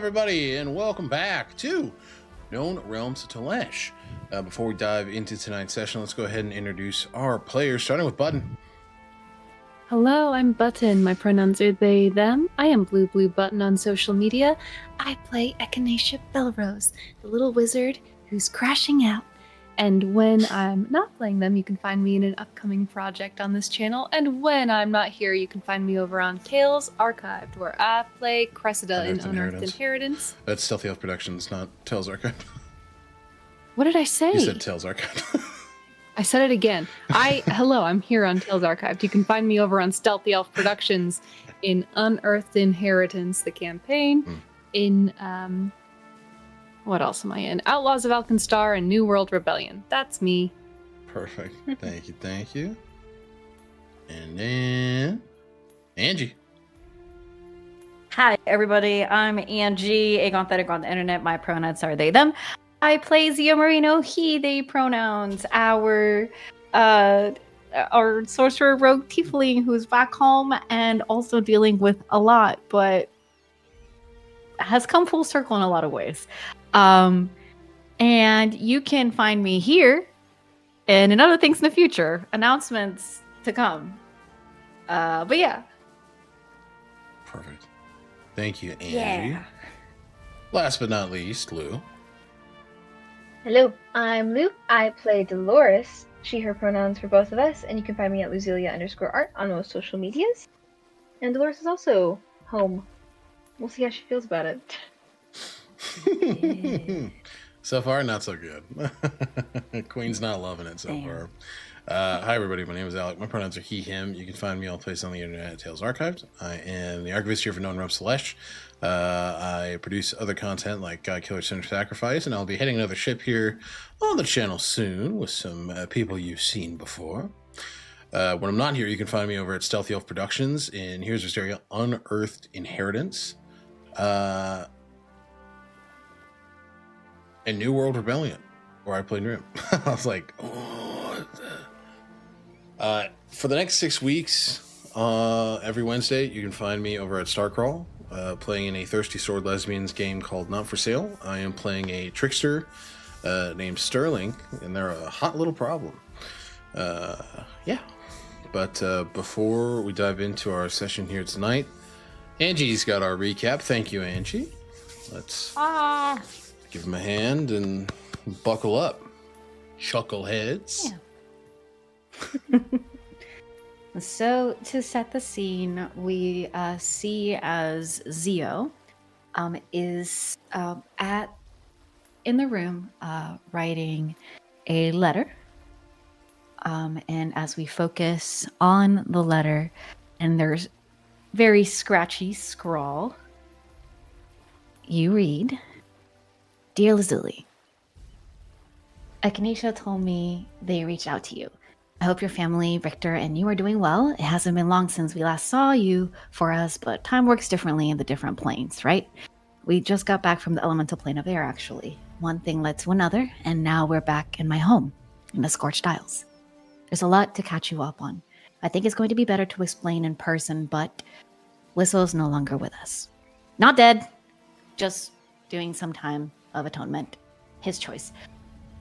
everybody, and welcome back to Known Realms of Tolesh. Before we dive into tonight's session, let's go ahead and introduce our players, starting with Button. Hello, I'm Button. My pronouns are they, them. I am Bluebluebutton on social media. I play Echinacea Belrose, the little wizard who's crashing out. And when I'm not playing them, you can find me in an upcoming project on this channel. And when I'm not here, you can find me over on Tales Archived, where I play Cressida in Unearthed Inheritance. That's Stealthy Elf Productions, not Tales Archived. What did I say? You said Tales Archived. I said it again. Hello, I'm here on Tales Archived. You can find me over on Stealthy Elf Productions in Unearthed Inheritance, the campaign, in, what else am I in? Outlaws of Alkenstar and New World Rebellion. That's me. Perfect. Thank you. And then, Angie. Hi, everybody. I'm Angie, Agonethetic on the internet. My pronouns are they, them. I play Zia Marino, he, they pronouns. Our sorcerer rogue Tiefling who's back home and also dealing with a lot, but has come full circle in a lot of ways. And you can find me here and in other things in the future. Announcements to come. But yeah. Perfect. Thank you, Angie. Yeah. Last but not least, Lou. Hello, I'm Lou. I play Dolores, she, her pronouns for both of us, and you can find me at Luzelia_art on most social medias. And Dolores is also home. We'll see how she feels about it. So far, not so good. Queen's not loving it so far. Hi, everybody. My name is Alec. My pronouns are he, him. You can find me all places on the internet at Tales Archived. I am the Archivist here for Known Realms of Tolesh. I produce other content like God Killer Sinner Sacrifice, and I'll be heading another ship here on the channel soon with some people you've seen before. When I'm not here, you can find me over at Stealthy Elf Productions in Here's Wisteria Unearthed Inheritance. And New World Rebellion, where I play Grim. I was like, for the next 6 weeks, every Wednesday, you can find me over at Starcrawl, playing in a Thirsty Sword Lesbians game called Not For Sale. I am playing a trickster named Sterling, and they're a hot little problem. Yeah. But before we dive into our session here tonight, Angie's got our recap. Thank you, Angie. Let's give him a hand and buckle up. Chuckleheads. Yeah. So to set the scene, we see as Zio is in the room writing a letter. And as we focus on the letter, and there's very scratchy scrawl, you read, "Dear Lazuli, Echinacea told me they reached out to you. I hope your family, Richter, and you are doing well. It hasn't been long since we last saw you for us, but time works differently in the different planes, right? We just got back from the elemental plane of air, actually. One thing led to another, and now we're back in my home, in the Scorched Isles. There's a lot to catch you up on. I think it's going to be better to explain in person, but Whistle's no longer with us. Not dead, just doing some time of atonement. His choice.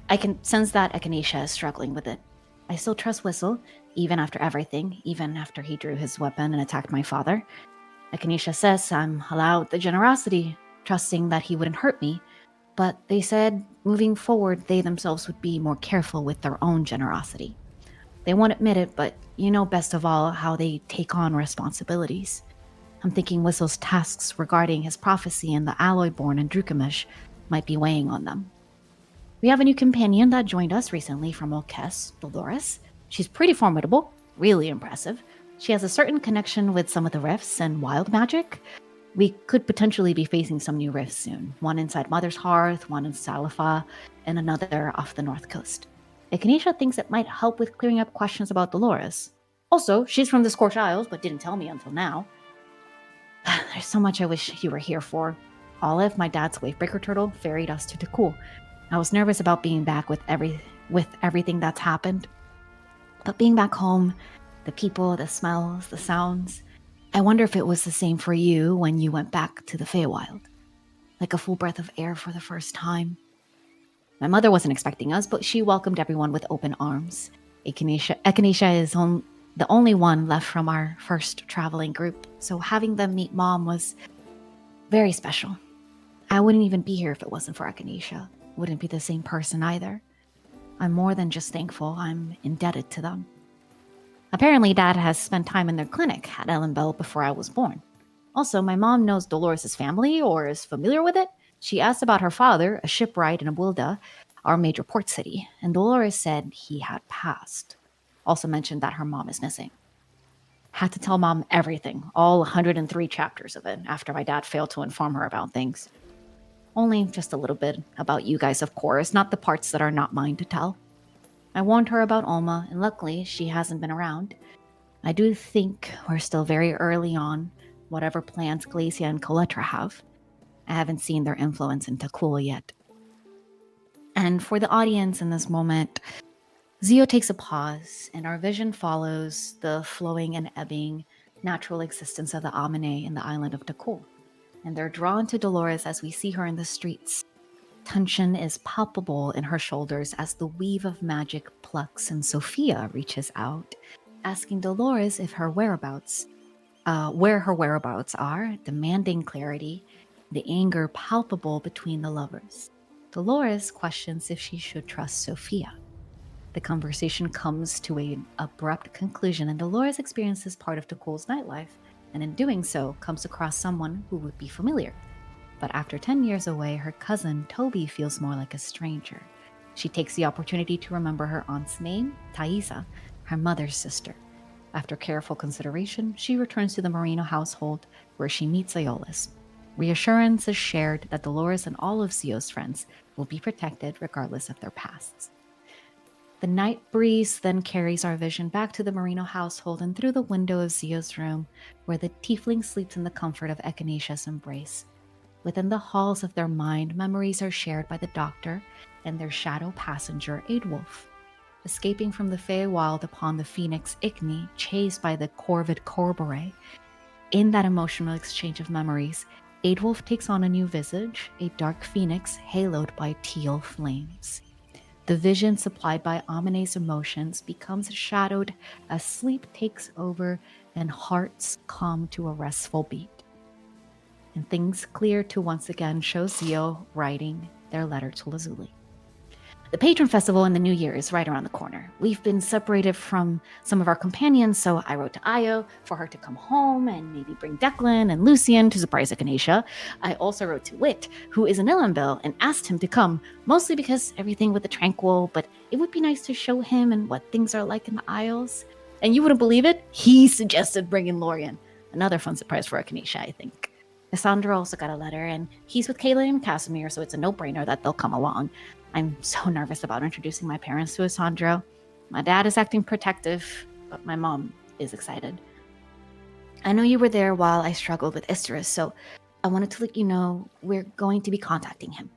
I can sense that Echinacea is struggling with it. I still trust Whistle, even after everything, even after he drew his weapon and attacked my father. Echinacea says I'm allowed the generosity, trusting that he wouldn't hurt me, but they said moving forward they themselves would be more careful with their own generosity. They won't admit it, but you know best of all how they take on responsibilities. I'm thinking Whistle's tasks regarding his prophecy and the Alloy-born and Drukamish might be weighing on them. We have a new companion that joined us recently from Olkes, Dolores. She's pretty formidable, really impressive. She has a certain connection with some of the rifts and wild magic. We could potentially be facing some new rifts soon. One inside Mother's Hearth, one in Salafa, and another off the north coast. Echinacea thinks it might help with clearing up questions about Dolores. Also, she's from the Scorched Isles, but didn't tell me until now. There's so much I wish you were here for. Olive, my dad's wavebreaker turtle, ferried us to Tranquil. I was nervous about being back with everything that's happened. But being back home, the people, the smells, the sounds, I wonder if it was the same for you when you went back to the Feywild. like a full breath of air for the first time. My mother wasn't expecting us, but she welcomed everyone with open arms. Echinacea is the only one left from our first traveling group, so having them meet Mom was very special. I wouldn't even be here if it wasn't for Echinacea. Wouldn't be the same person either. I'm more than just thankful, I'm indebted to them. Apparently, Dad has spent time in their clinic at Ellenbell before I was born. Also, my mom knows Dolores' family or is familiar with it. She asked about her father, a shipwright in Abuilda, our major port city, and Dolores said he had passed. Also mentioned that her mom is missing. Had to tell Mom everything, all 103 chapters of it, after my dad failed to inform her about things. Only just a little bit about you guys, of course, not the parts that are not mine to tell. I warned her about Alma, and luckily she hasn't been around. I do think we're still very early on, whatever plans Glacia and Coletra have. I haven't seen their influence in Takula yet. And for the audience in this moment, Zio takes a pause, and our vision follows the flowing and ebbing natural existence of the Amine in the island of Takul. And they're drawn to Dolores as we see her in the streets. Tension is palpable in her shoulders as the weave of magic plucks and Sophia reaches out, asking Dolores if her whereabouts, where her whereabouts are, demanding clarity, the anger palpable between the lovers. Dolores questions if she should trust Sophia. The conversation comes to an abrupt conclusion, and Dolores experiences part of Takul's nightlife, and in doing so, comes across someone who would be familiar. But after 10 years away, her cousin, Toby, feels more like a stranger. She takes the opportunity to remember her aunt's name, Thaisa, her mother's sister. After careful consideration, she returns to the Marino household, where she meets Aeolus. Reassurance is shared that Dolores and all of Zio's friends will be protected regardless of their pasts. The night breeze then carries our vision back to the Marino household and through the window of Zio's room, where the Tiefling sleeps in the comfort of Echinacea's embrace. Within the halls of their mind, memories are shared by the doctor and their shadow passenger, Aidwolf. Escaping from the Feywild upon the phoenix Igni, chased by the corvid Corboray. In that emotional exchange of memories, Aidwolf takes on a new visage, a dark phoenix haloed by teal flames. The vision supplied by Amine's emotions becomes shadowed as sleep takes over and hearts come to a restful beat. And things clear to once again show Zio writing their letter to Lazuli. The Patron Festival in the New Year is right around the corner. We've been separated from some of our companions, so I wrote to Io for her to come home and maybe bring Declan and Lucian to surprise Echinacea. I also wrote to Wit, who is in Ellenbell, and asked him to come, mostly because everything with the Tranquil, but it would be nice to show him and what things are like in the Isles. And you wouldn't believe it, he suggested bringing Lorian. Another fun surprise for Echinacea, I think. Cassandra also got a letter, and he's with Kayla and Casimir, so it's a no-brainer that they'll come along. I'm so nervous about introducing my parents to Cassandra. My dad is acting protective, but my mom is excited. I know you were there while I struggled with Isteris, so I wanted to let you know we're going to be contacting him.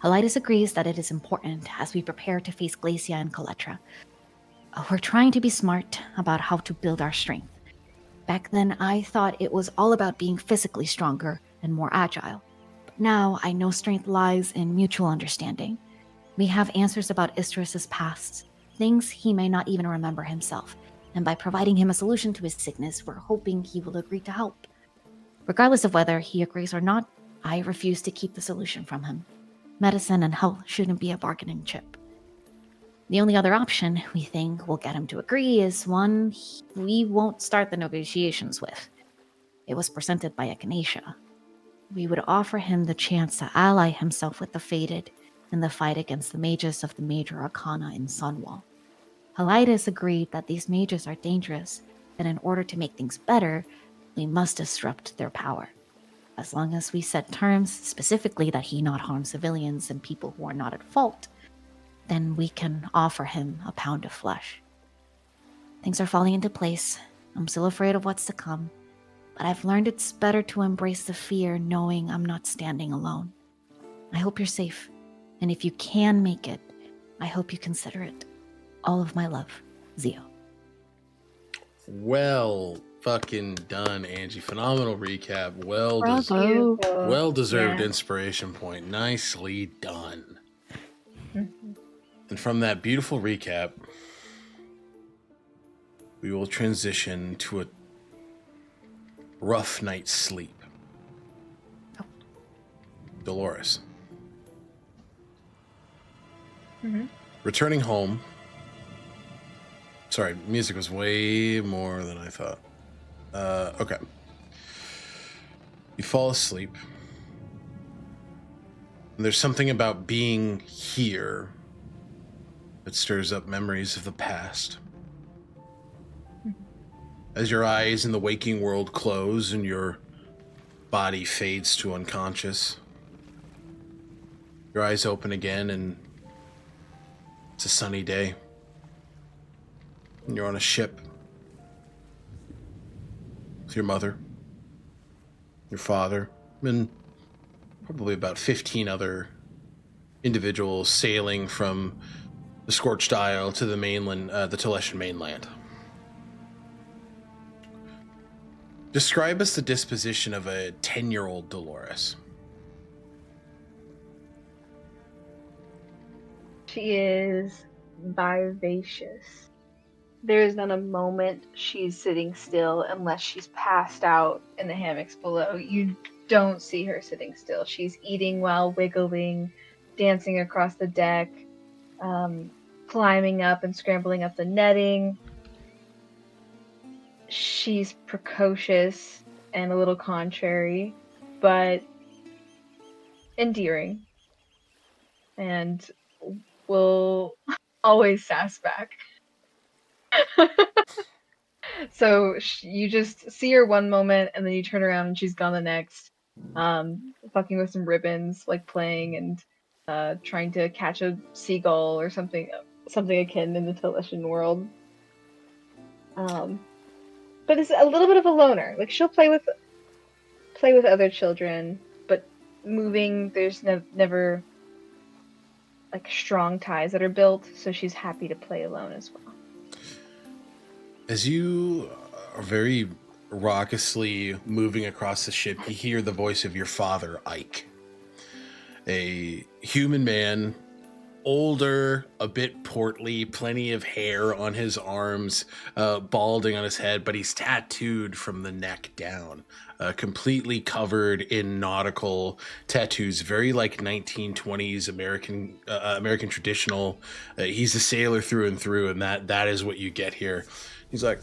Helitis agrees that it is important as we prepare to face Glacia and Coletra. We're trying to be smart about how to build our strength. Back then, I thought it was all about being physically stronger and more agile. But now I know strength lies in mutual understanding. We have answers about Isteris' past, things he may not even remember himself, and by providing him a solution to his sickness, we're hoping he will agree to help. Regardless of whether he agrees or not, I refuse to keep the solution from him. Medicine and health shouldn't be a bargaining chip. The only other option we think will get him to agree is one we won't start the negotiations with. It was presented by Echinacea. We would offer him the chance to ally himself with the Fated in the fight against the mages of the Major Arcana in Sunwall. Helitis agreed that these mages are dangerous, and in order to make things better, we must disrupt their power. As long as we set terms, specifically that he not harm civilians and people who are not at fault, then we can offer him a pound of flesh. Things are falling into place. I'm still afraid of what's to come, but I've learned it's better to embrace the fear knowing I'm not standing alone. I hope you're safe, and if you can make it, I hope you consider it. All of my love, Zio. Well, fucking done, Angie. Phenomenal recap. Well Bravo. well deserved Yeah. inspiration point. Nicely done. Mhm. And from that beautiful recap, we will transition to a rough night's sleep. Dolores. Mhm. Returning home. Sorry, music was way more than I thought. Okay. You fall asleep. And there's something about being here that stirs up memories of the past. As your eyes in the waking world close and your body fades to unconscious, your eyes open again and it's a sunny day. And you're on a ship with your mother, your father, and probably about 15 other individuals sailing from the Scorched Isle to the mainland, the Tolesh mainland. Describe us the disposition of a 10-year-old Dolores. She is vivacious. There is not a moment she's sitting still unless she's passed out in the hammocks below. You don't see her sitting still. She's eating while wiggling, dancing across the deck, climbing up and scrambling up the netting. She's precocious and a little contrary, but endearing, and will always sass back. So you just see her one moment, and then you turn around and she's gone the next, fucking with some ribbons, like playing and trying to catch a seagull or something akin in the Talesian world. But it's a little bit of a loner. Like she'll play with other children, but moving, there's never like strong ties that are built, so she's happy to play alone as well. As you are very raucously moving across the ship, you hear the voice of your father, Ike. A human man, older, a bit portly, plenty of hair on his arms, balding on his head, but he's tattooed from the neck down, completely covered in nautical tattoos, very like 1920s American traditional. He's a sailor through and through, and that is what you get here. He's like,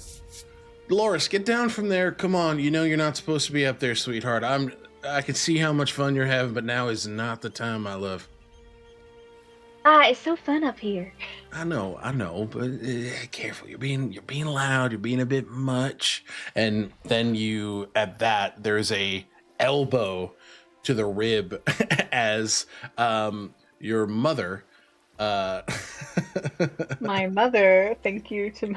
Dolores, get down from there. Come on, you know you're not supposed to be up there, sweetheart. I can see how much fun you're having, but now is not the time, my love. It's so fun up here. I know, but careful. You're being loud. You're being a bit much. And then there's a elbow to the rib as your mother. My mother. Thank you to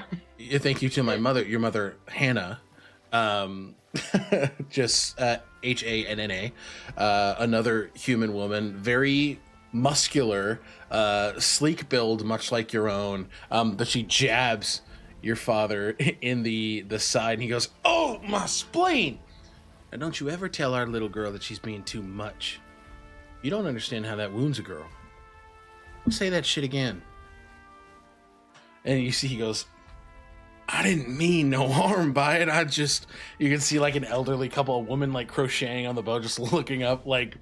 my mother. Your mother, Hannah. Just Hanna. Another human woman, very muscular, sleek build, much like your own, but she jabs your father in the side, and he goes, "Oh, my spleen! And don't you ever tell our little girl that she's being too much. You don't understand how that wounds a girl. Don't say that shit again." And you see he goes, "I didn't mean no harm by it. You can see like an elderly couple, a woman like crocheting on the boat, just looking up like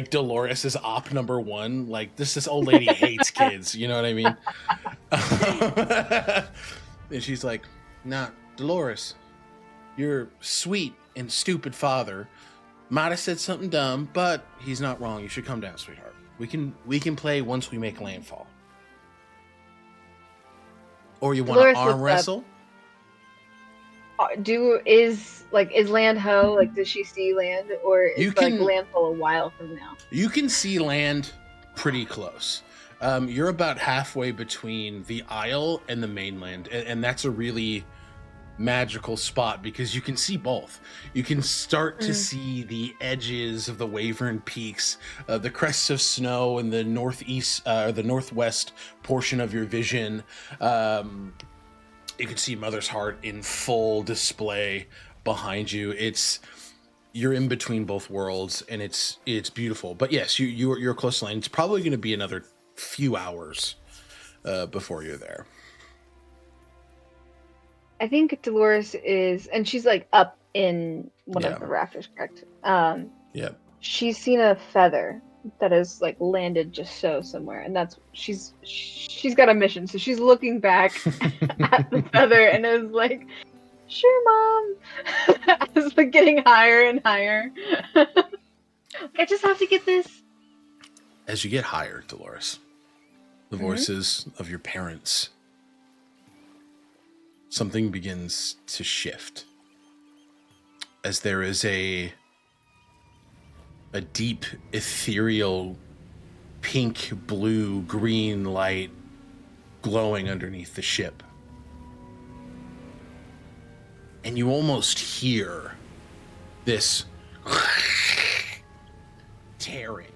Dolores is op number one. Like this old lady hates kids. You know what I mean?" And she's like, "Nah, Dolores, your sweet and stupid father might have said something dumb, but he's not wrong. You should come down, sweetheart. We can play once we make landfall. Or you want to arm wrestle?" Is land ho? Like, does she see land, or is landfall a while from now? You can see land pretty close. You're about halfway between the Isle and the mainland, and that's a really magical spot because you can see both. You can start to see the edges of the Wavern Peaks, the crests of snow in the northeast or the northwest portion of your vision. You can see Mother's Heart in full display behind you. You're in between both worlds, and it's beautiful. But yes, you're close to land. It's probably going to be another few hours before you're there. I think Dolores is, and she's like up in one of the rafters, correct? Yeah. She's seen a feather that has like landed just somewhere, and that's she's got a mission, so she's looking back at the feather and is like, "Sure, Mom." It's like getting higher and higher. I just have to get this. As you get higher, Dolores, the voices of your parents, something begins to shift. As there is a deep, ethereal, pink, blue, green light glowing underneath the ship. And you almost hear this tearing.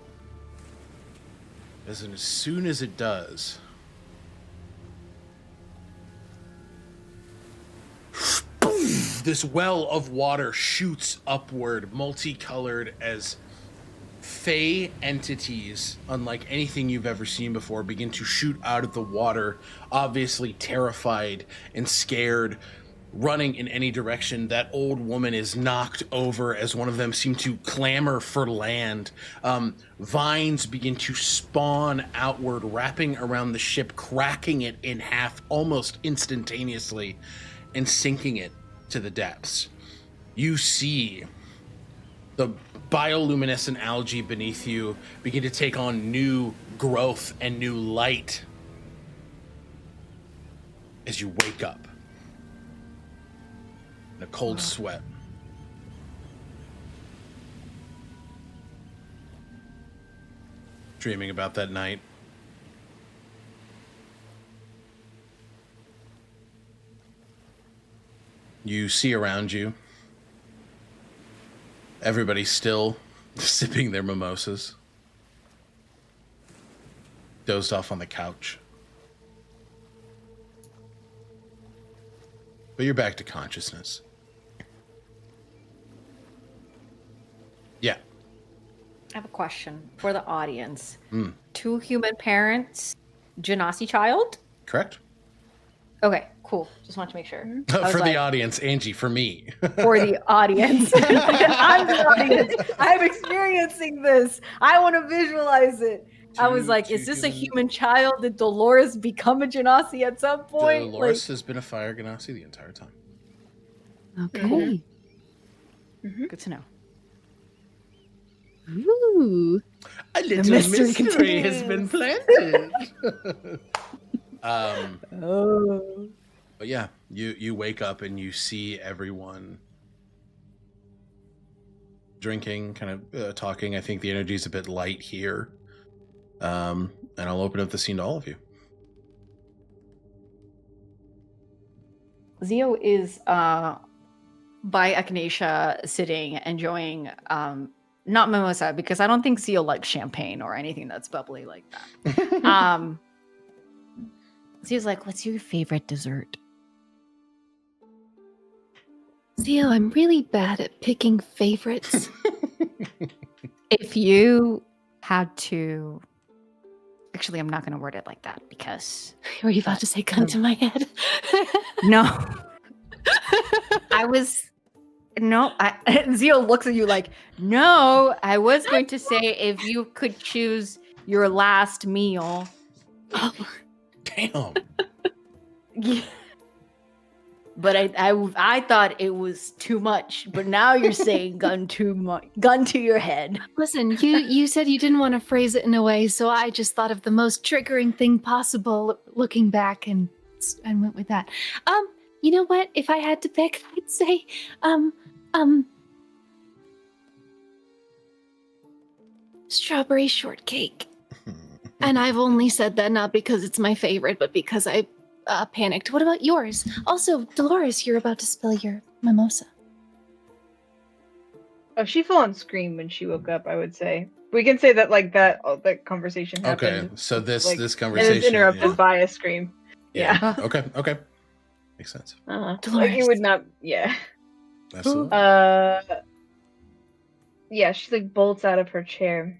As soon as it does, this well of water shoots upward, multicolored, as fey entities, unlike anything you've ever seen before, begin to shoot out of the water, obviously terrified and scared, running in any direction. That old woman is knocked over as one of them seem to clamor for land. Vines begin to spawn outward, wrapping around the ship, cracking it in half almost instantaneously and sinking it to the depths. You see the bioluminescent algae beneath you begin to take on new growth and new light as you wake up in a cold sweat. Dreaming about that night. You see around you, everybody's still sipping their mimosas, dozed off on the couch. But you're back to consciousness. Yeah. I have a question for the audience. 2 human parents, Genasi child? Correct. Okay, cool. Just want to make sure. For the audience, Angie, for me. For the audience. I'm the audience. I'm experiencing this. I want to visualize it. I was like, is this a human child? Did Dolores become a Genasi at some point? Dolores has been a fire Genasi the entire time. Okay. Good to know. Ooh. A little mystery has been planted. But yeah, you wake up and you see everyone drinking, kind of talking. I think the energy's a bit light here. And I'll open up the scene to all of you. Zio is by Echinacea sitting, enjoying not mimosa, because I don't think Zio likes champagne or anything that's bubbly like that. Zio's like, what's your favorite dessert? Zio, I'm really bad at picking favorites. If you had to... Actually, I'm not going to word it like that because... Were you about to say gun to my head? No. Zio looks at you like, no, I was going to say if you could choose your last meal. Oh. Damn. Yeah. But I thought it was too much. But now you're saying gun to your head. Listen, you said you didn't want to phrase it in a way, so I just thought of the most triggering thing possible looking back and went with that. You know what? If I had to pick, I'd say strawberry shortcake. And I've only said that not because it's my favorite, but because I panicked. What about yours? Also, Dolores, you're about to spill your mimosa. Oh, she full on screamed when she woke up, I would say. We can say that like that conversation happened. Okay, so this like, conversation and it's interrupted yeah. by a scream. Yeah. Okay. Makes sense. Like Dolores. you would not. Yeah. Absolutely. Yeah. She like bolts out of her chair.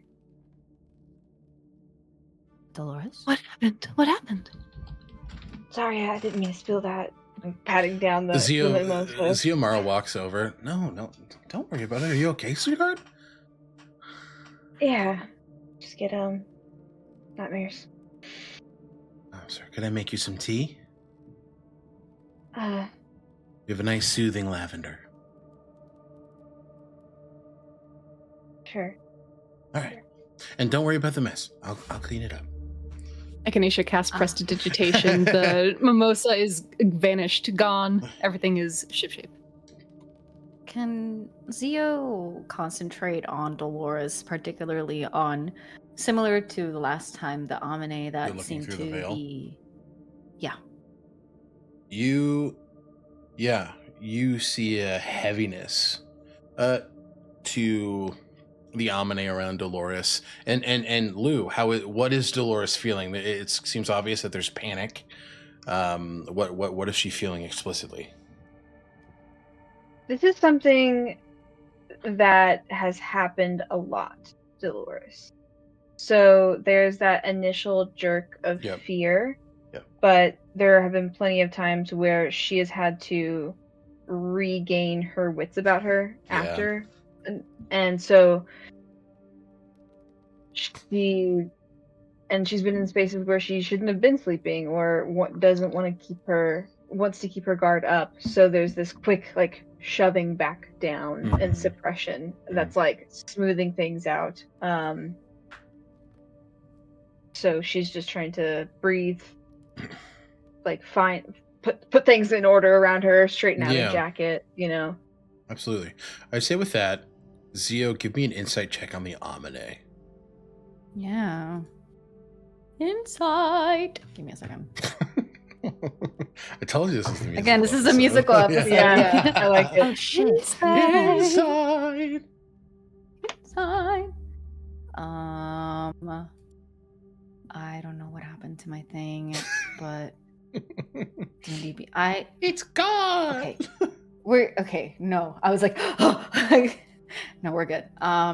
Dolores? What happened? What happened? Sorry, I didn't mean to spill that. I'm patting down the mimosa. Xiomara walks over. No, don't worry about it. Are you okay, sweetheart? Yeah. Just get nightmares. Oh, sorry. Can I make you some tea? Uh, You have a nice soothing lavender. sure. All right. And don't worry about the mess. I'll clean it up. Echinacea casts prestidigitation. The mimosa is vanished, gone. Everything is shipshape. Can Zio concentrate on Dolores, particularly on, similar to the last time, the Amine You're that looking seemed through to the veil? be... Yeah. You see a heaviness to the Amine around Dolores. And Lou, what is Dolores feeling? It seems obvious that there's panic. What is she feeling explicitly? This is something that has happened a lot, Dolores. So there's that initial jerk of fear, but there have been plenty of times where she has had to regain her wits about her after, and so she's been in spaces where she shouldn't have been sleeping, or wants to keep her guard up. So there's this quick like shoving back down and suppression that's like smoothing things out. So she's just trying to breathe, like put things in order around her, straighten out her jacket, Absolutely. I'd say with that, Zio, give me an insight check on the Amine. Yeah. Insight. Give me a second. I told you this is the musical Again, this is a musical episode. Yeah, I like it. Oh, shit. Inside. Inside. I don't know what happened to my thing, but It's gone. Okay. Okay. No, I was like, no, we're good.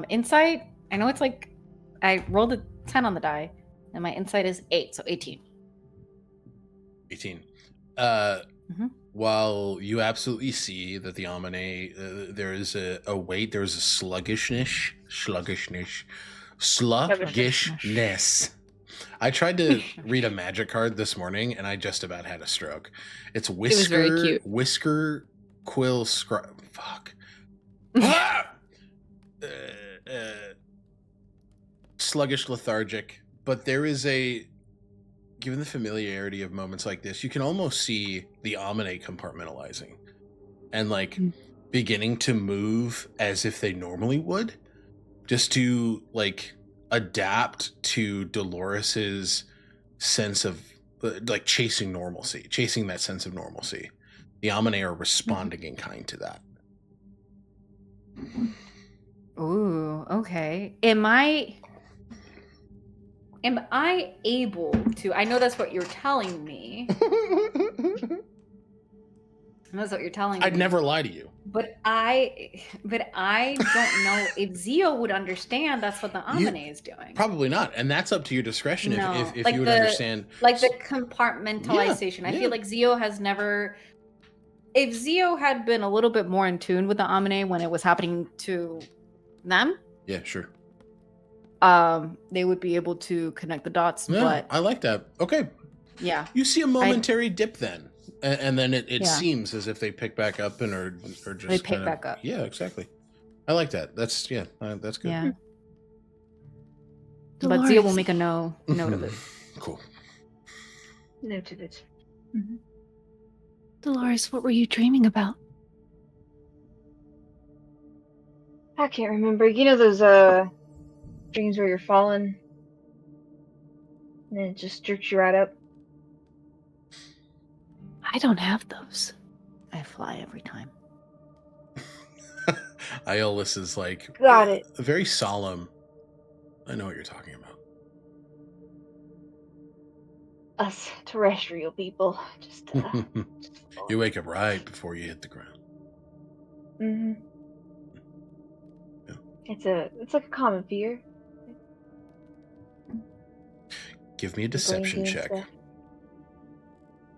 Insight. I know it's like I rolled a 10 on the die, and my insight is 8, so 18. 18. While you absolutely see that the Amine, there is a weight, there is a sluggishness. I tried to read a magic card this morning, and I just about had a stroke. It's Whisker. It was very cute. Whisker, Quill, fuck. Sluggish, lethargic. But there is given the familiarity of moments like this, you can almost see the Amine compartmentalizing and like beginning to move as if they normally would, just to like adapt to Dolores's sense of like chasing that sense of normalcy. The Amine are responding in kind to that. Ooh, okay. Am I able to? I know that's what you're telling me. That's what you're telling me. I'd never lie to you. But I don't know if Zio would understand that's what the Amine is doing. Probably not, and that's up to your discretion. No. If Like you would understand, like the compartmentalization. Yeah, I feel like Zio has never. If Zio had been a little bit more in tune with the Amine when it was happening to them, yeah, sure, they would be able to connect the dots. Yeah, but I like that. Okay, yeah, you see a momentary dip then, and then it Yeah. seems as if they pick back up and are just they pick back up. Yeah, exactly. I like that. That's that's good. Yeah. But Dolores. Zio will make a note of it. Cool. Noted it. Dolores, what were you dreaming about? I can't remember. You know those dreams where you're falling and then it just jerks you right up? I don't have those. I fly every time. Iolus is like Got it. very solemn. I know what you're talking about. us terrestrial people. Just You wake up right before you hit the ground. hmm Yeah. It's like a common fear. Give me a deception check.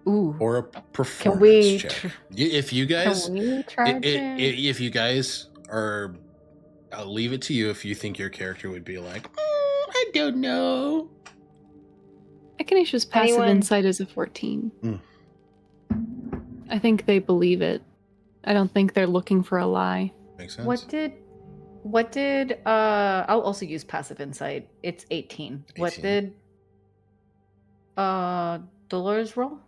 Ooh. Or a Can performance we check. If you guys, Can we try to? if you guys are, I'll leave it to you. If you think your character would be like, I don't know. Echinacea's passive Anyone- insight is a 14. Mm. I think they believe it. I don't think they're looking for a lie. Makes sense. What did I'll also use passive insight. It's 18. What 18. did Dolores roll?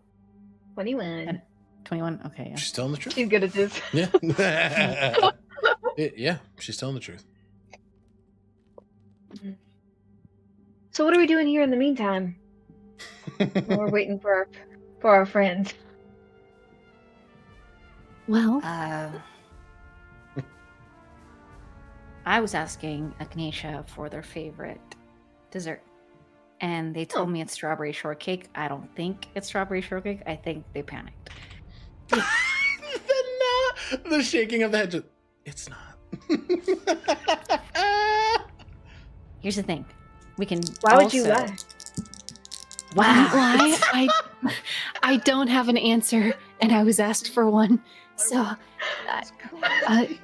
21. 21. Okay, yeah. She's telling the truth. She's good at this. Yeah. Yeah, she's telling the truth. So what are we doing here in the meantime? While we're waiting for our friends. Well, I was asking Echinacea for their favorite dessert. And they told me it's strawberry shortcake. I don't think it's strawberry shortcake. I think they panicked. The shaking of the head. It's not. Here's the thing. We can Why would you also- lie? Wow. why? I don't have an answer, and I was asked for one. So,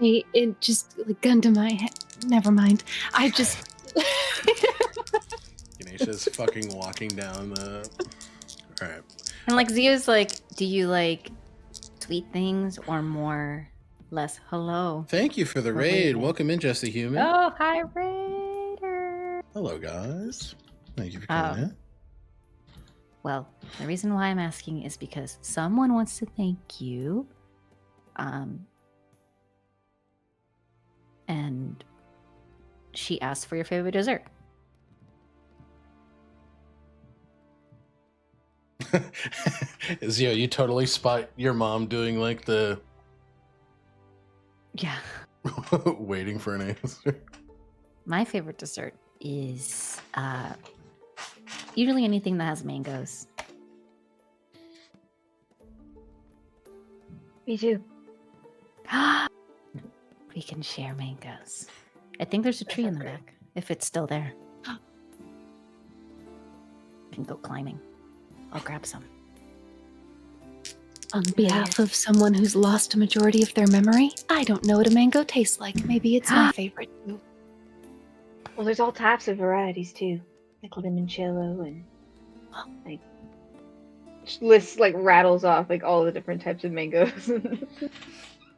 it just like gun to my head. Never mind. I just. Genasia's fucking walking down the. All right. And like Zio's like, do you like sweet things or more less hello? Thank you for the We're raid. waiting. Welcome in, Just the Human. Oh, hi Raider. Hello, guys. Thank you for coming in. Well, the reason why I'm asking is because someone wants to thank you. And she asked for your favorite dessert. Zio, you totally spot your mom doing like the Yeah. waiting for an answer. My favorite dessert is usually anything that has mangoes. Me too. We can share mangoes. I think there's a tree in the back, if it's still there. We can go climbing. I'll grab some. On behalf of someone who's lost a majority of their memory, I don't know what a mango tastes like. Maybe it's my favorite too. Well, there's all types of varieties too, like limoncello and like lists like rattles off like all the different types of mangoes.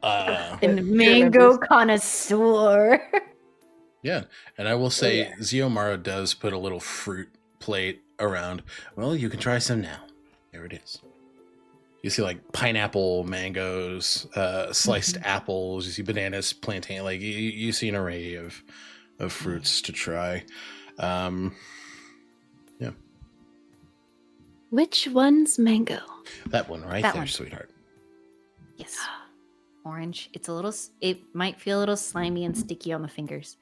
And mango connoisseur. Yeah, and I will say, yeah. Ziomaro does put a little fruit plate around. Well, you can try some now. There it is. You see like pineapple, mangoes, sliced apples. You see bananas, plantain. Like you see an array of fruits to try. Yeah, Which one's mango? that one right That there, one. sweetheart. Yes. Orange. It's a little. It might feel a little slimy and sticky on the fingers,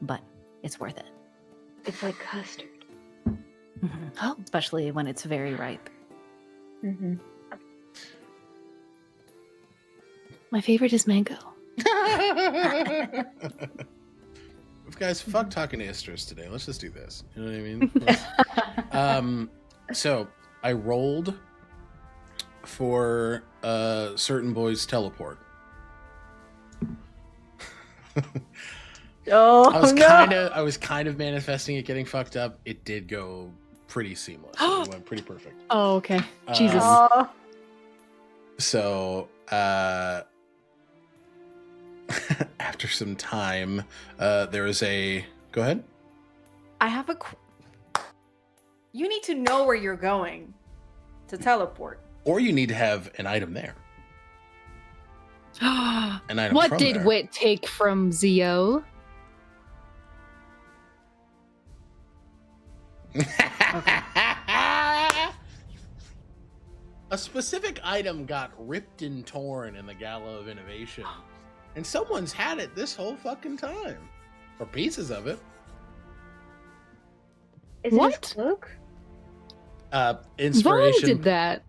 but it's worth it. It's like custard. Oh. Especially when it's very ripe. Mm-hmm. My favorite is mango. Guys, fuck talking to Isteris today. Let's just do this. You know what I mean? So I rolled for certain boys teleport. Oh I was kind of manifesting it getting fucked up. It did go pretty seamless. It went pretty perfect. Oh, okay. Jesus. Oh. So after some time, there is a. Go ahead. I have a. You need to know where you're going to teleport. Or you need to have an item there. An item What from did there. Wit take from Zio? A specific item got ripped and torn in the Gala of Innovation. And someone's had it this whole fucking time. Or pieces of it. Is it What? his cloak? Vaughn Inspiration. did that.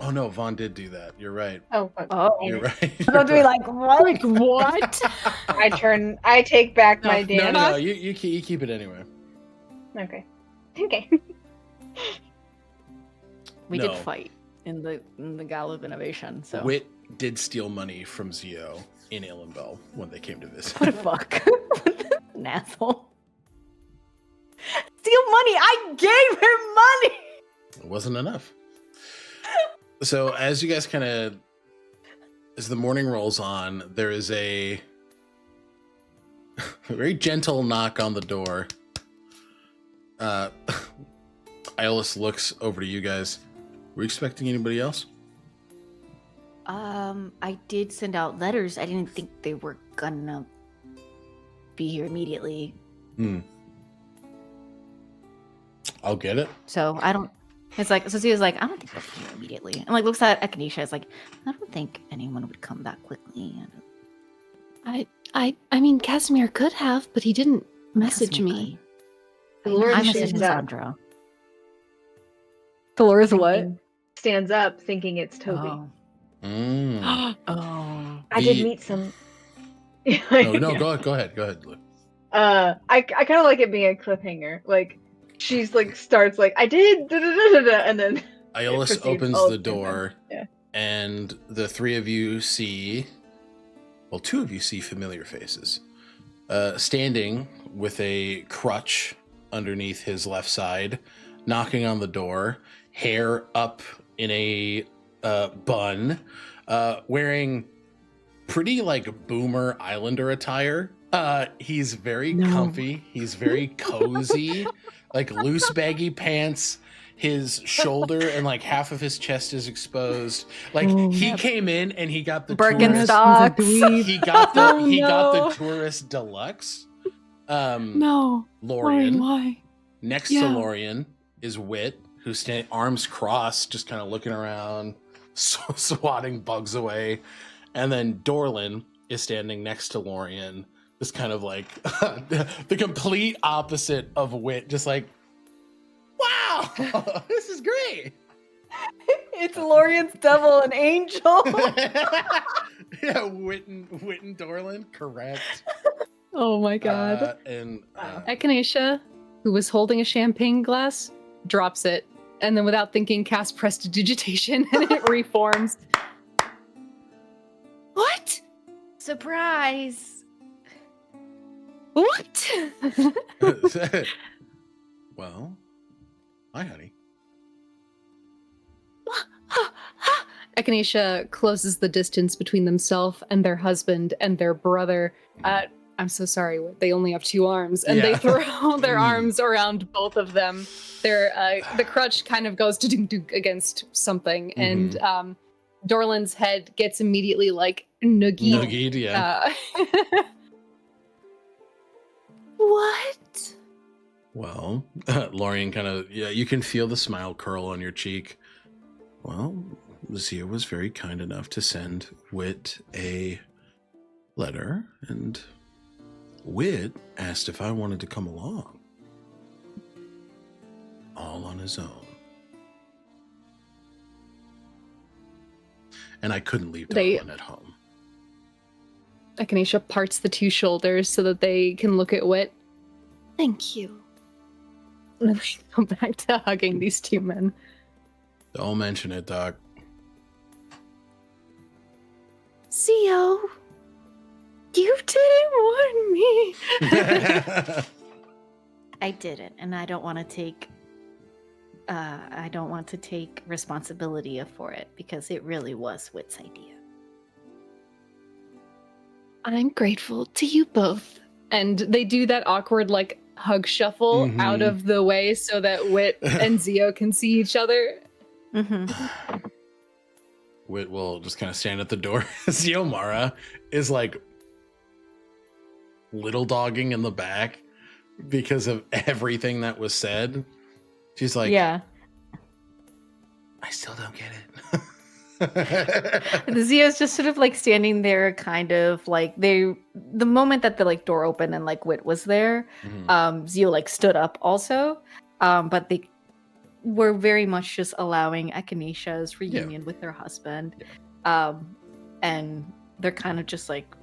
Oh no, Vaughn did do that. You're right. Oh, fuck. Oh. You're right. I'll be like, what? Like what? I take back no, my no, damn. no, you keep it anyway. Okay. Okay. We No. did fight in the Gala of Innovation. So Wit did steal money from Zio in Ilenbell when they came to visit. what a fuck. An asshole. Steal money. I gave him money. It wasn't enough. So as you guys as the morning rolls on, there is a very gentle knock on the door. Iolus looks over to you guys. Were you expecting anybody else? I did send out letters. I didn't think they were gonna be here immediately. I'll get it. So I don't. It's like so. Zio's like, I don't think they'll be here immediately. And like looks at Echinacea. It's like, I don't think anyone would come that quickly. I mean, Casimir could have, but he didn't message me. Dolores I stands messaged up. Sandra. Dolores, what? Stands up, thinking it's Toby. Oh. Mm. Oh. I did The- meet some. No, go ahead. Luke. I kind of like it being a cliffhanger. Like she's like starts like I did, and then Iolus proceeds opens all the at the same time. door, Yeah. and the three of you see, well, two of you see familiar faces. Standing with a crutch underneath his left side, knocking on the door, hair up in a bun, wearing pretty like boomer islander attire. He's very comfy. He's very cozy, like loose baggy pants. His shoulder and like half of his chest is exposed. Like he came in and he got the Birkenstocks. tourist. He got the Oh, he got no. the tourist deluxe. No. Lorian. Why? Next Yeah. to Lorian is Wit, who's arms crossed, just kind of looking around, swatting bugs away. And then Dorlin is standing next to Lorian, just kind of like the complete opposite of Wit, just like, wow, this is great. It's Lorian's devil and angel. Yeah, Wit and Dorlin, correct. Oh my god. And Echinacea, who was holding a champagne glass, drops it, and then without thinking casts prestidigitation and it reforms. What? Surprise! What? well, hi, honey. Echinacea closes the distance between themselves and their husband and their brother. I'm so sorry, they only have 2 arms, and they throw their arms around both of them. The crutch kind of goes to against something, and Dorlin's head gets immediately like noogied. Noogied, yeah. What? Well, Lorian kind of, yeah, you can feel the smile curl on your cheek. Well, Zia was very kind enough to send Wit a letter, and Wit asked if I wanted to come along. All on his own. And I couldn't leave Dorlin at home. Echinacea parts the 2 shoulders so that they can look at Wit. Thank you. And then we go back to hugging these 2 men. Don't mention it, Doc. Zio, you didn't warn me. I didn't, and I don't want to take. I don't want to take responsibility for it because it really was Wit's idea. I'm grateful to you both. And they do that awkward, like, hug shuffle out of the way so that Wit and Zio can see each other. Wit will just kind of stand at the door. Xiomara is like little dogging in the back because of everything that was said. She's like, Yeah. I still don't get it. The Zio's just sort of like standing there, kind of like the moment that the like door opened and like Wit was there, Zio like stood up also, but we're very much just allowing Echinacea's reunion with her husband. And they're kind of just like,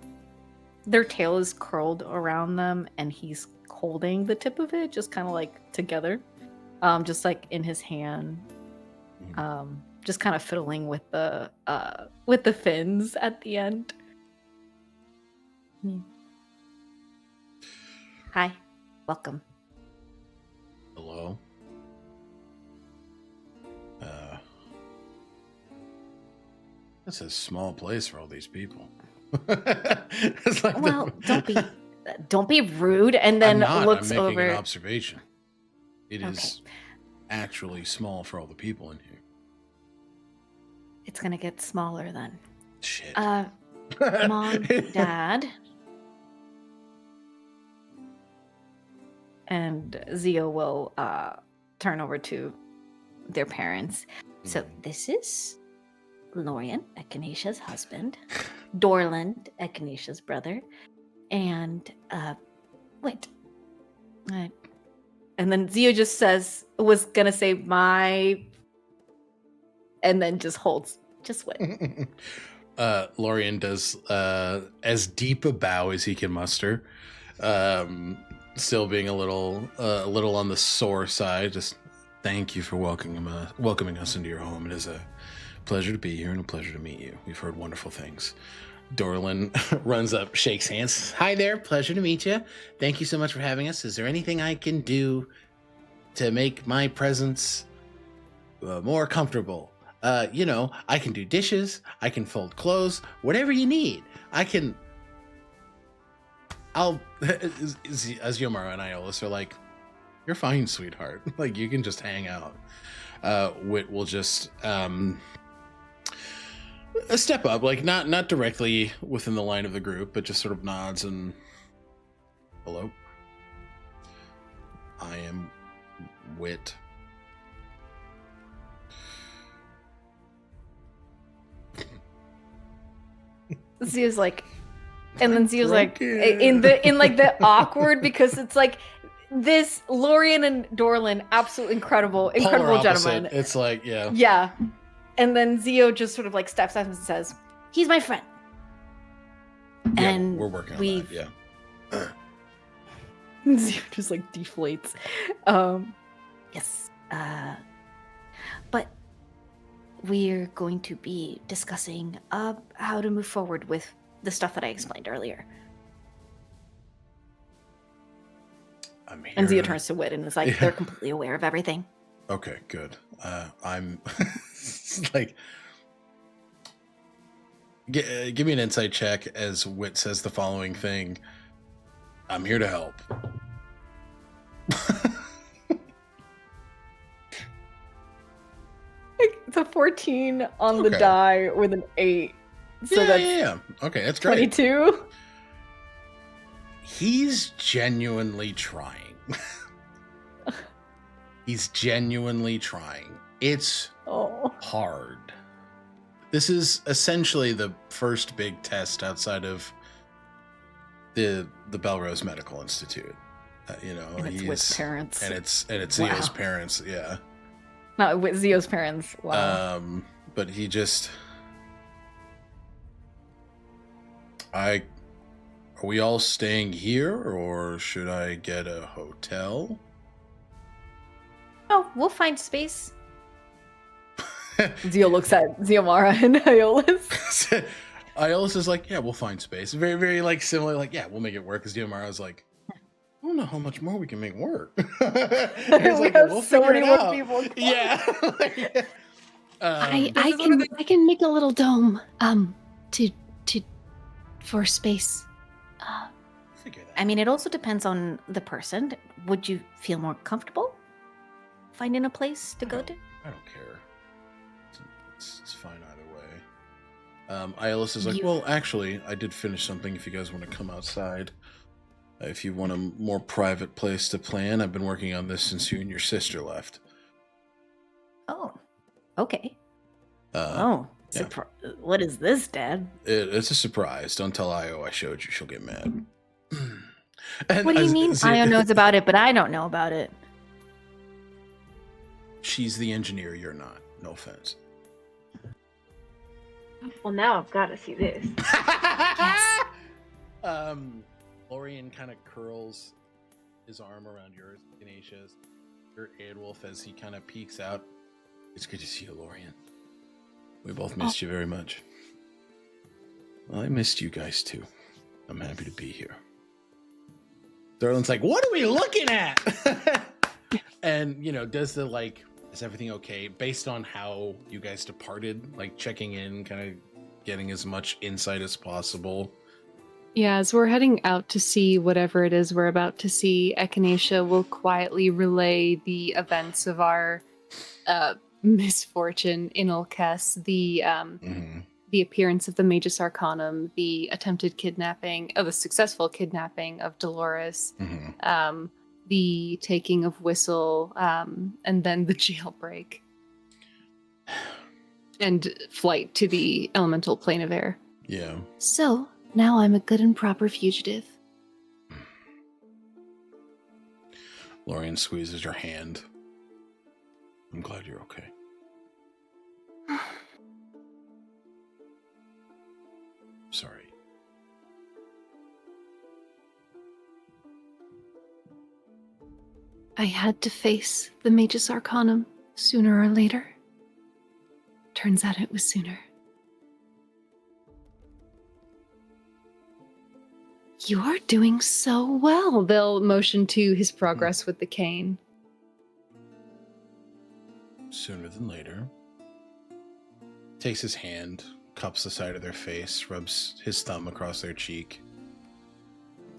their tail is curled around them and he's holding the tip of it, just kind of like together, just like in his hand, just kind of fiddling with the fins at the end. Hi, welcome. Hello. That's a small place for all these people. It's like well, don't be rude. And then looks I'm making over. an observation. It is actually small for all the people in here. It's gonna get smaller then. Shit. Mom, Dad, and Zio will turn over to their parents. So this is Lorian, Echinacea's husband, Dorland, Echinacea's brother, and wait. And then Zio just was gonna say my, and then just holds, just wait. Lorian does as deep a bow as he can muster, still being a little on the sore side. Just thank you for welcoming us into your home. It is a pleasure to be here and a pleasure to meet you. We've heard wonderful things. Dorlin runs up, shakes hands. Hi there, pleasure to meet you. Thank you so much for having us. Is there anything I can do to make my presence more comfortable? I can do dishes, I can fold clothes, whatever you need. Aasimar and Iolus are like, you're fine, sweetheart. Like, you can just hang out. Wit will just a step up, like not directly within the line of the group, but just sort of nods and hello. I am Wit. Zio's like, and then Zio's like, in the awkward, because it's like this Lorian and Dorlin, absolutely incredible gentlemen. It's like, yeah. Yeah. And then Zio just sort of like steps up and says, he's my friend. Yeah, and we're working on that, yeah. Zio just like deflates. Yes. But we're going to be discussing how to move forward with the stuff that I explained earlier. And Zio turns to Wit and is like, they're completely aware of everything. Okay, good. I'm like, give me an insight check as Wit says the following thing. I'm here to help. It's a 14 on the die with an 8. So that's okay, that's great. 22. He's genuinely trying. He's genuinely trying. It's hard. This is essentially the first big test outside of the Belrose Medical Institute. And it's with parents. And it's Zio's parents, yeah. Not with Zio's parents. Wow. But he just are we all staying here, or should I get a hotel? Oh, we'll find space. Zio looks at Xiomara and Iolus. Iolus is like, yeah, we'll find space. Very, very like similar, like, yeah, we'll make it work. Because Xiomara's like, I don't know how much more we can make work. He's like, we'll so many more people. Yeah. I can make a little dome for space. I mean, it also depends on the person. Would you feel more comfortable finding a place to go to? I don't care. It's fine either way. Iolus is like, well, actually, I did finish something if you guys want to come outside. If you want a more private place to plan, I've been working on this since you and your sister left. Oh, okay. Yeah. What is this, Dad? It's a surprise. Don't tell Io I showed you. She'll get mad. What do you mean? Io knows about it, but I don't know about it. she's the engineer, you're not. No offense. Well, now I've got to see this. Yes. Lorian kind of curls his arm around yours, Echinacea. Your Aedwolf, as he kind of peeks out. It's good to see you, Lorian. We both missed you very much. Well, I missed you guys too. I'm happy to be here. Darlin's like, what are we looking at? And, does the is everything okay? Based on how you guys departed, checking in, kind of getting as much insight as possible. Yeah, as we're heading out to see whatever it is we're about to see, Echinacea will quietly relay the events of our misfortune in Ulkes, the appearance of the Magus Arcanum, the attempted kidnapping, the successful kidnapping of Dolores, the taking of Whistle, and then the jailbreak. And flight to the elemental plane of air. Yeah. So, now I'm a good and proper fugitive. Lorian squeezes your hand. I'm glad you're okay. Sorry. I had to face the Magus Arcanum sooner or later. Turns out it was sooner. You're doing so well. They'll motion to his progress with the cane. Sooner than later. Takes his hand, cups the side of their face, rubs his thumb across their cheek.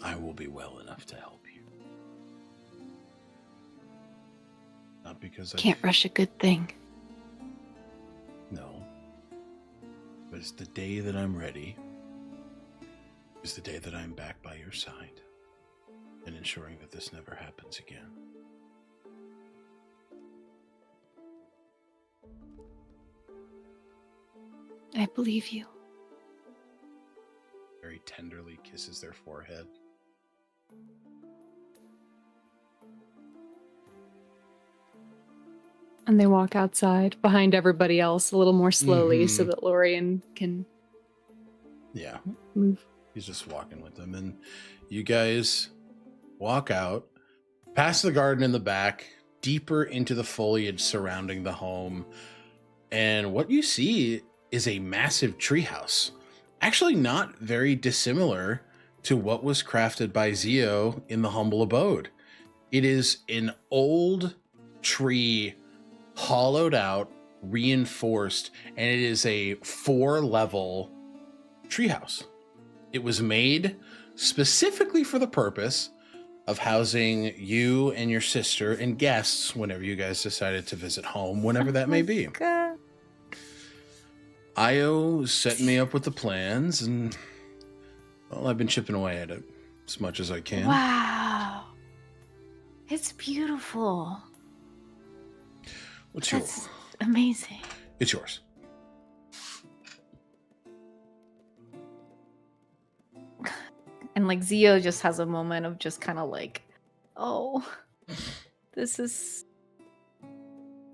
I will be well enough to help you. Not because I Can't rush a good thing. No. But it's the day that I'm ready. Is the day that I'm back by your side and ensuring that this never happens again. I believe you. Very tenderly kisses their forehead. And they walk outside behind everybody else a little more slowly so that Lorian can move. He's just walking with them. And you guys walk out, past the garden in the back, deeper into the foliage surrounding the home. And what you see is a massive treehouse. Actually not very dissimilar to what was crafted by Zio in the humble abode. It is an old tree, hollowed out, reinforced, and it is a 4-level treehouse. It was made specifically for the purpose of housing you and your sister and guests whenever you guys decided to visit home, whenever that may be. God. Io set me up with the plans, and well, I've been chipping away at it as much as I can. Wow. It's beautiful. What's That's yours? amazing. It's yours. And like Zio just has a moment of just kind of like, oh, this is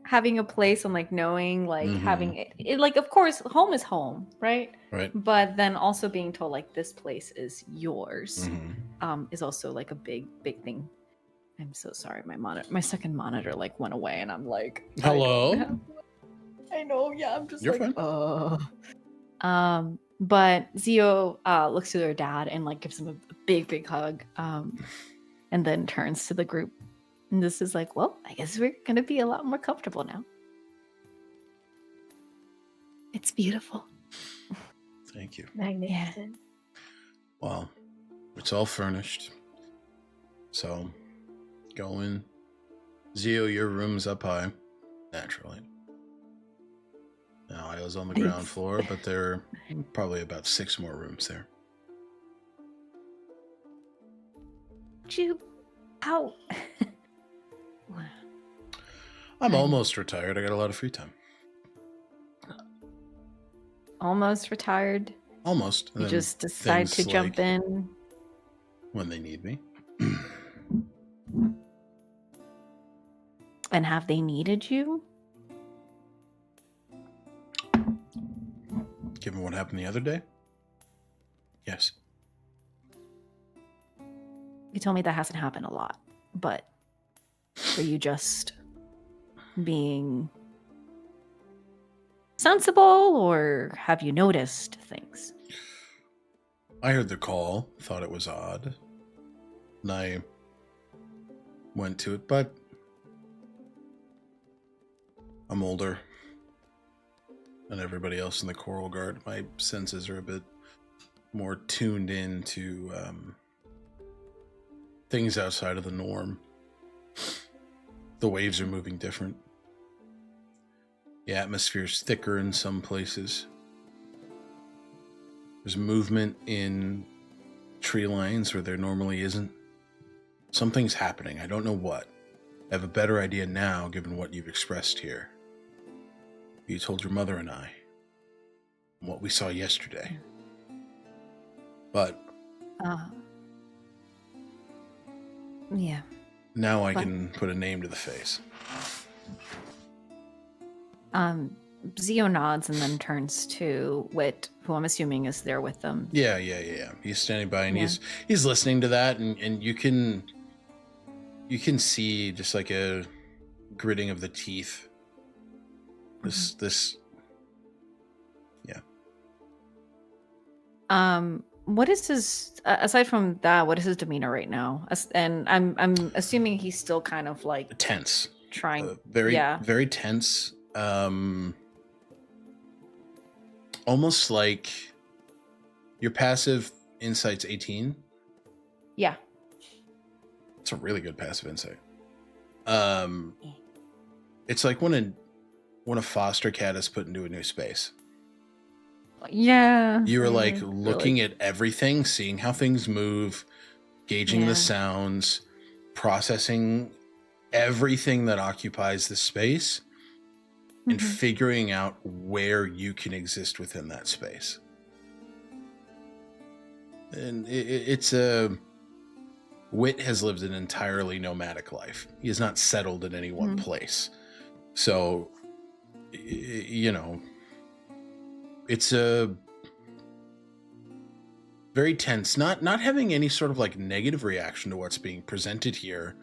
having a place and like knowing, like having it, like, of course, home is home, right? Right. But then also being told like this place is yours, is also like a big thing. I'm so sorry, my second monitor like went away, and I'm like, Hello. I know, yeah, I'm just You're like, fine. But Zio looks to their dad and like gives him a big hug, and then turns to the group. And this is like, well, I guess we're gonna be a lot more comfortable now. It's beautiful. Thank you. Magnificent. Well, it's all furnished. So, go in. Zio, your room's up high, naturally. Now, I was on the ground floor, but there are probably about 6 more rooms there. How? I'm almost retired. I got a lot of free time. Almost retired. Almost. You just decide to jump in when they need me. And have they needed you? Given what happened the other day? Yes. You told me that hasn't happened a lot, but are you just being sensible, or have you noticed things? I heard the call, thought it was odd, and I went to it, but I'm older than everybody else in the Coral Guard. My senses are a bit more tuned in to things outside of the norm. The waves are moving different. The atmosphere's thicker in some places. There's movement in tree lines where there normally isn't. Something's happening. I don't know what. I have a better idea now, given what you've expressed here. You told your mother and I what we saw yesterday. But yeah. Now I can put a name to the face. Zio nods and then turns to Wit, who I'm assuming is there with them. Yeah. He's standing by and he's listening to that, and you can see just like a gritting of the teeth. This What is his aside from that? What is his demeanor right now? And I'm assuming he's still kind of like tense, trying. Very tense. Almost like your passive insight's 18. Yeah, it's a really good passive insight. It's like when a foster cat is put into a new space. Yeah. You were like looking at everything, seeing how things move, gauging the sounds, processing everything that occupies the space, and figuring out where you can exist within that space. And Wit has lived an entirely nomadic life. He is not settled in any one place. So, it's a very tense, not having any sort of like negative reaction to what's being presented here,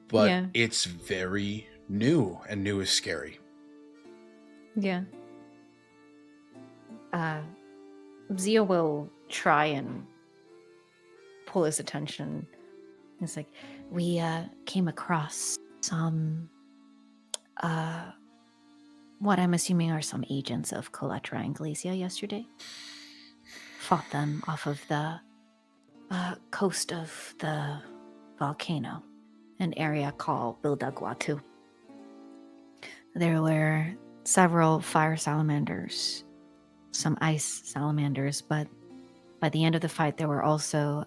but it's very new, and new is scary. Yeah. Zio will try and pull his attention. It's like, we came across some what I'm assuming are some agents of Coletra and Glacia yesterday. Fought them off of the coast of the volcano, an area called Bildaguatu. There were several fire salamanders, some ice salamanders, but by the end of the fight, there were also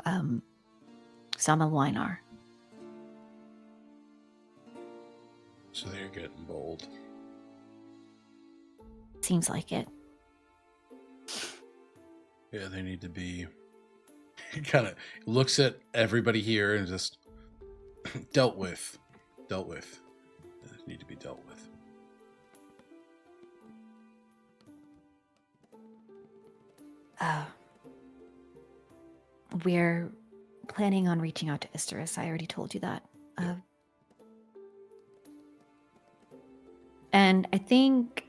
some of Wynar. So they're getting bold. Seems like it. Yeah, they need to be. He kind of looks at everybody here and just dealt with. They need to be dealt with. We're planning on reaching out to Isteris. I already told you that. And I think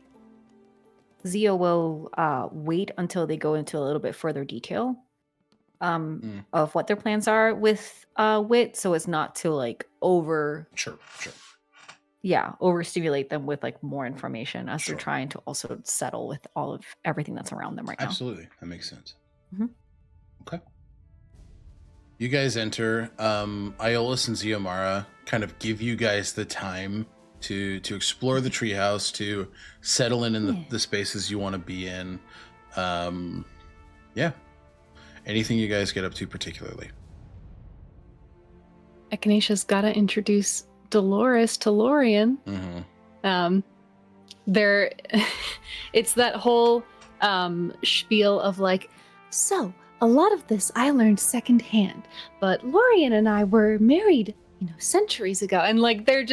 Zio will wait until they go into a little bit further detail of what their plans are with Wit, so it's not to like Sure. overstimulate them with like more information as they're trying to also settle with all of everything that's around them right now. Absolutely, that makes sense. Okay. You guys enter. Iolus and Xiomara kind of give you guys the time to explore the treehouse, to settle in the spaces you want to be in. Anything you guys get up to particularly? Echinacea's got to introduce Dolores to Lorien. It's that whole spiel of like, so a lot of this I learned secondhand, but Lorien and I were married centuries ago. And like they're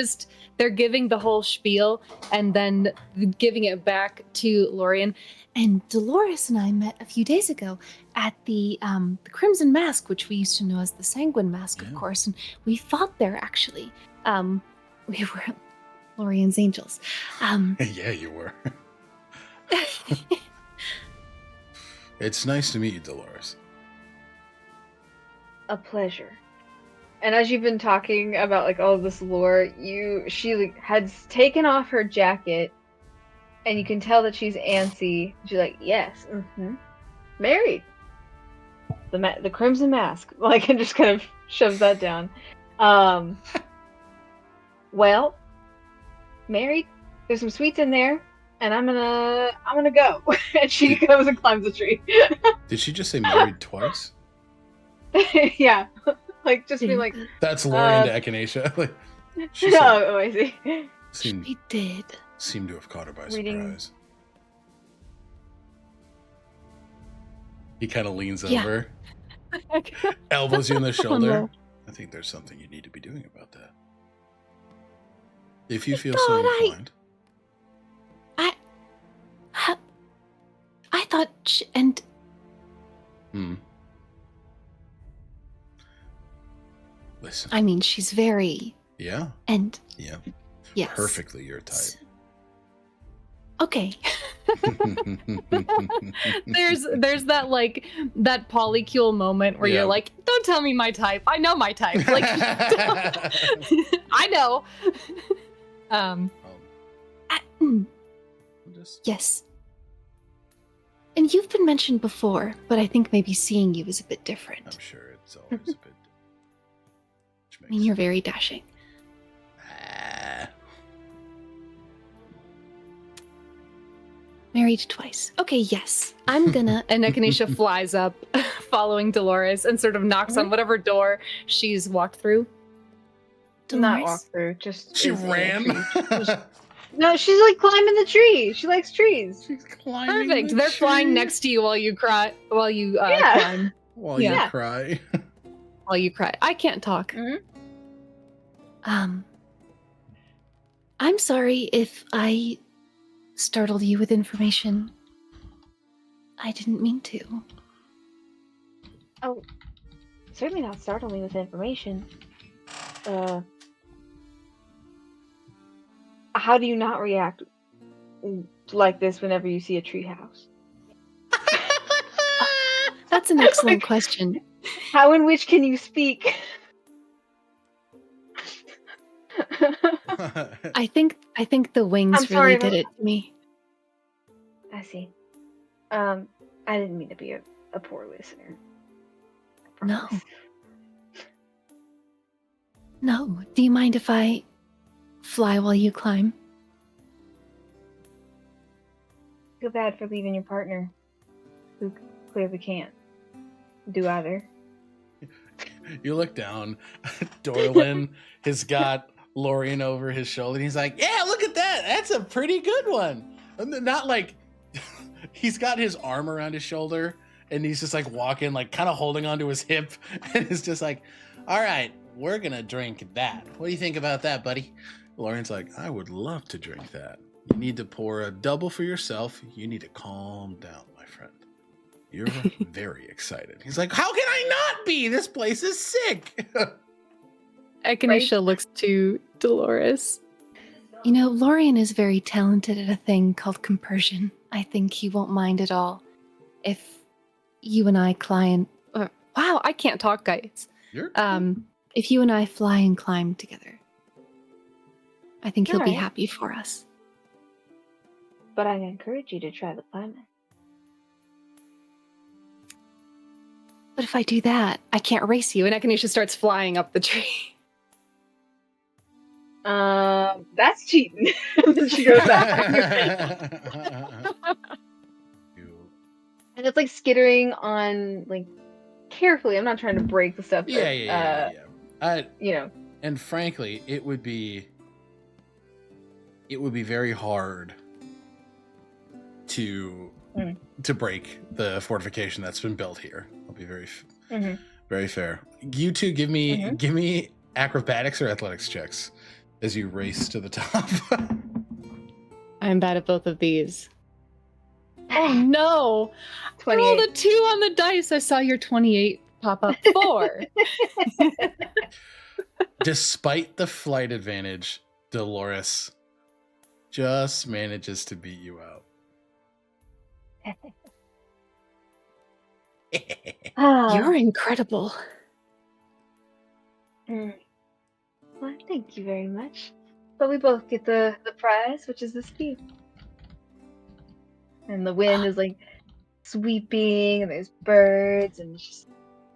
giving the whole spiel and then giving it back to Lorien. And Dolores and I met a few days ago at the Crimson Mask, which we used to know as the Sanguine Mask, of course, and we fought there actually. We were Lorien's angels. Yeah, you were. It's nice to meet you, Dolores. A pleasure. And as you've been talking about like all this lore, she like, had taken off her jacket, and you can tell that she's antsy. She's like, yes, married. The Crimson Mask, like, and just kind of shoves that down. Well, married. There's some sweets in there, and I'm gonna go. And she goes and climbs the tree. Did she just say married twice? Yeah. Like, just be like... That's Lorien to Echinacea. Like, I see. She did. Seemed to have caught her by surprise. He kind of leans over, elbows you in the shoulder. Oh, no. I think there's something you need to be doing about that. If you feel so inclined. I thought Listen. I mean, she's very... Yeah. And... Yeah. Yes. Perfectly your type. Okay. there's that like that polycule moment where you're like, don't tell me my type. I know my type. Like, I know. Yes. And you've been mentioned before, but I think maybe seeing you is a bit different. I'm sure it's always a bit. I mean, you're very dashing. Married twice. Okay, yes. I'm gonna... And Echinacea flies up, following Dolores, and sort of knocks on whatever door she's walked through. Dolores? Not walk through, just... She ran? No, she's like climbing the tree. She likes trees. She's climbing. Perfect. They're flying next to you while you cry. While you climb. While you cry. While you cry. I can't talk. I'm sorry if I startled you with information. I didn't mean to. Oh, certainly not startle me with information. How do you not react like this whenever you see a treehouse? That's an excellent question. How and which can you speak? I think the wings really did it to me. I see. I didn't mean to be a poor listener. No. No. Do you mind if I fly while you climb? Feel bad for leaving your partner, who clearly can't do either. You look down. Dorlin has got Lorien over his shoulder. And he's like, "Yeah, look at that. That's a pretty good one." And not like he's got his arm around his shoulder, and he's just like walking, like kind of holding onto his hip, and it's just like, "All right, we're gonna drink that. What do you think about that, buddy?" Lorien's like, "I would love to drink that. You need to pour a double for yourself. You need to calm down, my friend. You're very excited." He's like, "How can I not be? This place is sick." Echinacea looks to Dolores. You know, Lorien is very talented at a thing called compersion. I think he won't mind at all if you and I climb. Wow, I can't talk, guys. If you and I fly and climb together, I think he'll be happy for us. But I encourage you to try the climbing. But if I do that, I can't race you. And Echinacea starts flying up the tree. That's cheating. Then she goes back. And it's like skittering on, like, carefully. I'm not trying to break the stuff. Yeah. You know. And frankly, it would be very hard to break the fortification that's been built here. I'll be very fair. You two give me acrobatics or athletics checks as you race to the top. I'm bad at both of these. Oh no! I 28. rolled a 2 on the dice. I saw your 28 pop up 4. Despite the flight advantage, Dolores just manages to beat you out. You're incredible. Well, thank you very much. But we both get the prize, which is the speed. And the wind is like sweeping, and there's birds, and it just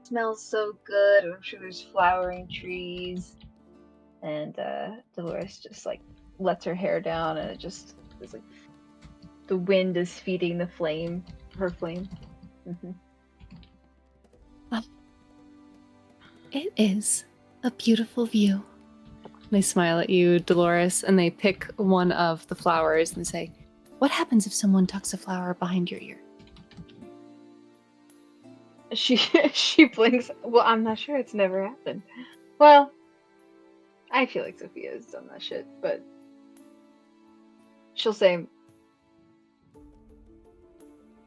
smells so good. I'm sure there's flowering trees. And Dolores just like lets her hair down, and it just is like the wind is feeding the flame, her flame. Mm-hmm. It is a beautiful view. They smile at you, Dolores, and they pick one of the flowers and say, "What happens if someone tucks a flower behind your ear?" She blinks. Well, I'm not sure. It's never happened. Well, I feel like Sophia has done that shit, but she'll say,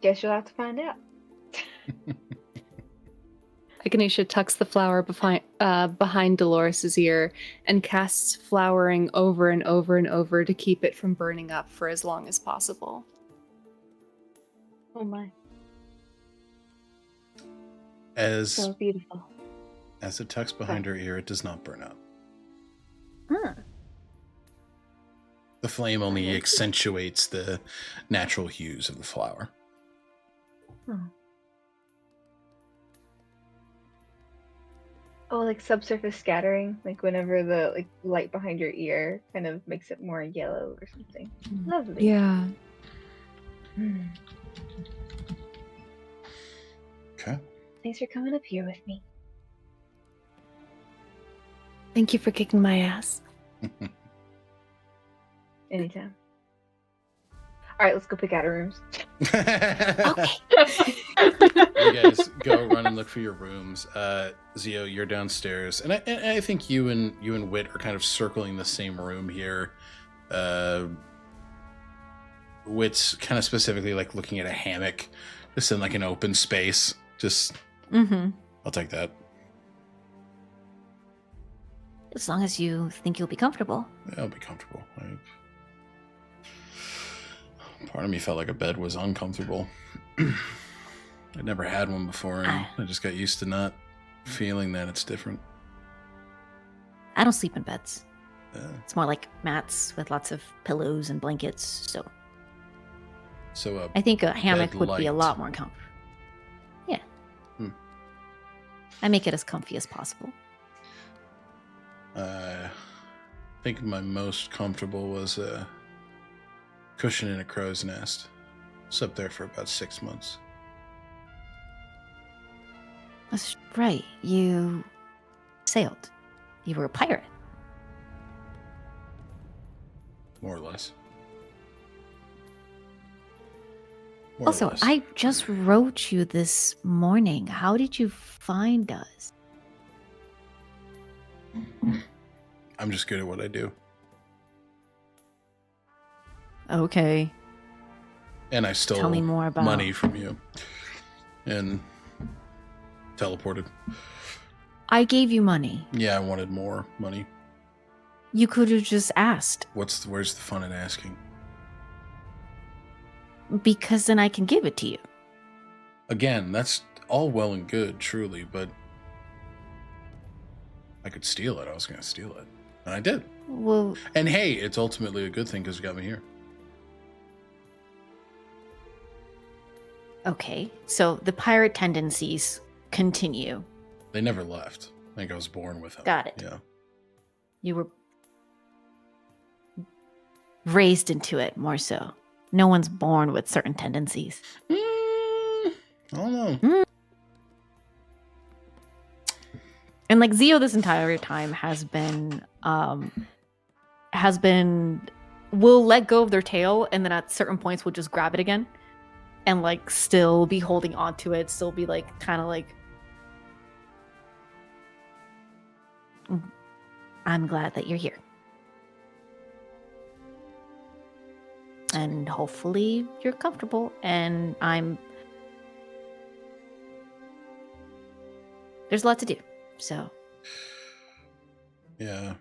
"Guess you'll have to find out." Echinacea tucks the flower behind Dolores' ear and casts flowering over and over and over to keep it from burning up for as long as possible. Oh my. As So beautiful. As it tucks behind her ear, it does not burn up. Huh. The flame only accentuates the natural hues of the flower. Oh, like subsurface scattering, like whenever the like light behind your ear kind of makes it more yellow or something. Lovely. Yeah. Mm. Okay. Thanks for coming up here with me. Thank you for kicking my ass. Anytime. All right, let's go pick out our rooms. Okay. You guys go run and look for your rooms. Zio, you're downstairs, and I think you and Wit are kind of circling the same room here. Wit's kind of specifically like looking at a hammock, just in like an open space. Just, I'll take that. As long as you think you'll be comfortable. Yeah, I'll be comfortable. Part of me felt like a bed was uncomfortable. I'd never had one before, and I just got used to not feeling that it's different. I don't sleep in beds. Yeah. It's more like mats with lots of pillows and blankets. So I think a hammock would be a lot more comfortable. Yeah. I make it as comfy as possible. I think my most comfortable was a cushion in a crow's nest. Slept there for about 6 months. That's right. You sailed. You were a pirate. More or less. Also, I just wrote you this morning. How did you find us? I'm just good at what I do. Okay. And I stole Tell me more about money from you. And teleported. I gave you money. Yeah, I wanted more money. You could have just asked. Where's the fun in asking? Because then I can give it to you. Again, that's all well and good, truly, but I could steal it. I was going to steal it. And I did. Well, And hey, it's ultimately a good thing because it got me here. okay. So the pirate tendencies continue. They never left. I think I was born with them. Got it. Yeah. You were raised into it more so. No one's born with certain tendencies. I don't know. And like Zio this entire time has been will let go of their tail and then at certain points will just grab it again and like still be holding on to it, still be like kind of like I'm glad that you're here. And hopefully you're comfortable. And there's a lot to do. So. Yeah.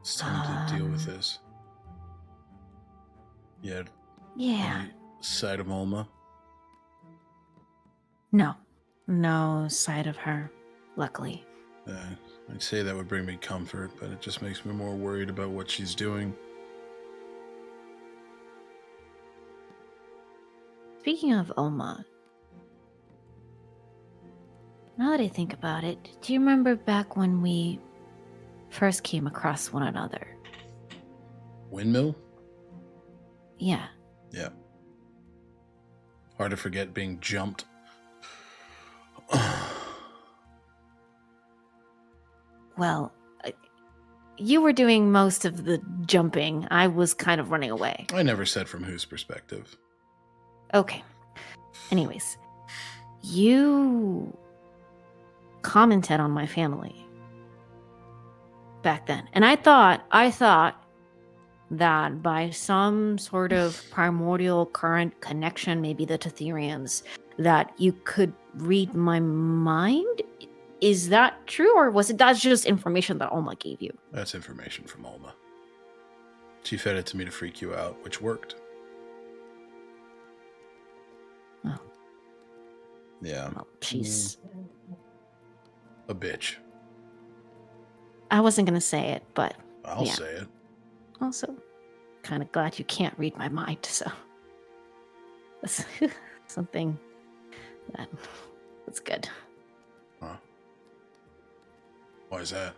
It's time to deal with this. Yeah. Yeah. Any sight of Alma? No sight of her, luckily. I'd say that would bring me comfort, but it just makes me more worried about what she's doing. Speaking of Oma, now that I think about it, do you remember back when we first came across one another? Windmill? Yeah. Yeah. Hard to forget being jumped. Well, you were doing most of the jumping. I was kind of running away. I never said from whose perspective. Okay. Anyways, you commented on my family back then. And I thought that by some sort of primordial current connection, maybe the Tetherians, that you could read my mind. Is that true, or that's just information that Alma gave you? That's information from Alma. She fed it to me to freak you out, which worked. Oh. Yeah. Well, she's a bitch. I wasn't gonna say it, but I'll say it. Also, kind of glad you can't read my mind, so that's something that's good. Huh. Why is that?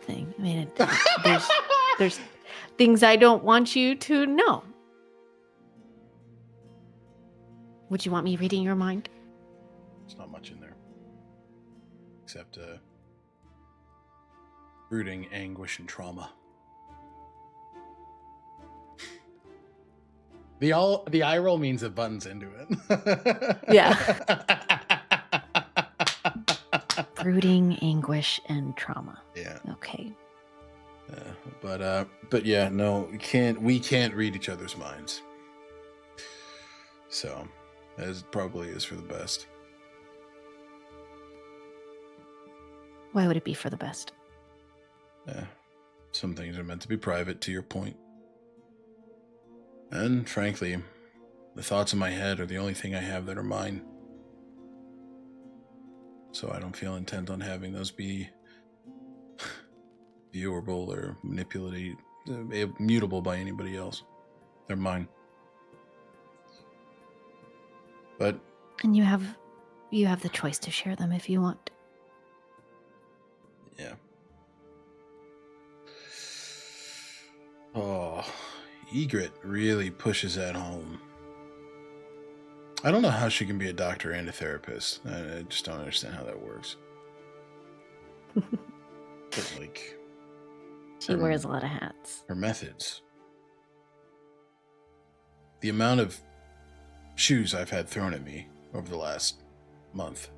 I mean, there's things I don't want you to know. Would you want me reading your mind? There's not much in there. Except brooding anguish and trauma. The eye roll means that Button's into it. Yeah. Brooding anguish and trauma. Yeah. Okay. But yeah, no, we can't read each other's minds. So, as probably is for the best. Why would it be for the best? Some things are meant to be private, to your point. And frankly, the thoughts in my head are the only thing I have that are mine. So I don't feel intent on having those be viewable or mutable by anybody else. They're mine. But and you have the choice to share them if you want. Yeah. Oh, Egret really pushes that home. I don't know how she can be a doctor and a therapist. I just don't understand how that works. But like, she wears a lot of hats. Her methods. The amount of shoes I've had thrown at me over the last month.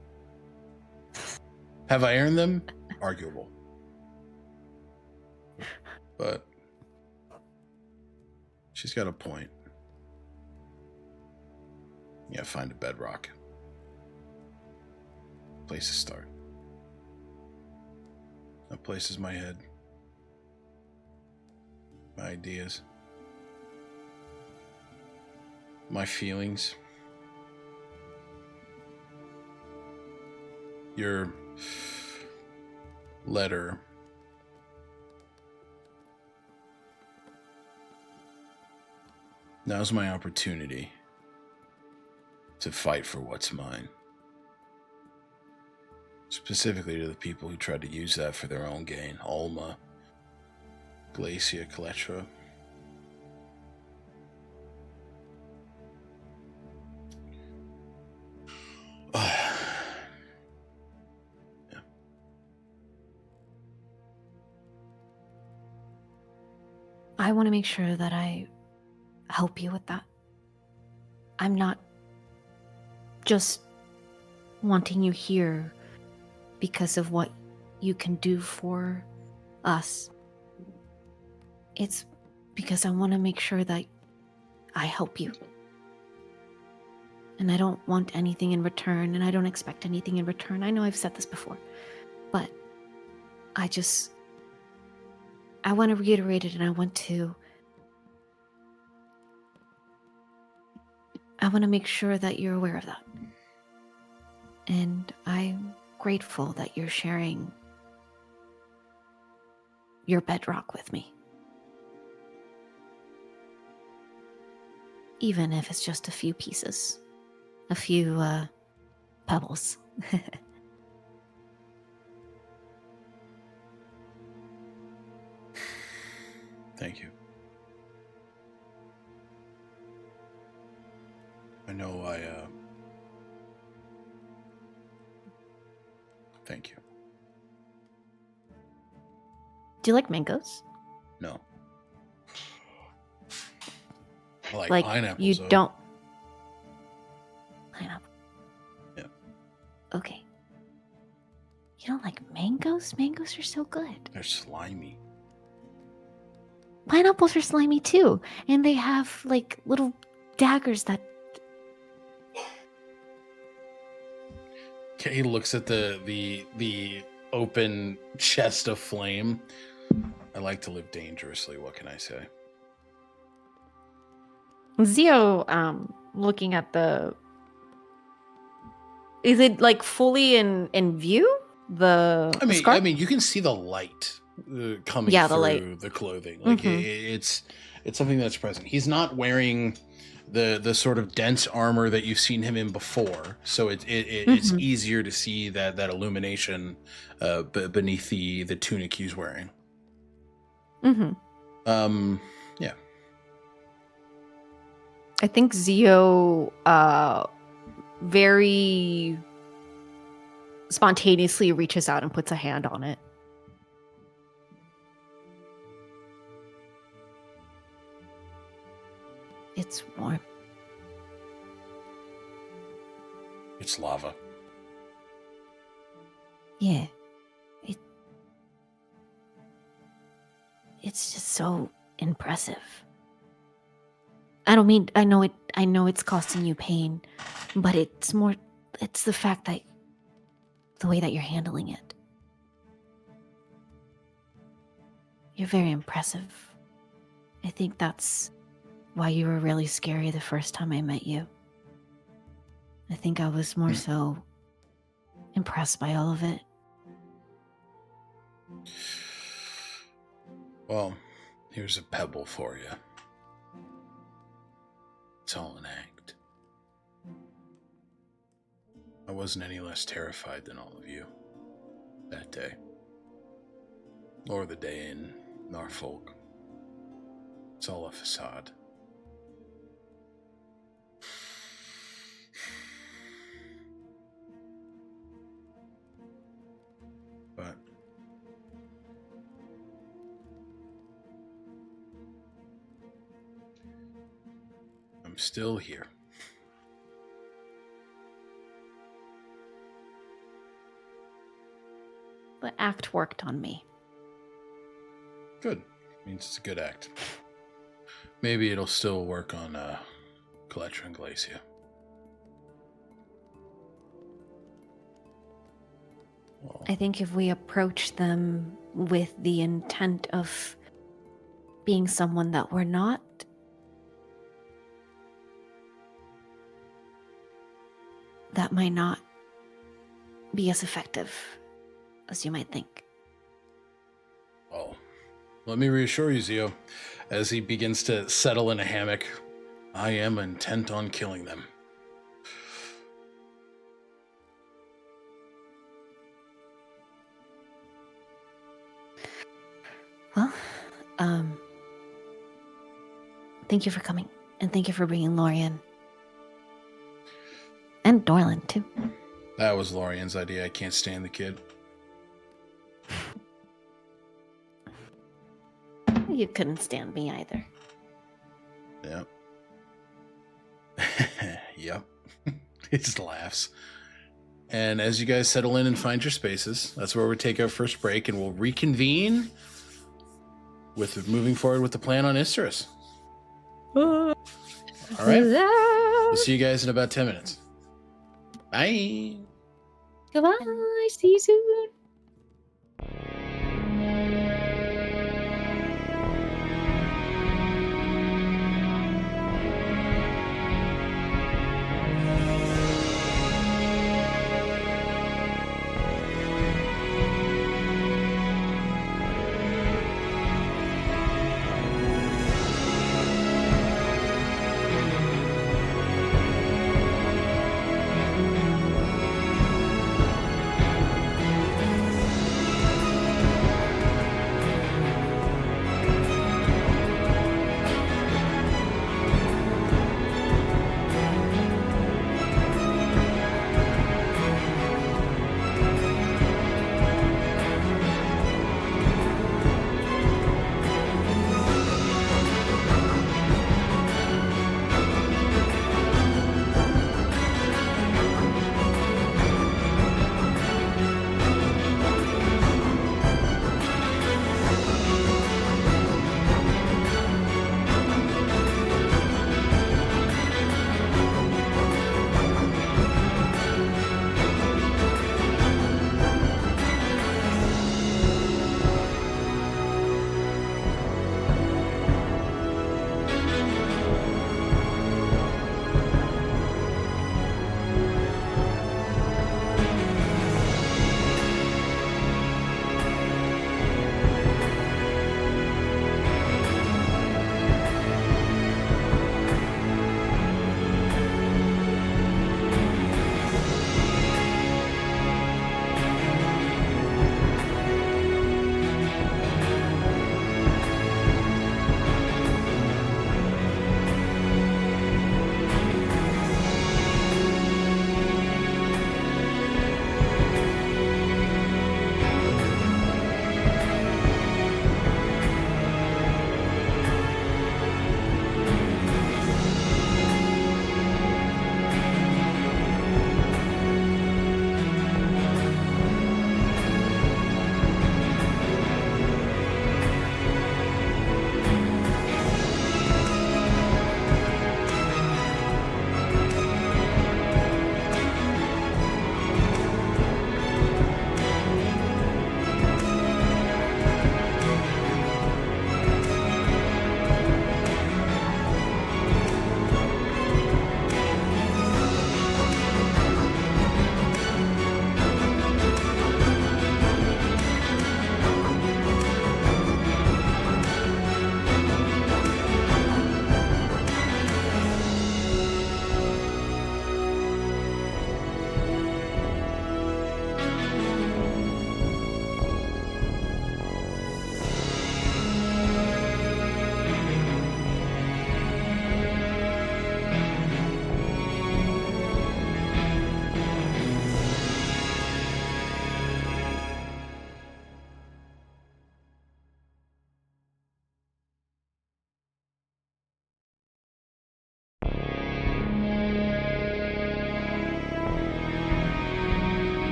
Have I earned them? Arguable. But she's got a point. Yeah, find a bedrock. Place to start. That place is my head. My ideas. My feelings. Your letter. Now's my opportunity to fight for what's mine. Specifically to the people who tried to use that for their own gain. Alma, Glacia, Kaletra. Yeah. I want to make sure that I help you with that. I'm not just wanting you here because of what you can do for us. It's because I want to make sure that I help you. And I don't want anything in return, and I don't expect anything in return. I know I've said this before, but I want to reiterate it, and I want to make sure that you're aware of that. And I'm grateful that you're sharing your bedrock with me. Even if it's just a few pieces, a few pebbles. Thank you. I know thank you. Do you like mangoes? No. I like pineapples. You though. don't. Pineapple. Yeah. Okay. You don't like mangoes? Mangoes are so good. They're slimy. Pineapples are slimy too, and they have like little daggers that. He looks at the open chest of flame. I like to live dangerously. What can I say? Zio, looking at the. Is it like fully in view? The scarf? I mean, you can see the light coming Yeah, the through light. the clothing. Like Mhm. it's something that's present. He's not wearing the sort of dense armor that you've seen him in before, so it's Mhm. easier to see that illumination beneath the tunic he's wearing. Mm-hmm. Yeah. I think Zio very spontaneously reaches out and puts a hand on it. It's warm. It's lava. Yeah. It's just so impressive. I know it's costing you pain, but it's the fact that the way that you're handling it. You're very impressive. I think that's why you were really scary the first time I met you. I think I was more so impressed by all of it. Well, here's a pebble for you. It's all an act. I wasn't any less terrified than all of you that day. Or the day in Norfolk. It's all a facade. But I'm still here. The act worked on me. Good. Means it's a good act. Maybe it'll still work on Collectra and Glacia. Well, I think if we approach them with the intent of being someone that we're not, that might not be as effective as you might think. well, let me reassure you, Zio. As he begins to settle in a hammock, I am intent on killing them. Well, thank you for coming, and thank you for bringing Lorian. And Dorland, too. That was Lorian's idea. I can't stand the kid. You couldn't stand me either. Yep. Yep. He just laughs. And as you guys settle in and find your spaces, that's where we take our first break, and we'll reconvene with moving forward with the plan on Isteris. All right. We'll see you guys in about 10 minutes. Bye. Goodbye. See you soon.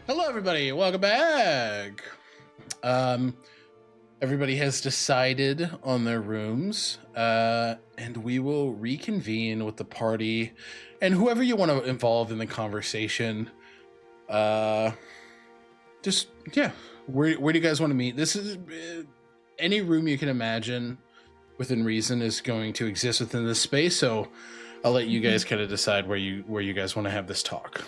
Hello, everybody. Welcome back. Everybody has decided on their rooms, and we will reconvene with the party and whoever you want to involve in the conversation. Just, yeah. Where do you guys want to meet? This is any room you can imagine within reason is going to exist within this space. So I'll let you guys kind of decide where you guys want to have this talk.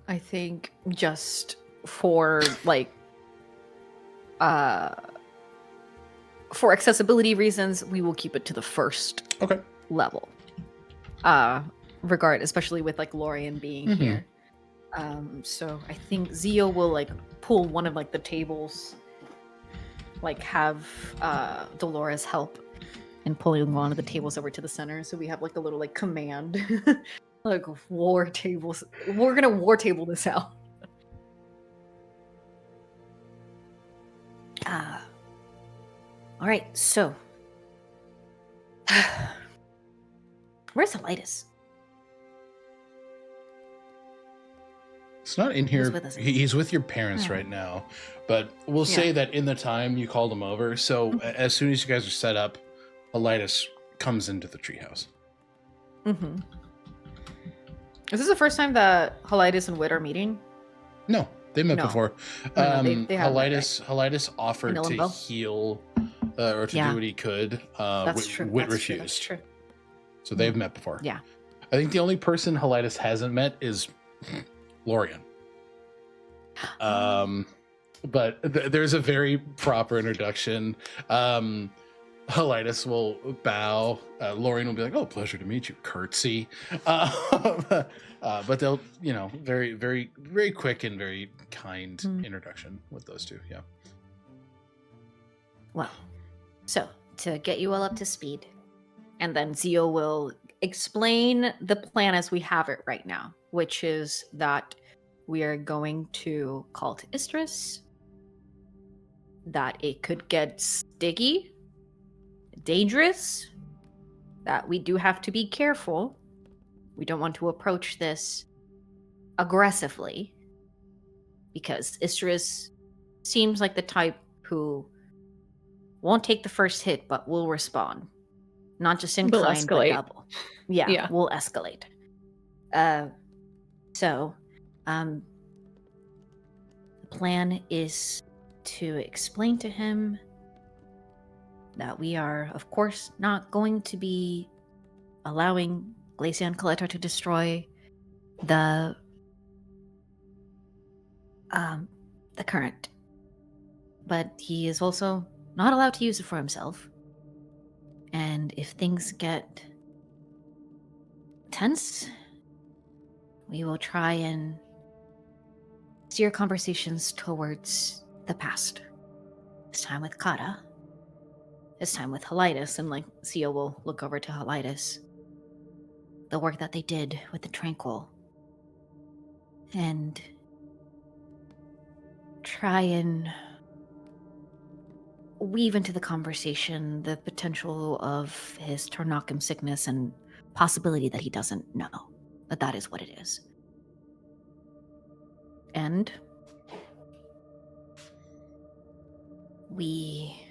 I think just for for accessibility reasons, we will keep it to the first level. Especially with Lorian being here. So I think Zio will pull one of the tables, have Dolores help in pulling one of the tables over to the center, so we have a little command war tables. We're gonna war table this out. All right, so where's Helitis? It's not in here. He's with your parents right now, but we'll say that in the time you called him over. So as soon as you guys are set up, Helitis comes into the treehouse. Is this the first time that Helitis and Wit are meeting? No, they met before. They Helitis offered to heal or to do what he could. That's true. Wit refused. That's true. So they've met before. Yeah. I think the only person Helitis hasn't met is Lorian. But there's a very proper introduction. Helitis will bow. Lorian will be like, "Oh, pleasure to meet you." Curtsy. But they'll, very, very, very quick and very kind introduction with those two. Yeah. Well, so to get you all up to speed, and then Zio will explain the plan as we have it right now, which is that we are going to call to Isteris, that it could get sticky, dangerous, that we do have to be careful. We don't want to approach this aggressively, because Isteris seems like the type who won't take the first hit, but will respond. Not just in kind, but double. Yeah, we'll escalate. So, the plan is to explain to him that we are, of course, not going to be allowing Glacia and Coletta to destroy the current. But he is also not allowed to use it for himself. And if things get tense, we will try and steer conversations towards the past. This time with Kata. This time with Helitis, and Zio will look over to Helitis. The work that they did with the Tranquil. And try and weave into the conversation the potential of his Tornakum sickness and possibility that he doesn't know that is what it is. And we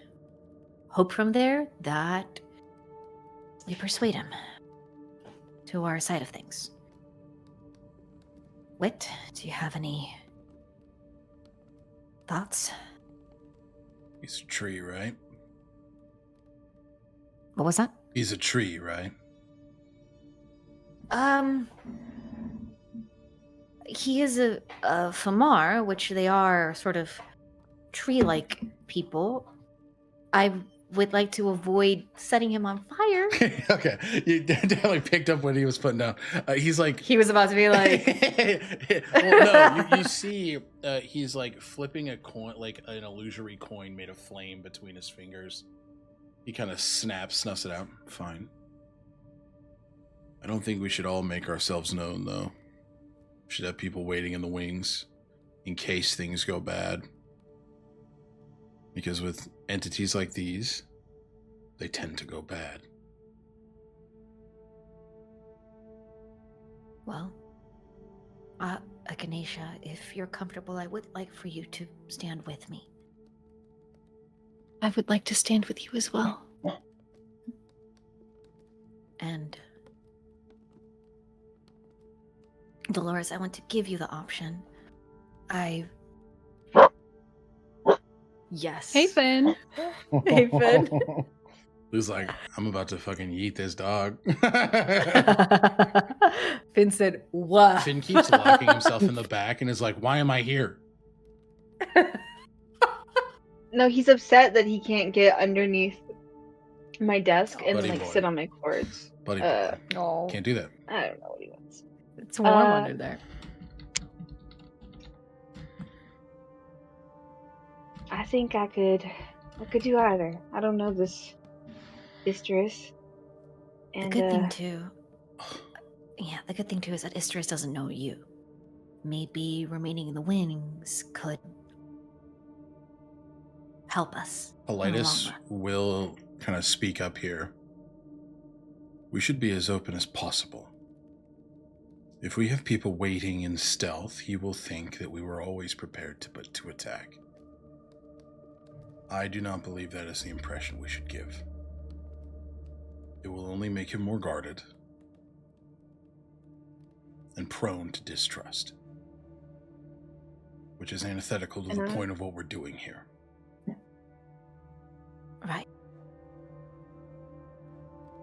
hope from there that we persuade him to our side of things. Wit, do you have any thoughts? He's a tree, right? What was that? He's a tree, right? He is a Famar, which they are sort of tree-like people. I would like to avoid setting him on fire. Okay, you definitely picked up what he was putting down. He's like... He was about to be like... Well, no, you see he's flipping a coin, an illusory coin made of flame between his fingers. He kind of snuffs it out. Fine. I don't think we should all make ourselves known, though. We should have people waiting in the wings in case things go bad. Because with entities like these, they tend to go bad. Well, Echinacea, if you're comfortable, I would like for you to stand with me. I would like to stand with you as well. And Dolores, I want to give you the option. Yes. Hey, Finn. Hey, Finn. Lou's like, I'm about to fucking yeet this dog. Finn said, "What?" Finn keeps locking himself in the back and is like, why am I here? No, he's upset that he can't get underneath my desk and Buddy like boy. sit on my cords. Buddy boy. No, Can't do that. I don't know what he wants. it's warm under there. I think I could do either. I don't know this Isteris. The And good thing too. Yeah, the good thing too is that Isteris doesn't know you. Maybe remaining in the wings could help us. in the long Politis run. will kind of speak up here. We should be as open as possible. If we have people waiting in stealth, he will think that we were always prepared to attack. I do not believe that is the impression we should give. It will only make him more guarded and prone to distrust, which is antithetical to the point of what we're doing here. Right.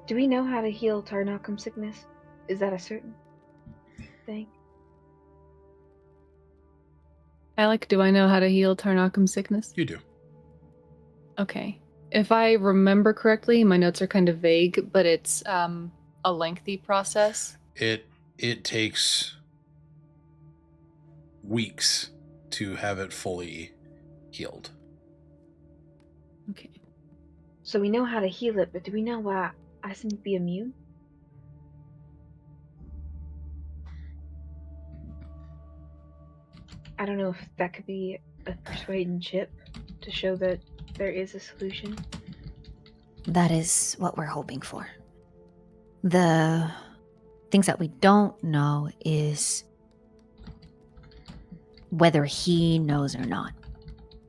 do we know how to heal Tarnakum sickness? Is that a certain thing? Alec, do I know how to heal Tarnakum sickness? You do. Okay. If I remember correctly, my notes are kind of vague, but it's a lengthy process. It takes weeks to have it fully healed. Okay. So we know how to heal it, but do we know why Aasimar would be immune? I don't know if that could be a persuading chip to show that there is a solution. That is what we're hoping for. The things that we don't know is whether he knows or not.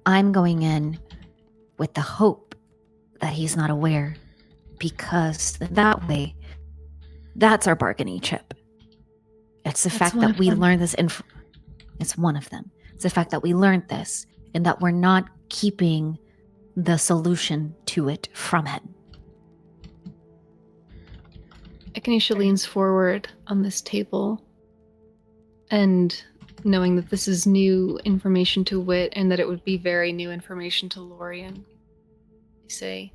I'm going in with the hope that he's not aware, because that way, that's our bargaining chip. It's the That's fact one that of we them. learned this. It's one of them. It's the fact that we learned this and that we're not keeping the solution to it from him. Echinacea leans forward on this table, and knowing that this is new information to Wit and that it would be very new information to Lorien, they say,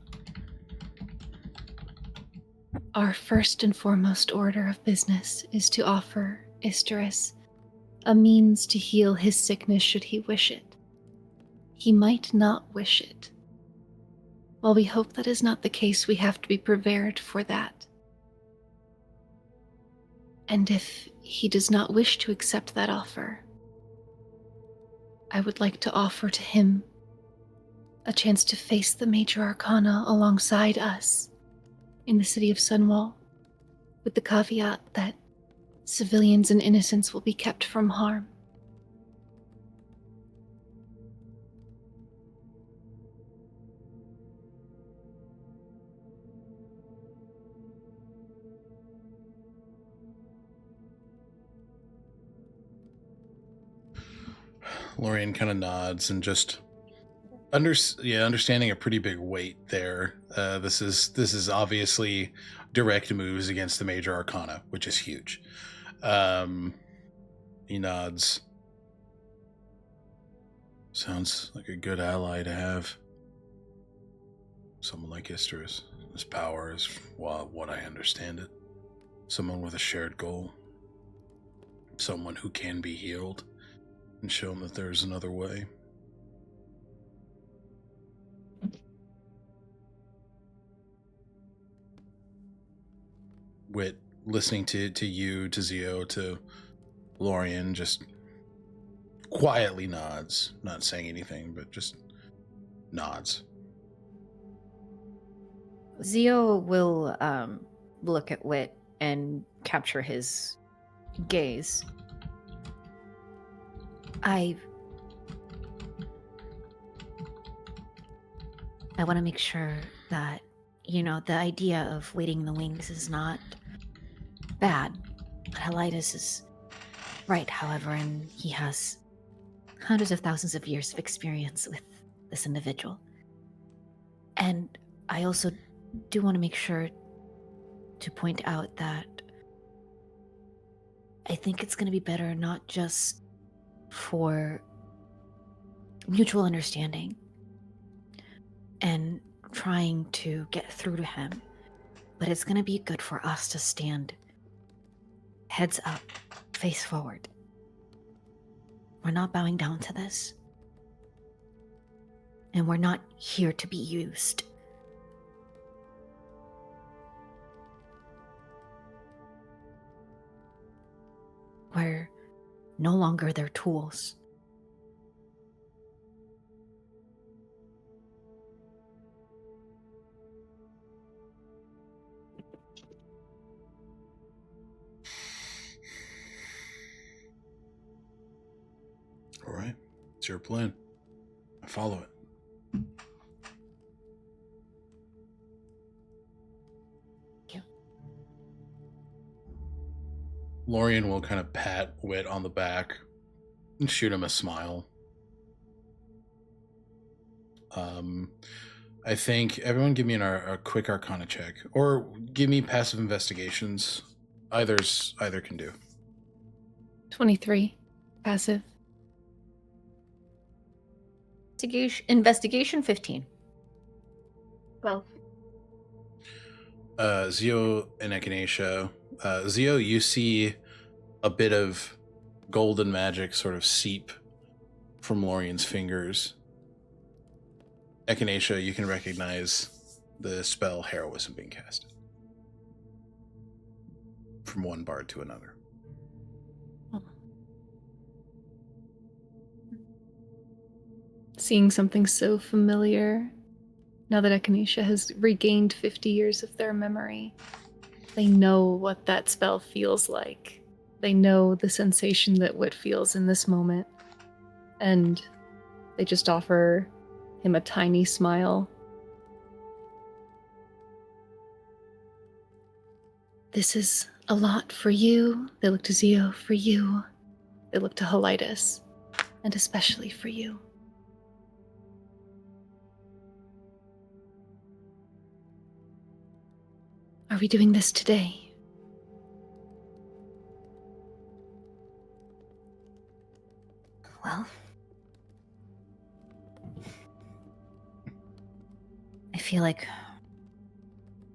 our first and foremost order of business is to offer Isteris a means to heal his sickness should he wish it. He might not wish it. While we hope that is not the case, we have to be prepared for that. And if he does not wish to accept that offer, I would like to offer to him a chance to face the Major Arcana alongside us in the city of Sunwall, with the caveat that civilians and innocents will be kept from harm. Lorien kind of nods and just understanding a pretty big weight there. This is obviously direct moves against the Major Arcana, which is huge. He nods. Sounds like a good ally to have. Someone like Isteris. His power is, well, what I understand it. Someone with a shared goal. Someone who can be healed. And show him that there's another way. Wit, listening to you, to Zio, to Lorien, just quietly nods, not saying anything, but just nods. Zio will look at Wit and capture his gaze. I want to make sure that, the idea of waiting in the wings is not bad. But Helitis is right, however, and he has hundreds of thousands of years of experience with this individual. And I also do want to make sure to point out that I think it's going to be better not just for mutual understanding and trying to get through to him, but it's going to be good for us to stand heads up, face forward. We're not bowing down to this. And we're not here to be used. We're no longer their tools. All right. It's your plan. I follow it. Thank you. Lorian will kind of pat Wit on the back and shoot him a smile. I think everyone give me a quick Arcana check, or give me passive investigations. Either can do. 23. Passive. Investigation 15. 12. Zio and Echinacea. Zio, you see a bit of golden magic sort of seep from Lorian's fingers. Echinacea, you can recognize the spell Heroism being cast from one bard to another. Seeing something so familiar, now that Echinacea has regained 50 years of their memory, they know what that spell feels like. They know the sensation that Wit feels in this moment. And they just offer him a tiny smile. This is a lot for you. They look to Zio for you. They look to Helitis, and especially for you. Are we doing this today? Well, I feel like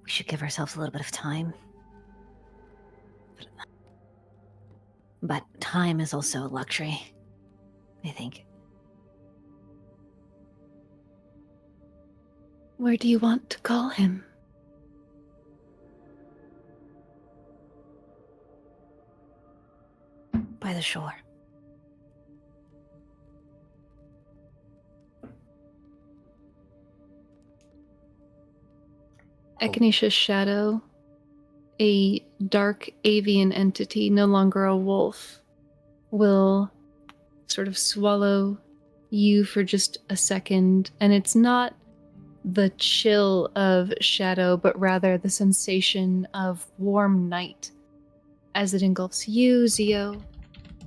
we should give ourselves a little bit of time. But time is also a luxury, I think. Where do you want to call him? By the shore. Echinacea's shadow, a dark avian entity, no longer a wolf, will sort of swallow you for just a second, and it's not the chill of shadow, but rather the sensation of warm night as it engulfs you, Zio,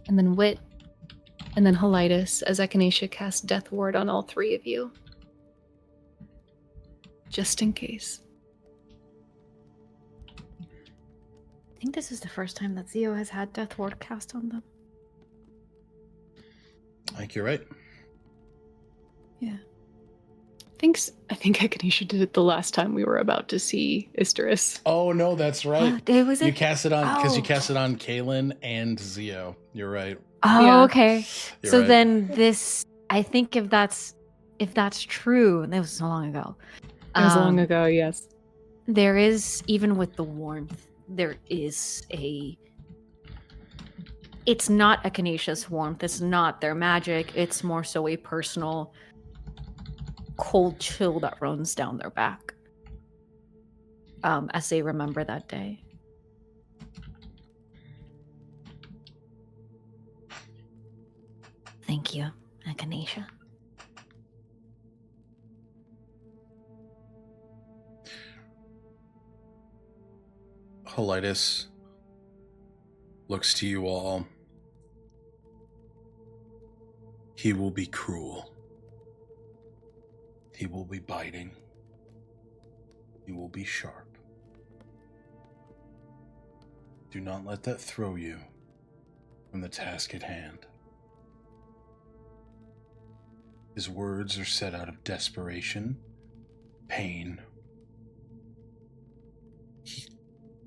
and then Wit, and then Helitis, as Echinacea casts Death Ward on all three of you. Just in case. I think this is the first time that Zio has had Death Ward cast on them. I think you're right. Yeah. I think Echinacea did it the last time we were about to see Isteris. Oh no, that's right. Was it? You cast it on because you Oh. cast it on Kaylin and Zio. You're right. Oh, Yeah. okay. You're So right. then this, I think if that's true, that was so long ago. It was long ago, yes. There is, even with the warmth, there is it's not Echinacea's warmth, it's not their magic, it's more so a personal cold chill that runs down their back as they remember that day. Thank you, Echinacea. Holitis looks to you all. He will be cruel. He will be biting. He will be sharp. Do not let that throw you from the task at hand. His words are said out of desperation, pain.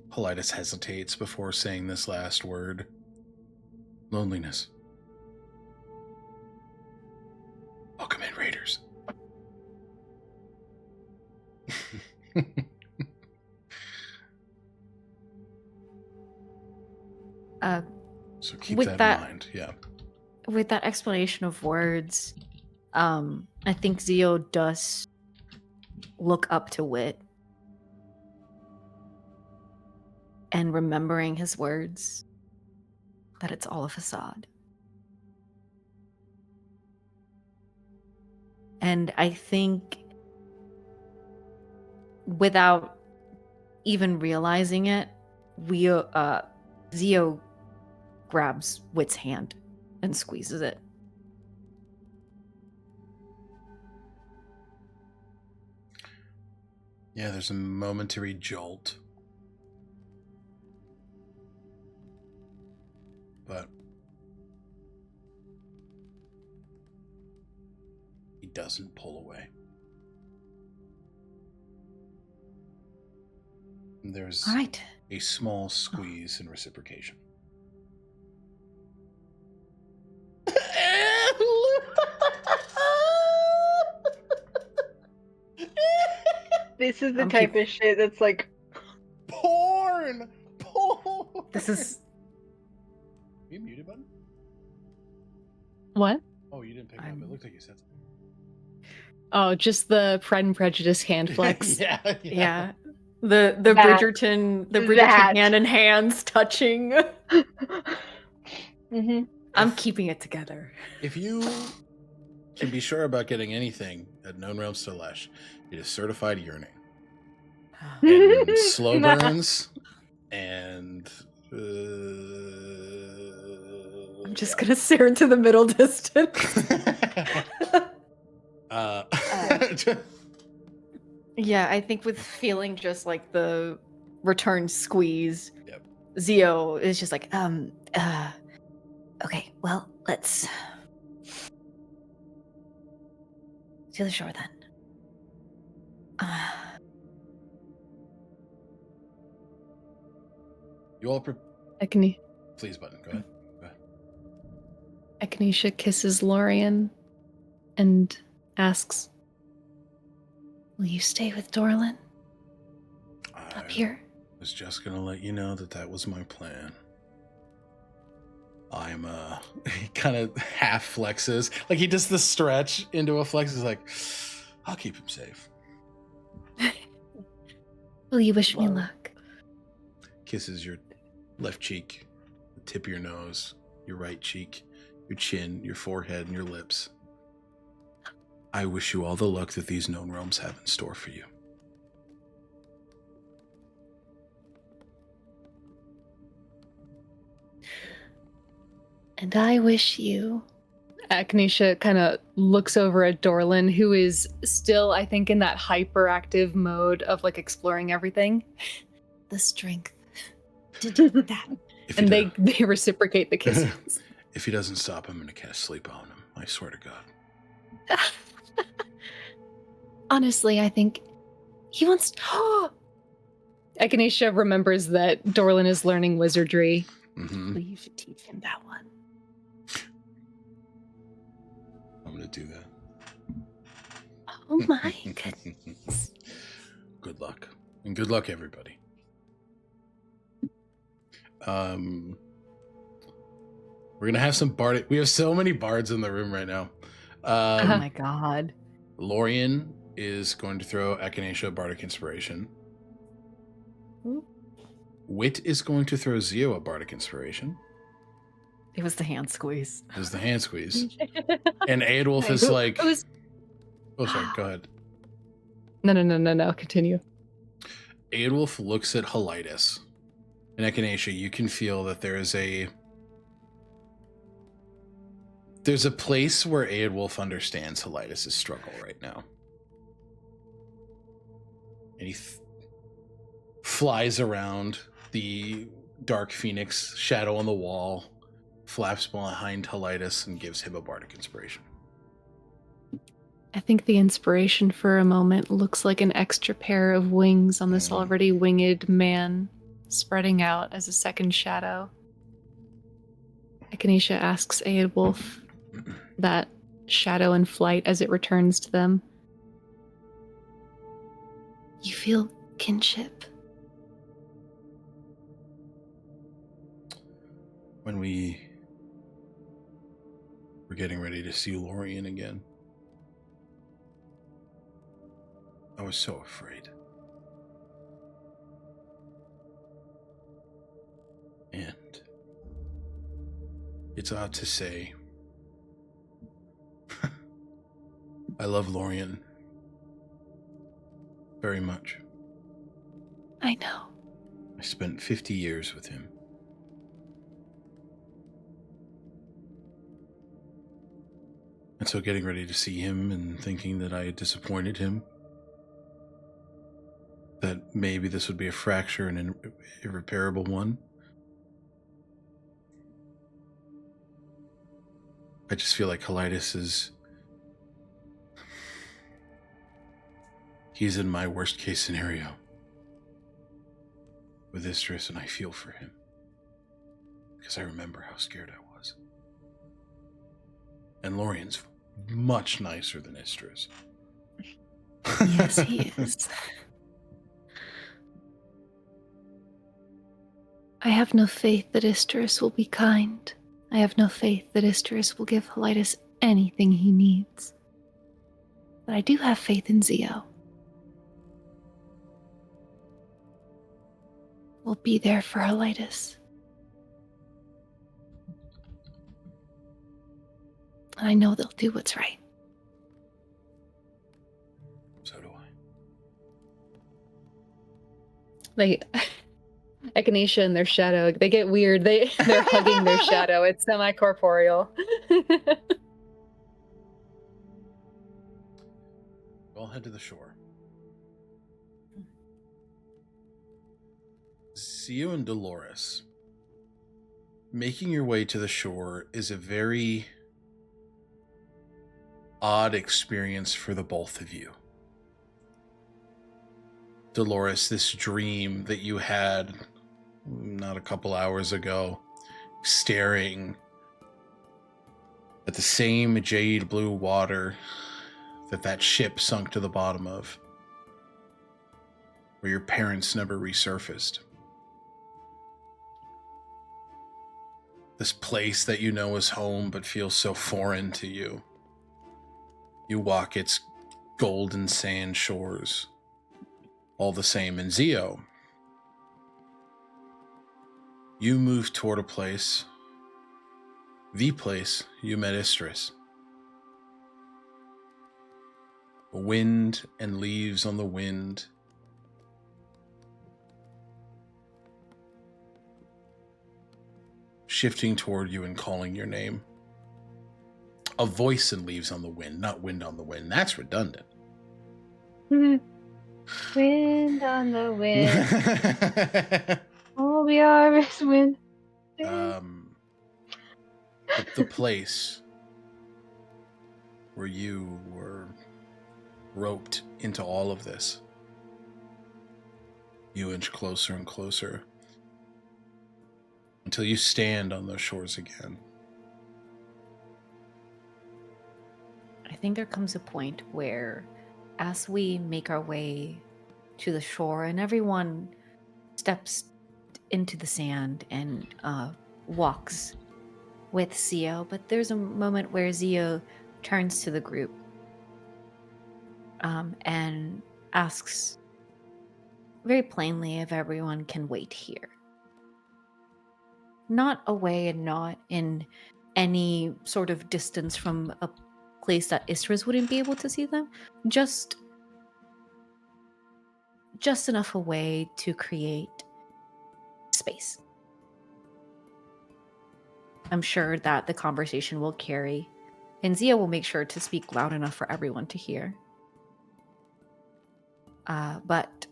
Holitis hesitates before saying this last word. Loneliness. Welcome in, Raiders. So keep that in mind, yeah. With that explanation of words, I think Zio does look up to Wit. And remembering his words, that it's all a facade. And I think without even realizing it, Zio grabs Wit's hand and squeezes it. Yeah, there's a momentary jolt. But he doesn't pull away. There's All right. a small squeeze in reciprocation. This is the type of shit that's like porn. This is. Are you muted, button? What? Oh, you didn't pick it up. It looked like you said something. Oh, just the Pride and Prejudice hand flex. Yeah. The Bridgerton hand and hands touching. Mm-hmm. I'm keeping it together. If you can be sure about getting anything at Known Realms Tolesh, it is certified yearning. And slow burns and I'm just gonna stare into the middle distance. Yeah, I think with feeling just like the return squeeze, yep. Zio is just like, okay, well, let's to the shore then. You all please, button. Go ahead. Echinacea kisses Lorien and asks, "Will you stay with Dorlin up here?" I was just gonna let you know that was my plan. I'm he kind of half flexes, like he does the stretch into a flex. He's like, I'll keep him safe. Will you wish me luck? Kisses your left cheek, the tip of your nose, your right cheek, your chin, your forehead, and your lips. I wish you all the luck that these known realms have in store for you. And I wish you... Echinacea kind of looks over at Dorlin, who is still, I think, in that hyperactive mode of like exploring everything. The strength to do that. And they reciprocate the kisses. If he doesn't stop, I'm going to cast sleep on him. I swear to God. Honestly, I think he wants... Echinacea remembers that Dorlin is learning wizardry. Mm-hmm. Well, you should teach him that one. I'm going to do that. Oh my goodness. Good luck. And good luck, everybody. We're going to have some bard... We have so many bards in the room right now. Oh my god. Lorien is going to throw Echinacea Bardic Inspiration. Wit is going to throw Zio a Bardic Inspiration. It was the hand squeeze. It was the hand squeeze. And Aedwulf is like... Oh, sorry, go ahead. No, continue. Aedwulf looks at Helitis. And Echinacea, you can feel that there's a place where Aedwulf understands Helitis' struggle right now. And he flies around the Dark Phoenix shadow on the wall, flaps behind Helitis, and gives him a bardic inspiration. I think the inspiration for a moment looks like an extra pair of wings on this already winged man, spreading out as a second shadow. Echinacea asks Aedwulf that shadow in flight as it returns to them. You feel kinship? When we were getting ready to see Lorien again, I was so afraid. And it's odd to say, I love Lorien very much. I know. I spent 50 years with him. And so getting ready to see him and thinking that I had disappointed him, that maybe this would be a fracture and an irreparable one, I just feel like Helitis is... He's in my worst case scenario with Isteris, and I feel for him. Because I remember how scared I was. And Lorien's much nicer than Isteris. Yes, he is. I have no faith that Isteris will be kind. I have no faith that Isteris will give Helitis anything he needs. But I do have faith in Zio. We'll be there for Helitis. And I know they'll do what's right. So do I. Like, Echinacea and their shadow, they get weird. They're hugging their shadow. It's semi-corporeal. We'll head to the shore. Zio and Dolores. Making your way to the shore is a very odd experience for the both of you. Dolores, this dream that you had not a couple hours ago, staring at the same jade blue water that ship sunk to the bottom of, where your parents never resurfaced. This place that you know is home but feels so foreign to you. You walk its golden sand shores, all the same. And Zio, you move toward a place, the place you met Isteris. Wind and leaves on the wind. Shifting toward you and calling your name. A voice and leaves on the wind, not wind on the wind. That's redundant. Wind on the wind. All we are is wind. The place where you were roped into all of this. You inch closer and closer until you stand on those shores again. I think there comes a point where, as we make our way to the shore and everyone steps into the sand and walks with Zio, but there's a moment where Zio turns to the group and asks very plainly if everyone can wait here. not away and not in any sort of distance from a place that Isteris wouldn't be able to see them, just enough away to create space. I'm sure that the conversation will carry, and Zia will make sure to speak loud enough for everyone to hear. But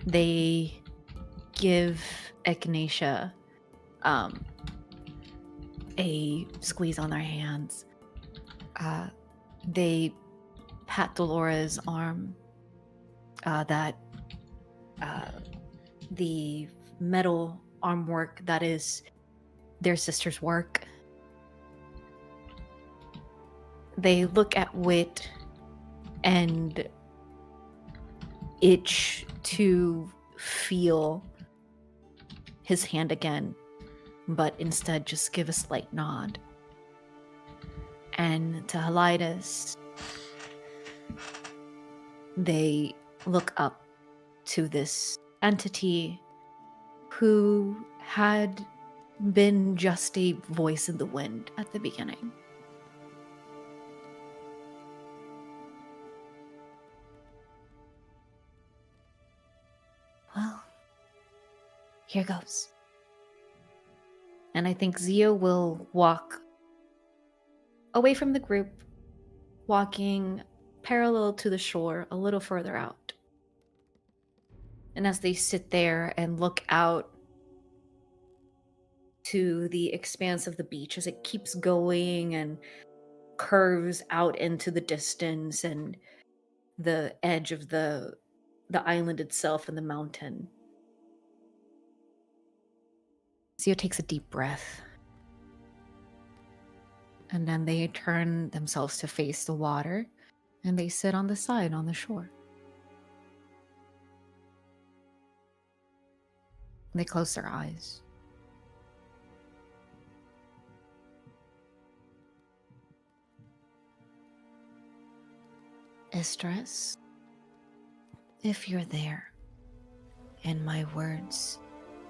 they give Echinacea a squeeze on their hands. They pat Dolores' arm. The metal arm work that is their sister's work. They look at Wit and itch to feel his hand again, but instead just give a slight nod. And to Helidas, they look up to this entity who had been just a voice in the wind at the beginning. Well, here goes. And I think Zia will walk away from the group, walking parallel to the shore a little further out. And as they sit there and look out to the expanse of the beach as it keeps going and curves out into the distance and the edge of the island itself and the mountain, Zia takes a deep breath. And then they turn themselves to face the water, and they sit on the side on the shore. They close their eyes. Isteris, if you're there, and my words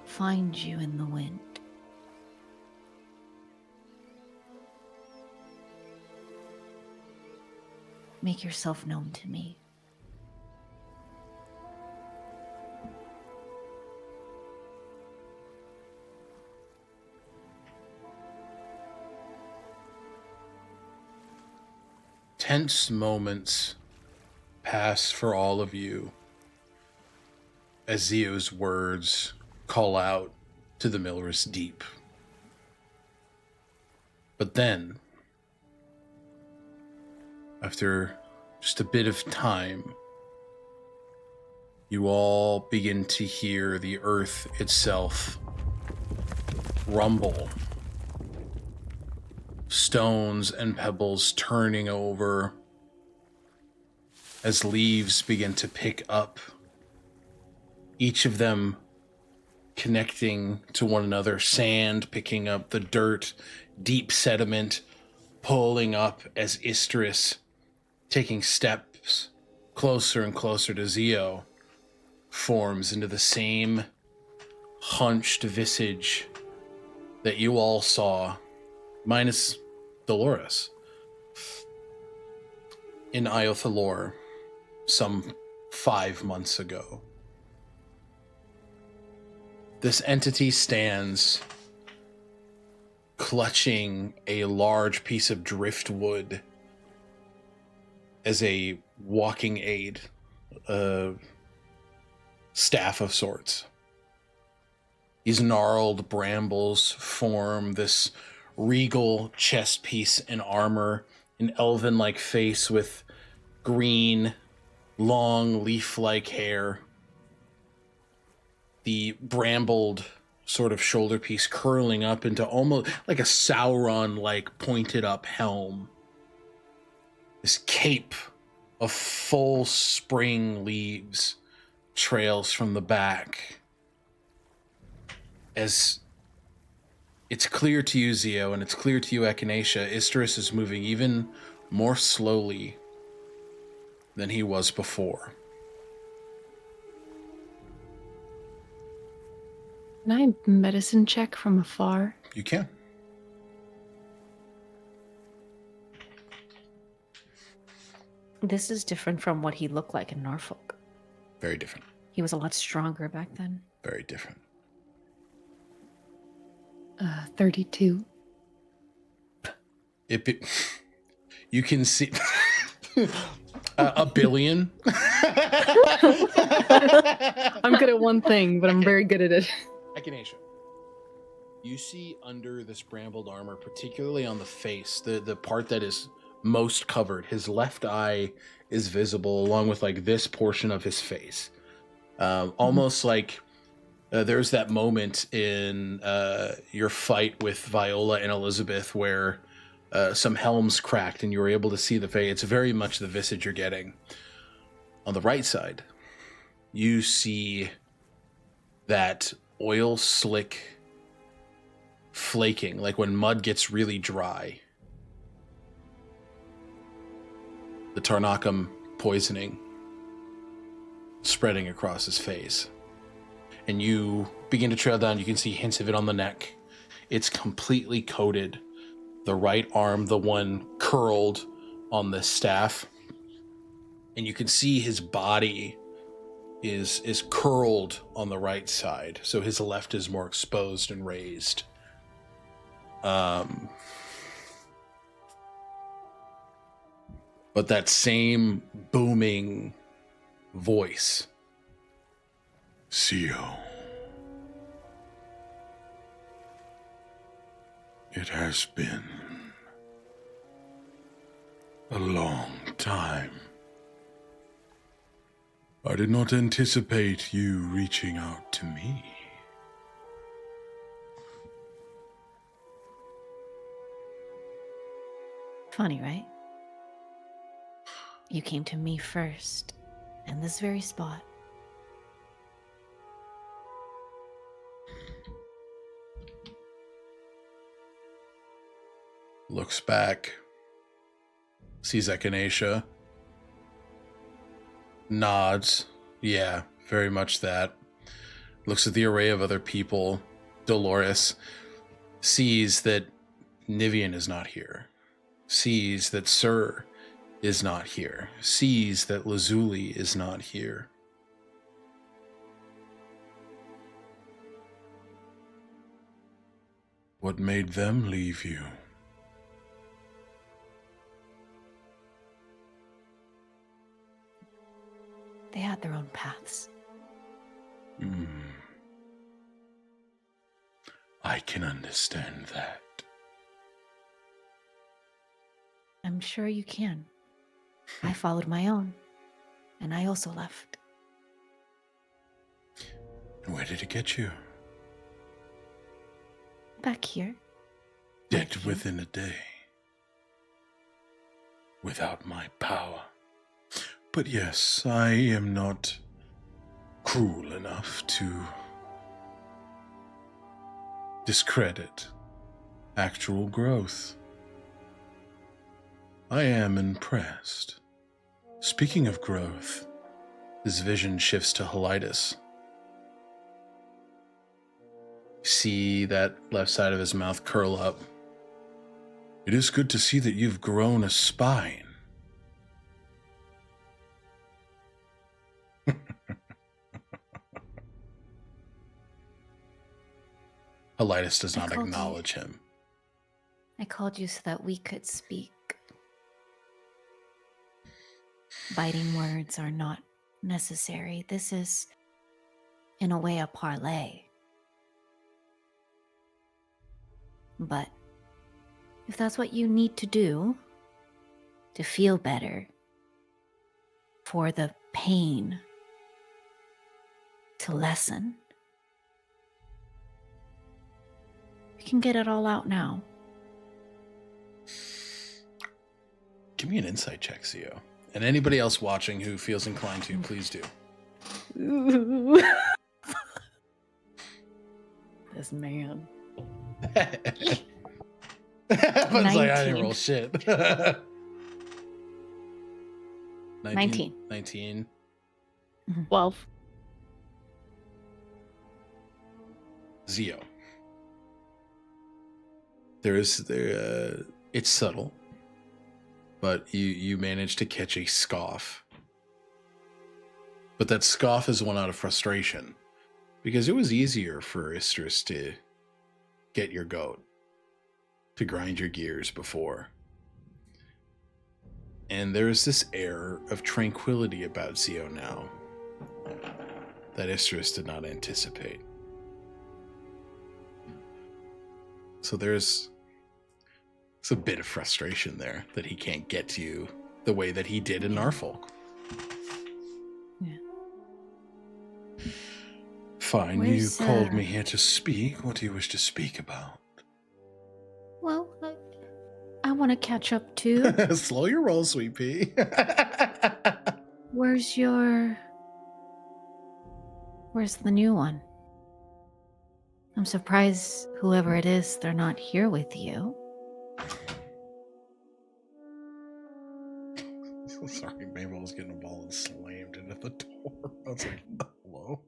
find you in the wind, make yourself known to me. Tense moments pass for all of you as Zio's words call out to the Miller's deep. But then, after just a bit of time, you all begin to hear the earth itself rumble. Stones and pebbles turning over as leaves begin to pick up, each of them connecting to one another, sand picking up the dirt, deep sediment pulling up as Isteris, taking steps closer and closer to Zio, forms into the same hunched visage that you all saw, minus Dolores, in Iothalor some 5 months ago. This entity stands clutching a large piece of driftwood as a walking aid, a staff of sorts. These gnarled brambles form this regal chest piece and armor, an elven-like face with green, long leaf-like hair. The brambled sort of shoulder piece curling up into almost like a Sauron-like pointed-up helm. This cape of full spring leaves trails from the back. As it's clear to you, Zio, and it's clear to you, Echinacea, Isteris is moving even more slowly than he was before. Can I medicine check from afar? You can. This is different from what he looked like in Norfolk. Very different. He was a lot stronger back then. Very different. 32. You can see a billion. I'm good at one thing, but I'm very good at it. Echinacea. You see under this brambled armor, particularly on the face, the part that is most covered, his left eye is visible along with like this portion of his face. Almost like there's that moment in your fight with Viola and Elizabeth where some helms cracked and you were able to see the face. It's very much the visage you're getting. On the right side, you see that oil slick flaking, like when mud gets really dry. The Tarnakam poisoning spreading across his face. And you begin to trail down, you can see hints of it on the neck. It's completely coated. The right arm, the one curled on the staff. And you can see his body is curled on the right side. So his left is more exposed and raised. But that same booming voice. Sio. It has been a long time. I did not anticipate you reaching out to me. Funny, right? You came to me first, in this very spot. Looks back. Sees Echinacea. Nods. Yeah, very much that. Looks at the array of other people. Dolores. Sees that Nivian is not here. Sees that Sir is not here. Sees that Lazuli is not here. What made them leave you? They had their own paths. I can understand that. I'm sure you can. I followed my own, and I also left. And where did it get you? Back here. Dead within a day. Without my power. But yes, I am not cruel enough to discredit actual growth. I am impressed. Speaking of growth, His vision shifts to Helitis. See that left side of his mouth curl up. it is good to see that you've grown a spine. Helitis does I not called you. acknowledge him. I called you so that we could speak. Biting words are not necessary. This is, in a way, a parlay. But if that's what you need to do to feel better, for the pain to lessen, we can get it all out now. Give me an insight check, Sio. And anybody else watching who feels inclined to, please do. This man. Everyone's like, I didn't 19. roll shit. 19. 19. 12. Zio. It's subtle, but you manage to catch a scoff. But that scoff is one out of frustration, because it was easier for Isteris to get your goat, to grind your gears before. And there is this air of tranquility about Zio now that Isteris did not anticipate. So there's a bit of frustration there that he can't get to you the way that he did in Norfolk. Yeah. Fine, Where's, you called me here to speak. What do you wish to speak about? Well, I want to catch up too. Slow your roll, sweet pea. Where's the new one? I'm surprised whoever it is, they're not here with you. Sorry, Mabel was getting a ball and slammed into the door. I was like, hello?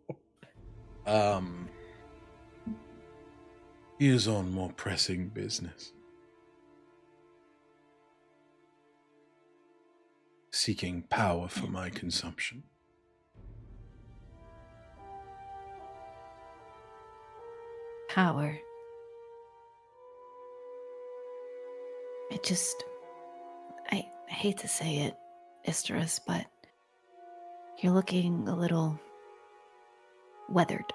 He is on more pressing business. Seeking power for my consumption. Power. I hate to say it, Isteris, but you're looking a little weathered.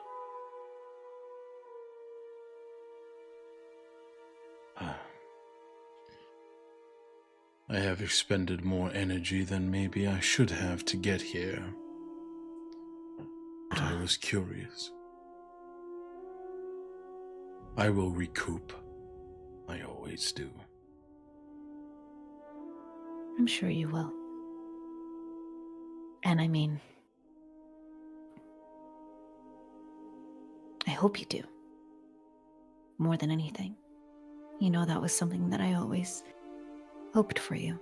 I have expended more energy than maybe I should have to get here. But I was curious. I will recoup. I always do. I'm sure you will. And I mean, I hope you do. More than anything. You know, that was something that I always hoped for you.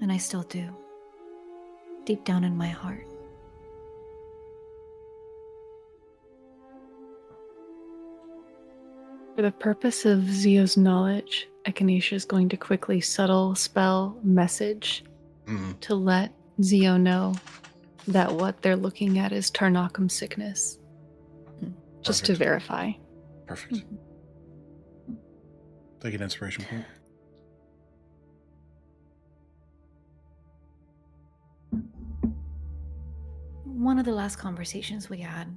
And I still do. Deep down in my heart. For the purpose of Zio's knowledge, Echinacea is going to quickly subtle spell message to let Zio know that what they're looking at is Tarnakum sickness. Just to Perfect. verify. Perfect. Take an inspiration point. One of the last conversations we had,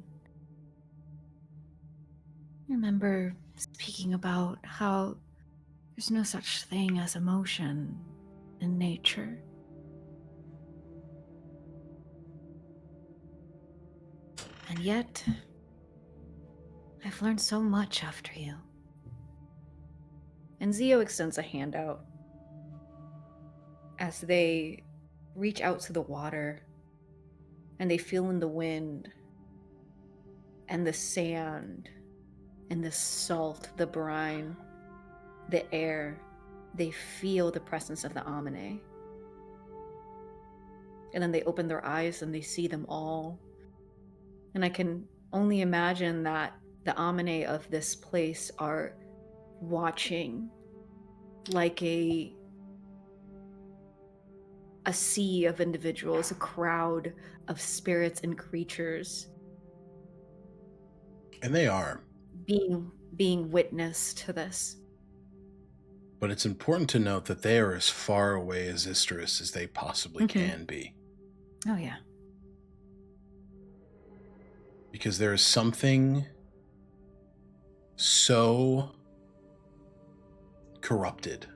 I remember speaking about how there's no such thing as emotion in nature. And yet, I've learned so much after you. And Zio extends a hand out as they reach out to the water and they feel in the wind and the sand and the salt, the brine, the air. They feel the presence of the Amine. And then they open their eyes and they see them all. And I can only imagine that the Amine of this place are watching like a sea of individuals, a crowd of spirits and creatures. And they are. Being witness to this. But it's important to note that they are as far away as Isteris as they possibly can be. Oh, yeah. Because there is something so corrupted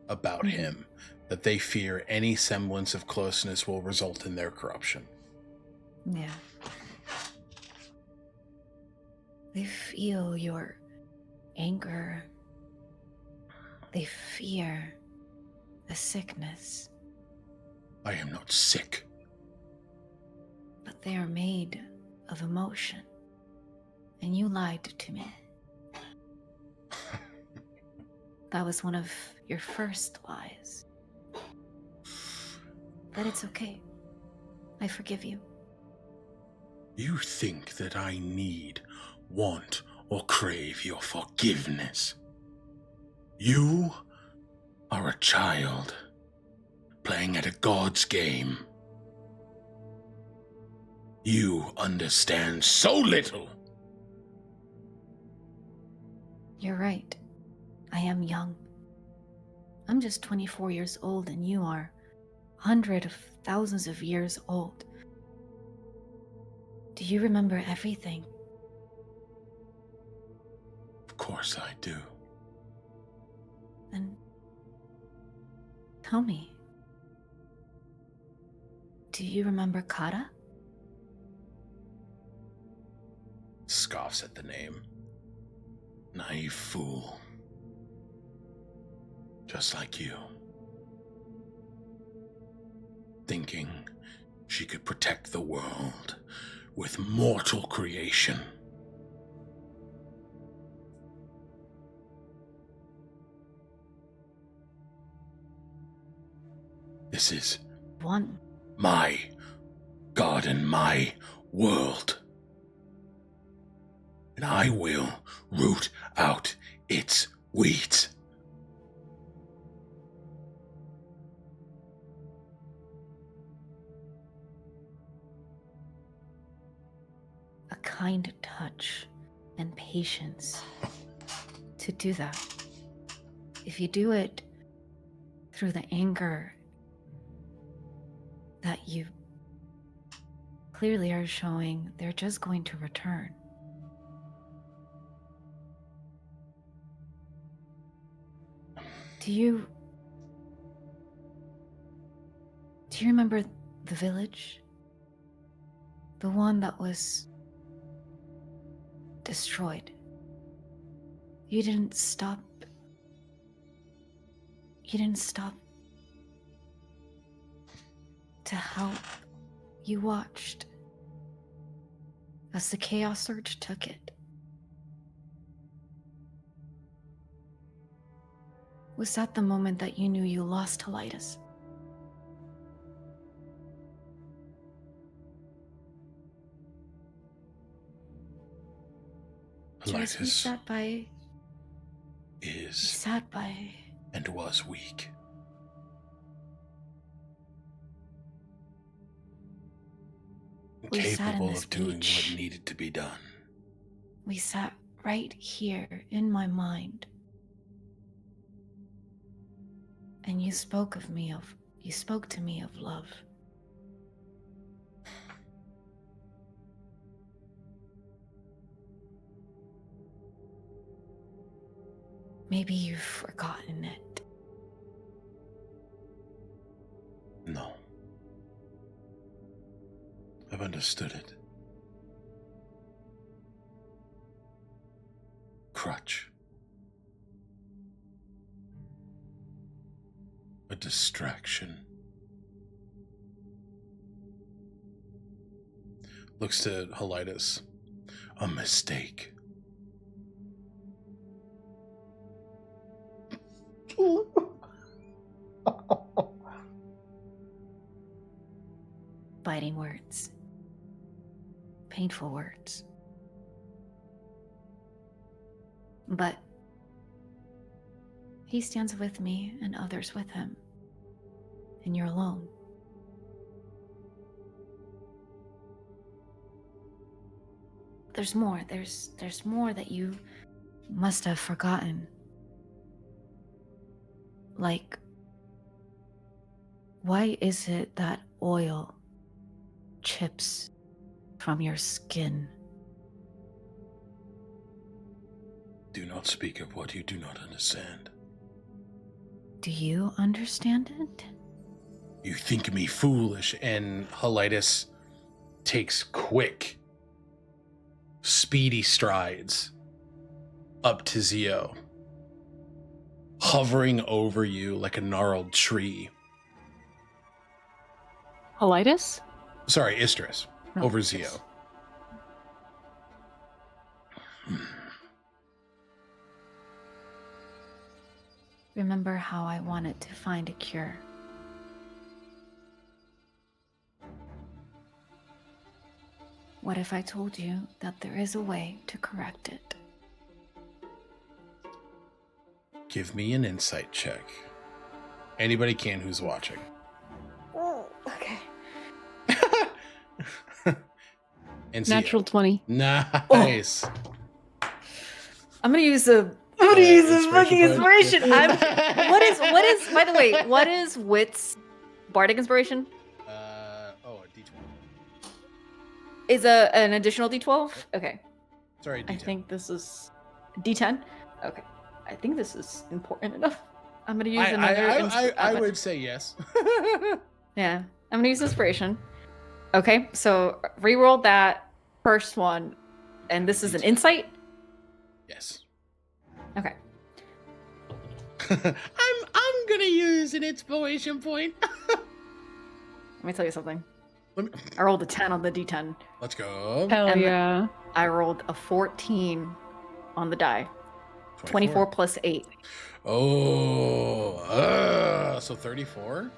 about him that they fear any semblance of closeness will result in their corruption. Yeah. They feel your anger. They fear the sickness. I am not sick. But they are made of emotion. And you lied to me. That was one of your first lies. But it's okay. I forgive you. You think that I need, want, or crave your forgiveness. You are a child playing at a god's game. You understand so little. You're right. I am young. I'm just 24 years old, and you are hundreds of thousands of years old. Do you remember everything? Of course I do. Then tell me. Do you remember Kata? Scoffs at the name. Naive fool. Just like you. Thinking she could protect the world with mortal creation. This is One. my God and my world. And I will root out its weeds. A kind touch and patience to do that. If you do it through the anger that you clearly are showing, they're just going to return. Do you remember the village? The one that was destroyed. You didn't stop to help. You watched as the Chaos Surge took it. Was that the moment that you knew you lost Helitis? Helitis We sat by and was weak. We sat in Capable this of doing beach. what needed to be done. We sat right here in my mind. And you spoke to me of love. Maybe you've forgotten it. No. I've understood it. Crutch. A distraction. Looks to Helitis. A mistake. Biting words. Painful words. But he stands with me and others with him. And you're alone. There's more. There's more that you must have forgotten. Like, why is it that oil chips from your skin? Do not speak of what you do not understand. Do you understand it? You think me foolish, and Helitis takes quick, speedy strides up to Zio, hovering over you like a gnarled tree. Helitis? Sorry, Isteris. No, over yes. Zio. Remember how I wanted to find a cure. What if I told you that there is a way to correct it? Give me an insight check. Anybody can who's watching. Okay. And Natural 20. Nice. I'm gonna use a. I'm gonna use this fucking inspiration inspiration. point. What is? By the way, what is Wit's bardic inspiration? A D12. Is an additional D12? Okay. Sorry, D10. I think this is D10. Okay. I think this is important enough. I'm gonna use another. I would say yes. Yeah, I'm gonna use inspiration. Okay, so reroll that first one, and this is an insight. Yes. Okay. I'm gonna use an inspiration point. Let me tell you something. I rolled a 10 on the D10. Let's go. Hell And yeah. I rolled a 14 on the die. 24 plus 8. Oh, so 34?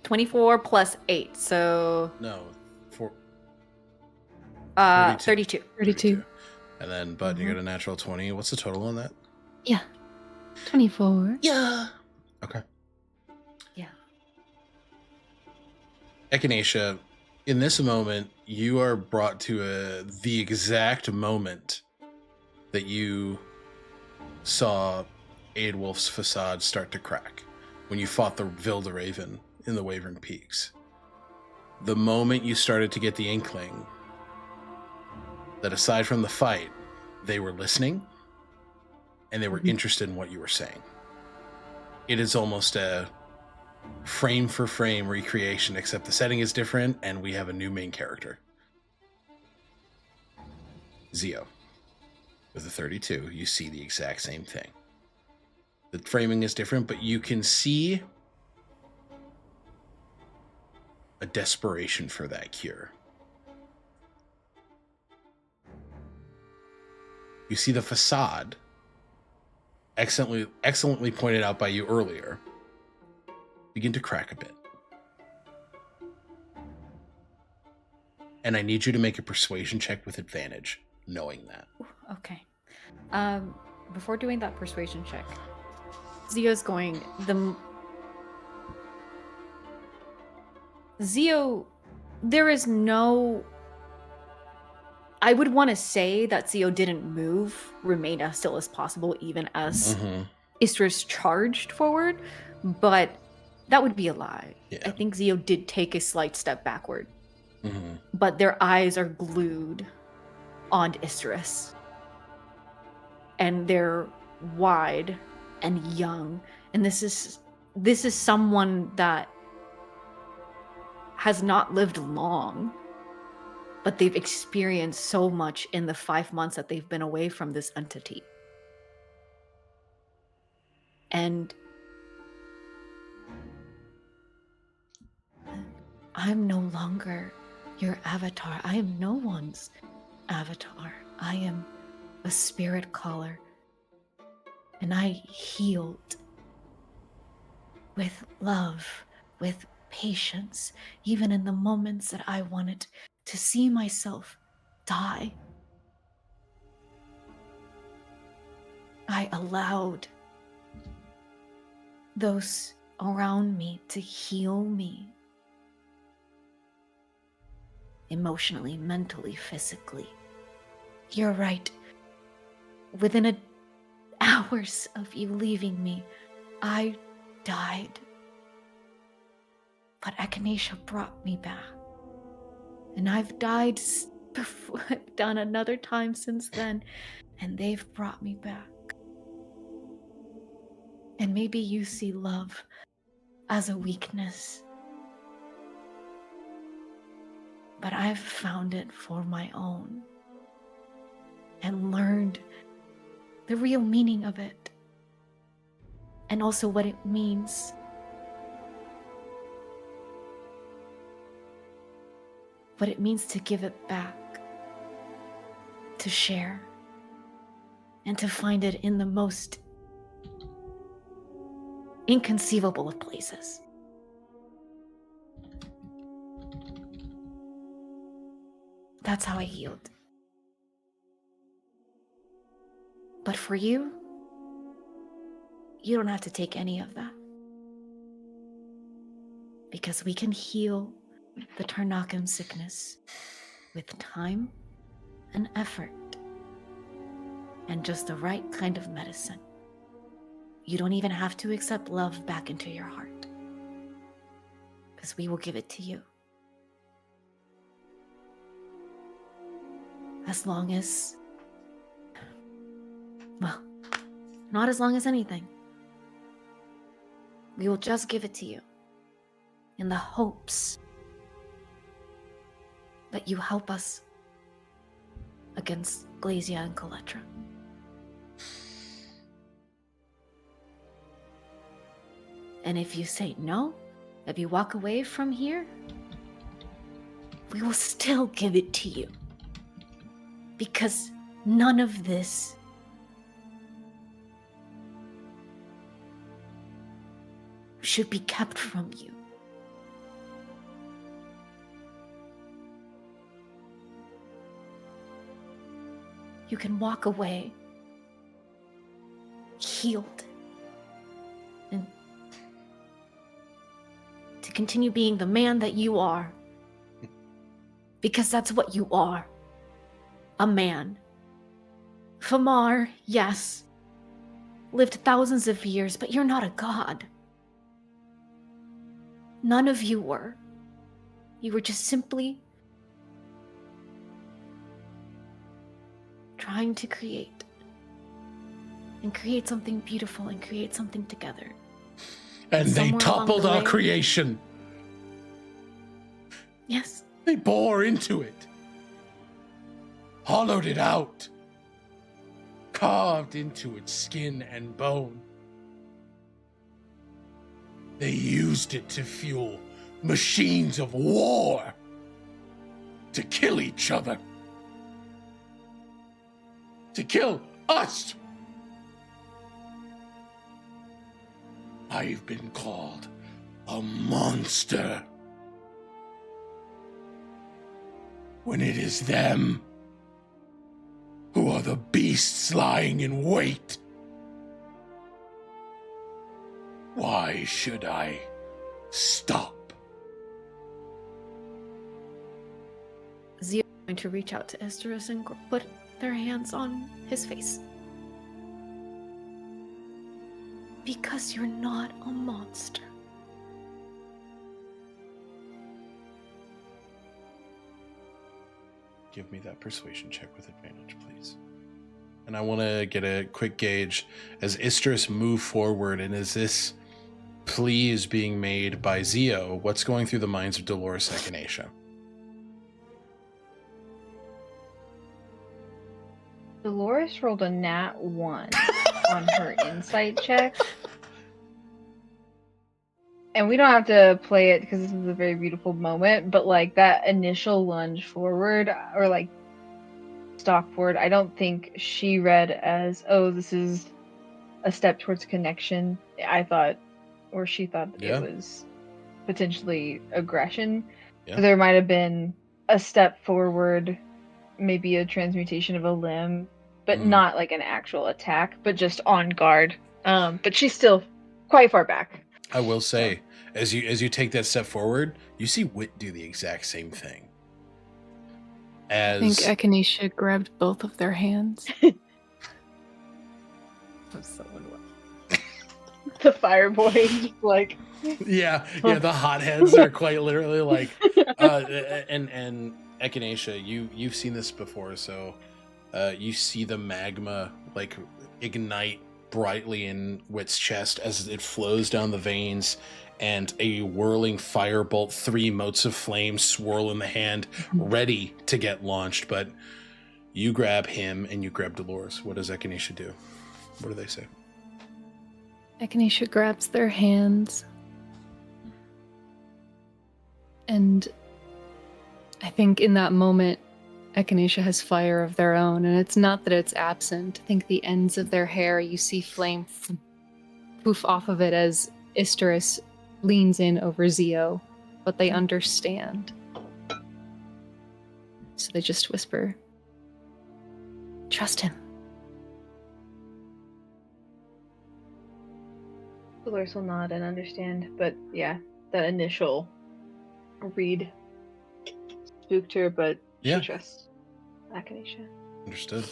24 plus 8, so No, 32. 32. And then, Bud, you got a natural 20. What's the total on that? Yeah. 24. Yeah. Okay. Yeah. Echinacea, in this moment, you are brought to the exact moment that you saw Aedwulf's facade start to crack when you fought the Vilda Raven in the Wavering Peaks. The moment you started to get the inkling that aside from the fight, they were listening and they were interested in what you were saying. It is almost a frame for frame recreation, except the setting is different and we have a new main character. Zio. With a 32, you see the exact same thing. The framing is different, but you can see a desperation for that cure. You see the facade, excellently pointed out by you earlier, begin to crack a bit. And I need you to make a persuasion check with advantage, knowing that. Okay. Before doing that persuasion check, Zio's going Zio, there is no. I would want to say that Zio didn't move, remain as still as possible, even as Isteris charged forward, but that would be a lie. Yeah. I think Zio did take a slight step backward, but their eyes are glued on Isteris. And they're wide and young. And this is someone that has not lived long, but they've experienced so much in the 5 months that they've been away from this entity. And I'm no longer your avatar. I am no one's avatar. I am a spirit caller. And I healed with love, with patience, even in the moments that I wanted to see myself die. I allowed those around me to heal me. Emotionally, mentally, physically. You're right. Within hours of you leaving me, I died. But Echinacea brought me back. And I've died before. I've done another time since then, and they've brought me back. And maybe you see love as a weakness, but I've found it for my own and learned the real meaning of it, and also what it means. What it means to give it back, to share, and to find it in the most inconceivable of places. That's how I healed. But for you, you don't have to take any of that. Because we can heal the Tarnakim sickness with time and effort and just the right kind of medicine. You don't even have to accept love back into your heart, because we will give it to you. As long as, well, not as long as anything. We will just give it to you in the hopes that you help us against Glacia and Coletra. And if you say no, if you walk away from here, we will still give it to you. Because none of this should be kept from you. You can walk away healed and to continue being the man that you are. Because that's what you are. A man. Famar, yes, lived thousands of years, but you're not a god. None of you were. You were just simply trying to create. And create something beautiful and create something together. And they somewhere along toppled the our way- creation. Yes. They bore into it. Hollowed it out. Carved into its skin and bone. They used it to fuel machines of war. To kill each other. To kill us. I've been called a monster. When it is them who are the beasts lying in wait. Why should I stop? Zio is going to reach out to Isteris and put their hands on his face. Because you're not a monster. Give me that persuasion check with advantage, please. And I want to get a quick gauge as Isteris move forward, and as this plea is being made by Zio, what's going through the minds of Dolores Echinacea? Dolores rolled a nat 1 on her insight check. And we don't have to play it because this is a very beautiful moment, but like that initial lunge forward or like stalk forward, I don't think she read as, oh, this is a step towards connection. I thought, or she thought Yeah. it was potentially aggression. Yeah. So there might have been a step forward, maybe a transmutation of a limb, but not like an actual attack, but just on guard. But she's still quite far back. I will say, as you take that step forward, you see Wit do the exact same thing. I think As Echinacea grabbed both of their hands. I'm so unlucky. The fire boy, just like yeah, the hotheads are quite literally like, and Echinacea, you've seen this before, so you see the magma like ignite brightly in Wit's chest as it flows down the veins, and a whirling firebolt, 3 motes of flame swirl in the hand, ready to get launched. But you grab him and you grab Dolores. What does Echinacea do? What do they say? Echinacea grabs their hands. And I think in that moment, Echinacea has fire of their own, and it's not that it's absent. I think the ends of their hair, you see flame poof off of it as Isteris leans in over Zio, but they understand. So they just whisper, "Trust him." Dolores will nod and understand, but yeah, that initial read spooked her, but Yeah. she trusts Echinacea. Understood.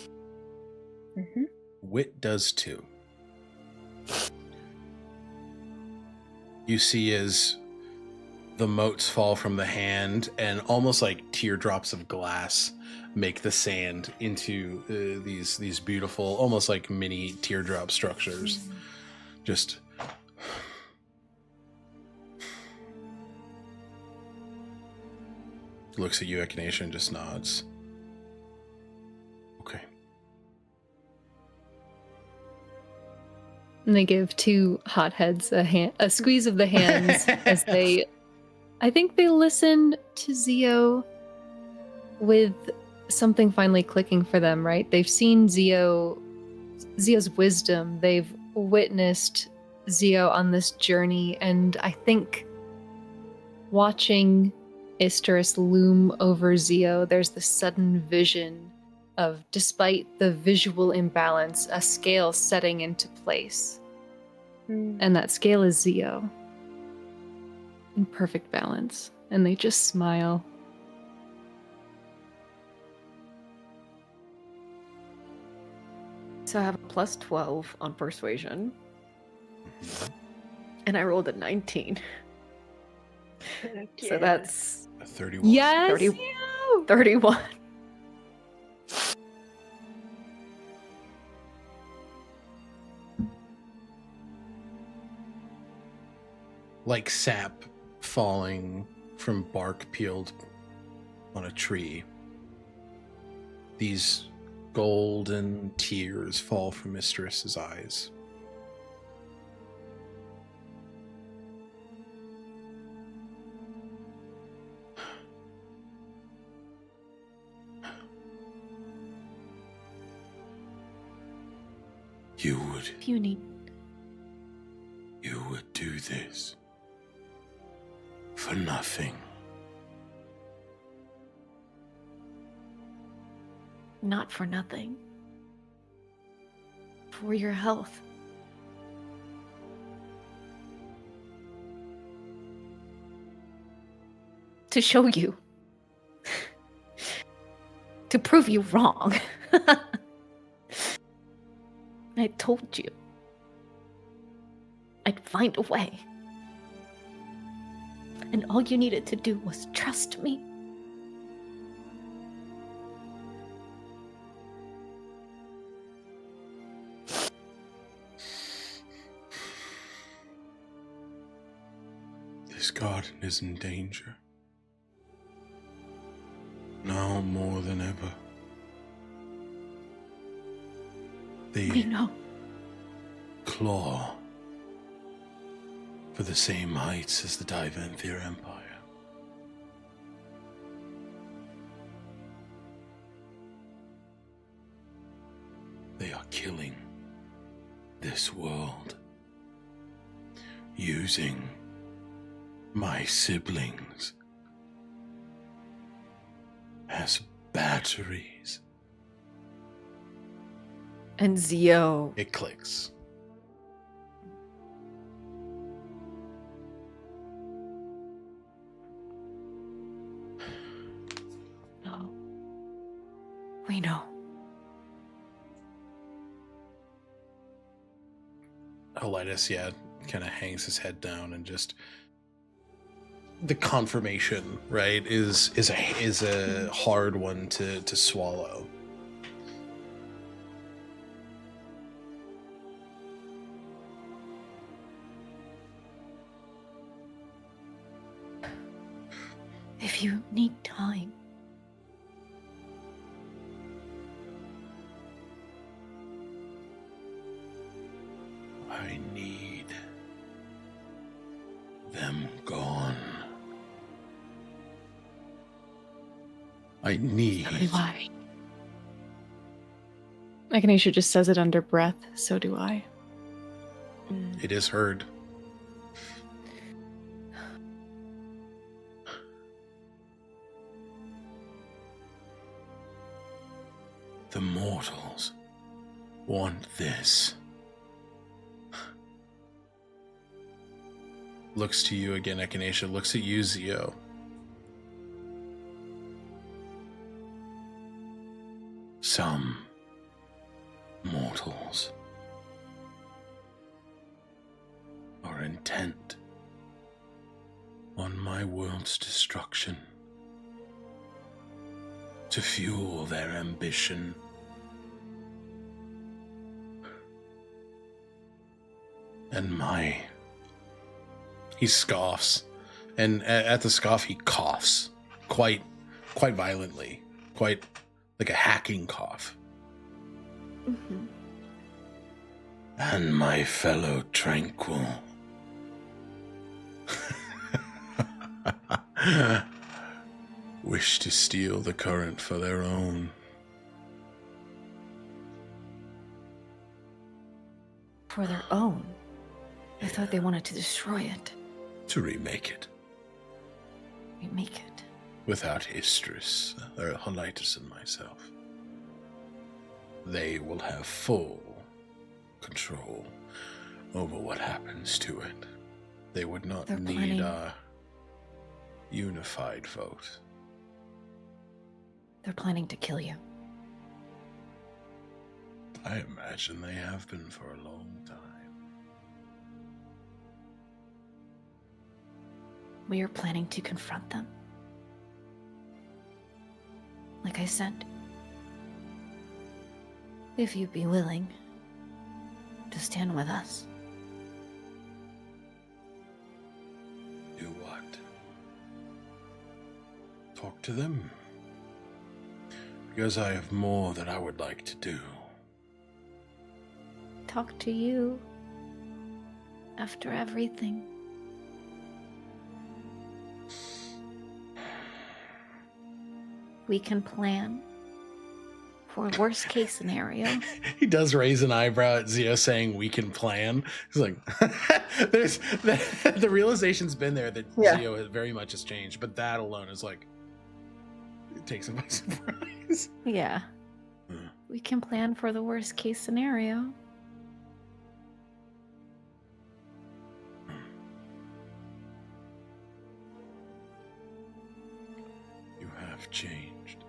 Mm-hmm. Wit does too. You see as the motes fall from the hand and almost like teardrops of glass make the sand into these beautiful, almost like mini teardrop structures. Just looks at you, Echinacea, and just nods. Okay. And they give two hotheads a squeeze of the hands as they, I think they listen to Zio with something finally clicking for them, right? They've seen Zio's wisdom. They've witnessed Zio on this journey, and I think watching Isteris loom over Zio, there's this sudden vision of, despite the visual imbalance, a scale setting into place. And that scale is Zio. In perfect balance. And they just smile. So I have a plus 12 on persuasion. And I rolled a 19. So that's A 31. Yes! 31. Like sap falling from bark peeled on a tree. These golden tears fall from Isteris's eyes. You would If you need. do this for nothing. Not for nothing. For your health. To show you. To prove you wrong. I told you. I'd find a way. And all you needed to do was trust me. This garden is in danger. Now more than ever. We The know. claw for the same heights as the Diventhyr Empire. They are killing this world, using my siblings as batteries. And Zio. It clicks. No. We know. Helitis, kind of hangs his head down and just the confirmation, right, is a hard one to swallow. If you need time. I need them gone. I need. So do I. Echinacea just says it under breath, so do I. It is heard. The mortals want this. Looks to you again, Echinacea. Looks at you, Zio. Some mortals are intent on my world's destruction to fuel their ambition. And He scoffs, and at the scoff he coughs quite violently, quite like a hacking cough. Mm-hmm. And my fellow Tranquil wish to steal the current for their own. For their own? I thought they wanted to destroy it. To remake it. Remake it. Without Isteris, or Holitis and myself. They will have full control over what happens to it. They would not They're need planning- a unified vote. They're planning to kill you. I imagine they have been for a long time. We are planning to confront them. Like I said, if you'd be willing to stand with us. Do what? Talk to them? Because I have more that I would like to do. Talk to you after everything. We can plan for worst case scenario. He does raise an eyebrow at Zio saying we can plan. He's like, there's the realization's been there that Zio has very much has changed, but that alone is like, it takes him by surprise. Yeah. We can plan for the worst case scenario. You have changed.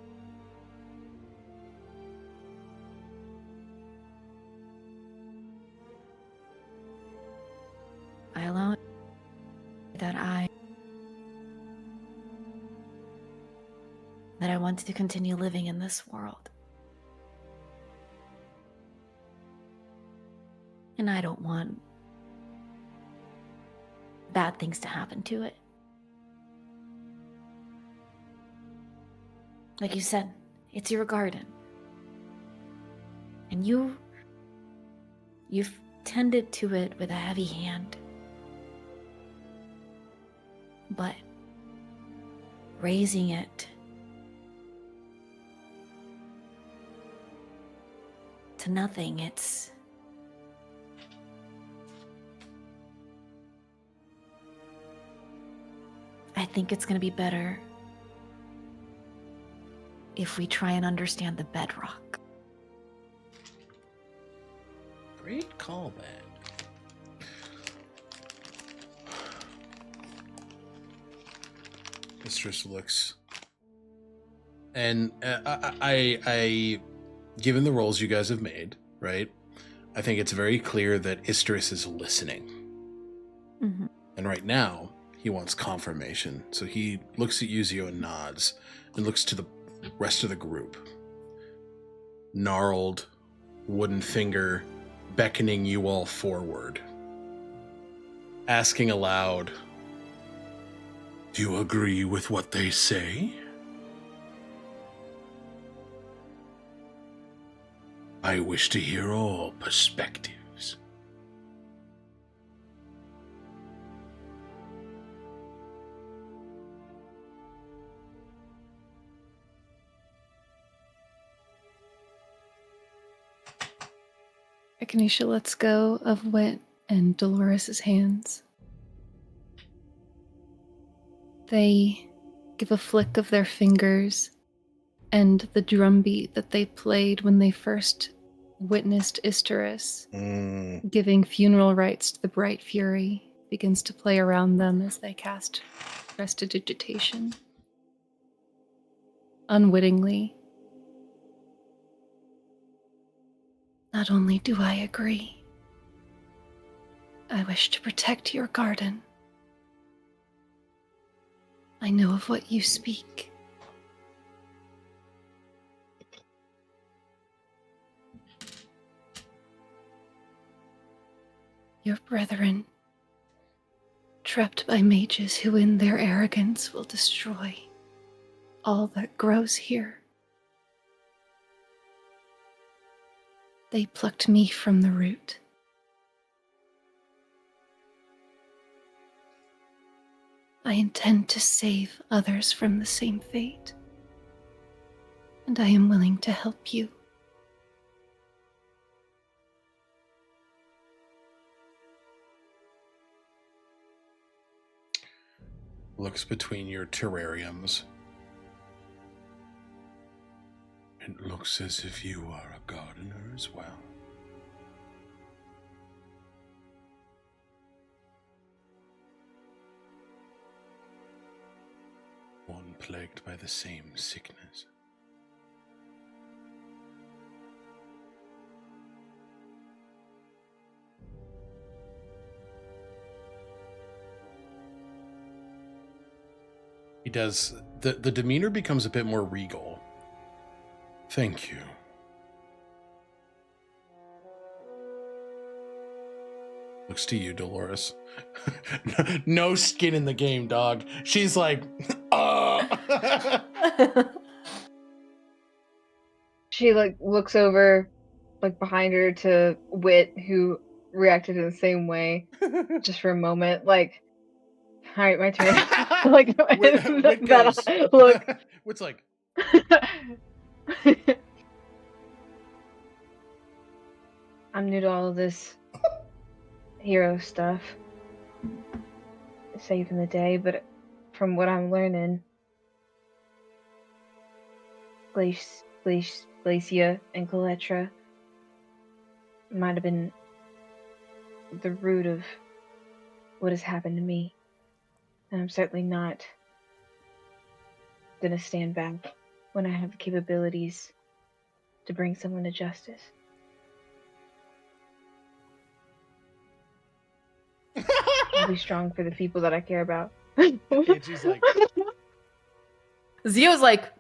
I allow that I want to continue living in this world. And I don't want bad things to happen to it. Like you said, it's your garden. And you've tended to it with a heavy hand. But raising it to nothing, I think it's going to be better if we try and understand the bedrock. Great callback. Mistress looks, and I, given the rolls you guys have made, right? I think it's very clear that Isteris is listening, Mm-hmm. and right now he wants confirmation. So he looks at Yuzio and nods, and looks to the rest of the group. Gnarled, wooden finger, beckoning you all forward, asking aloud, Do you agree with what they say? I wish to hear all perspectives. Echinacea lets go of Wit and Dolores' hands. They give a flick of their fingers and the drumbeat that they played when they first witnessed Isteris giving funeral rites to the Bright Fury begins to play around them as they cast Prestidigitation. Unwittingly, not only do I agree, I wish to protect your garden. I know of what you speak. Your brethren, trapped by mages who in their arrogance will destroy all that grows here. They plucked me from the root. I intend to save others from the same fate, and I am willing to help you. Looks between your terrariums. It looks as if you are a gardener as well. One plagued by the same sickness. He does. The demeanor becomes a bit more regal. Thank you. Looks to you, Dolores. No skin in the game, dog. She's like, She looks over behind her to Wit, who reacted in the same way just for a moment. All right, my turn. Wit goes. That look. Wit's like, I'm new to all of this hero stuff. Saving the day, but from what I'm learning, Glacia and Coletra might have been the root of what has happened to me. And I'm certainly not gonna stand back when I have the capabilities to bring someone to justice. I'll be strong for the people that I care about. and she's like, Zio's like,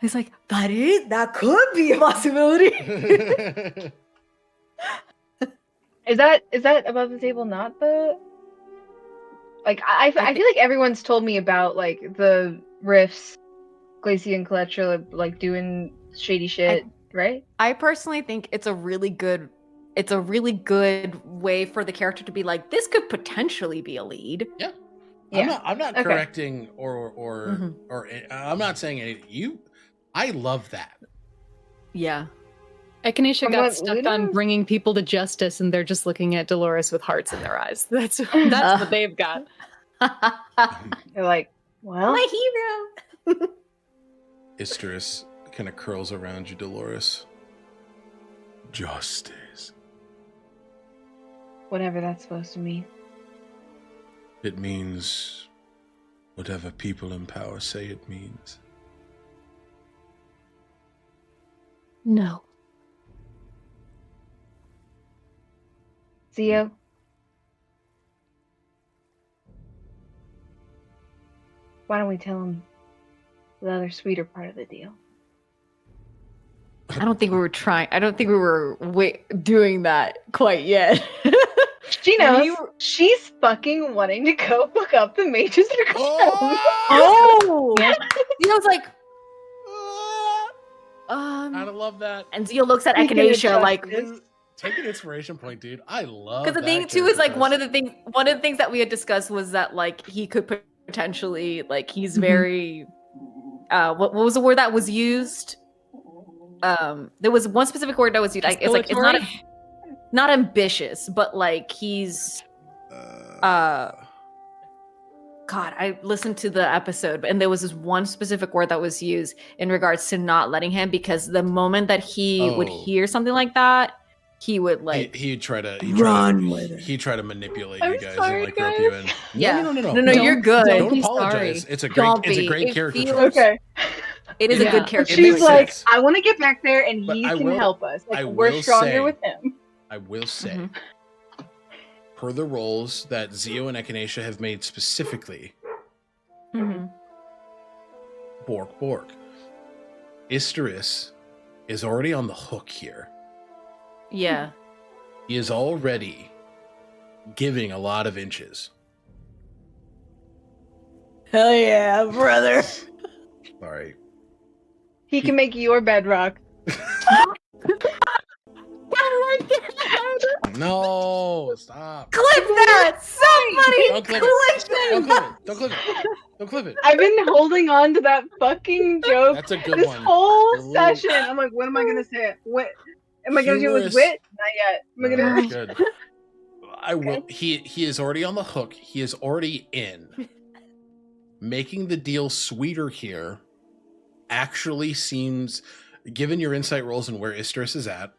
he's like, that could be a possibility. Is that above the table? Not the I feel like everyone's told me about the riffs, Glacia and Coletra doing shady shit, right? I personally think it's a really good way for the character to be like, this could potentially be a lead. Yeah. Yeah. I'm not Okay. correcting or I'm not saying anything. I love that. Yeah. Echinacea From got what stuck Luna- on bringing people to justice, and they're just looking at Dolores with hearts in their eyes. That's what they've got. They're like, well, My hero. Isteris kind of curls around you, Dolores. Justice. whatever that's supposed to mean. It means whatever people in power say it means. No. Zio? Why don't we tell him the other sweeter part of the deal? I don't think we were doing that quite yet. She knows. She's fucking wanting to go fuck up the mages that are going Oh! Zio's like, I love that. and Zio looks at Speaking of Echinacea like, justice. Take an inspiration point, dude. I love because the thing too is like one of the things that we had discussed was that like he could potentially he's very what was the word that was used? There was one specific word that was used. It's not ambitious, but like he's God, I listened to the episode, and there was this one specific word that was used in regards to not letting him, because the moment that he would hear something like that, he would like he'd try to run with it. He'd try to manipulate I'm you guys sorry, and like rope you in. Yeah. No. No, you're good. Don't be apologize. sorry. It's a Don't great be. character It choice. Okay. It is a good character. It She's makes like, sense. I want to get back there, and But he I can will- help us. Like I we're will stronger say- with him. I will say, Mm-hmm. per the roles that Zio and Echinacea have made specifically, Mm-hmm. Bork, Isteris is already on the hook here. Yeah. He is already giving a lot of inches. Hell yeah, brother. Sorry. He can make your bedrock. No, stop. Clip that! Somebody Don't clip it. Don't clip it. I've been holding on to that fucking joke That's a good this one. whole Ooh. session. I'm like, when am I gonna say it? What am I gonna do it with Humorous. wit? Not yet. Am I No, gonna that's good. I will. He is already on the hook. He is already in. Making the deal sweeter here actually seems, given your insight rolls and where Isteris is at,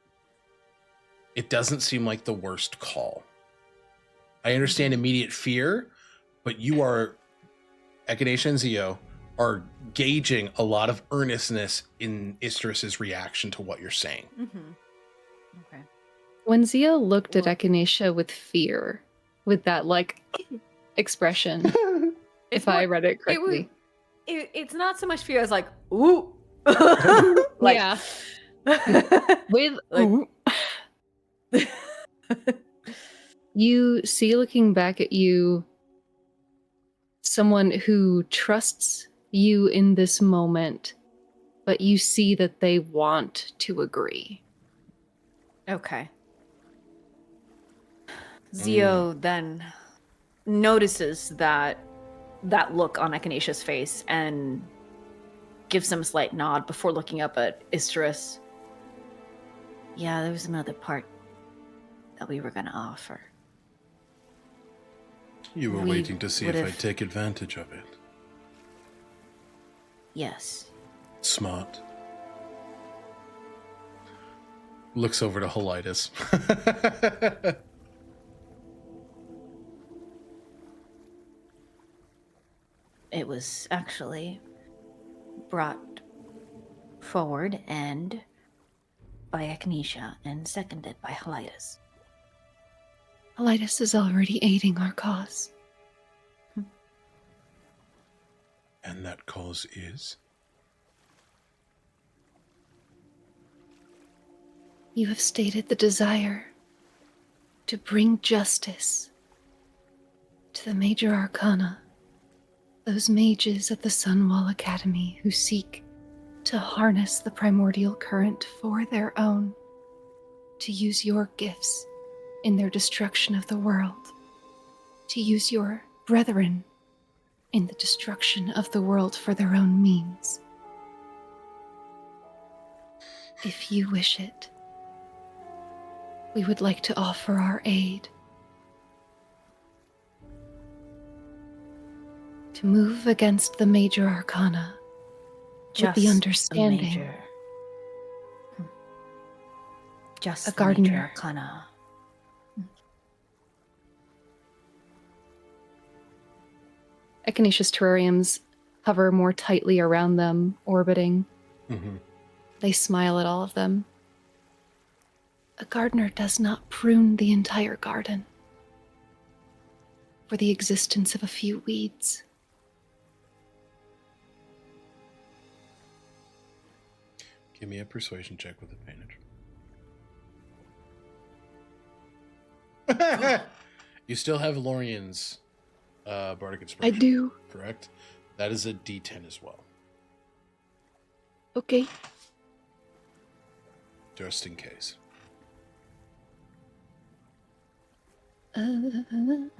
it doesn't seem like the worst call. I understand immediate fear, but you are, Echinacea and Zio, are gauging a lot of earnestness in Isteris's reaction to what you're saying. Mm-hmm. Okay. When Zio looked at Echinacea with fear, with that like expression, if I read it correctly. It's not so much fear as like, ooh. Like, yeah. With like, you see, looking back at you, someone who trusts you in this moment, but you see that they want to agree. okay. Zio then notices that look on Echinacea's face and gives him a slight nod before looking up at Isteris. Yeah, there was another part that we were going to offer. You were We waiting to see if would've- I'd take advantage of it. Yes. Smart. Looks over to Holitis. It was actually brought forward and by Echinacea and seconded by Helitis. Helitis is already aiding our cause. And that cause is? You have stated the desire to bring justice to the major arcana, those mages at the Sunwall Academy who seek to harness the primordial current for their own, to use your gifts in their destruction of the world, to use your brethren in the destruction of the world for their own means. If you wish it, we would like to offer our aid to move against the major arcana with the understanding Just a the major gardener. arcana. Echinacea's terrariums hover more tightly around them, orbiting. Mm-hmm. They smile at all of them. A gardener does not prune the entire garden for the existence of a few weeds. Give me a persuasion check with advantage. You still have Lorian's Bardic I Inspiration. do. Correct? That is a D10 as well, Okay. just in case. Oh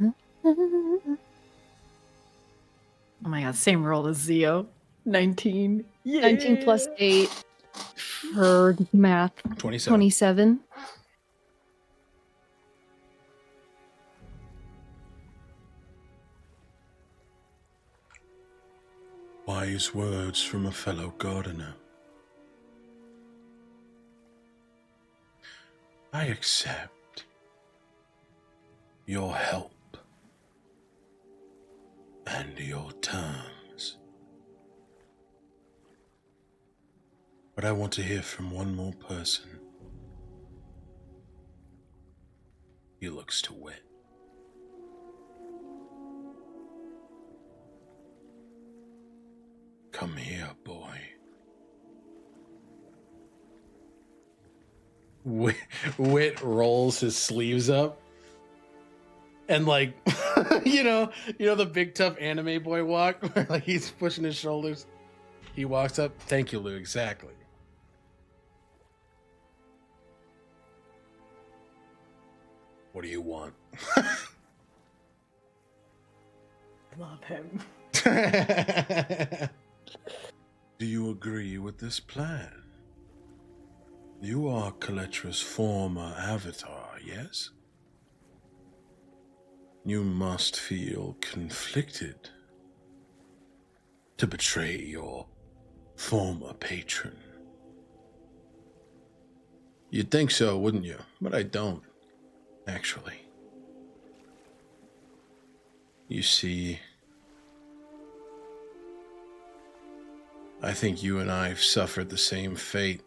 my god, same roll as Zio. 19. Yeah. 19 plus 8 for math. 27. 27. Wise words from a fellow gardener. I accept your help and your terms. But I want to hear from one more person. He looks to wit. Come here, boy. Wit rolls his sleeves up and like you know the big tough anime boy walk where like he's pushing his shoulders. He walks up. Thank you, Lou. Exactly. What do you want? Love him. Do you agree with this plan? You are Kaletra's former avatar, yes? You must feel conflicted to betray your former patron. You'd think so, wouldn't you? But I don't, actually. You see, I think you and I have suffered the same fate.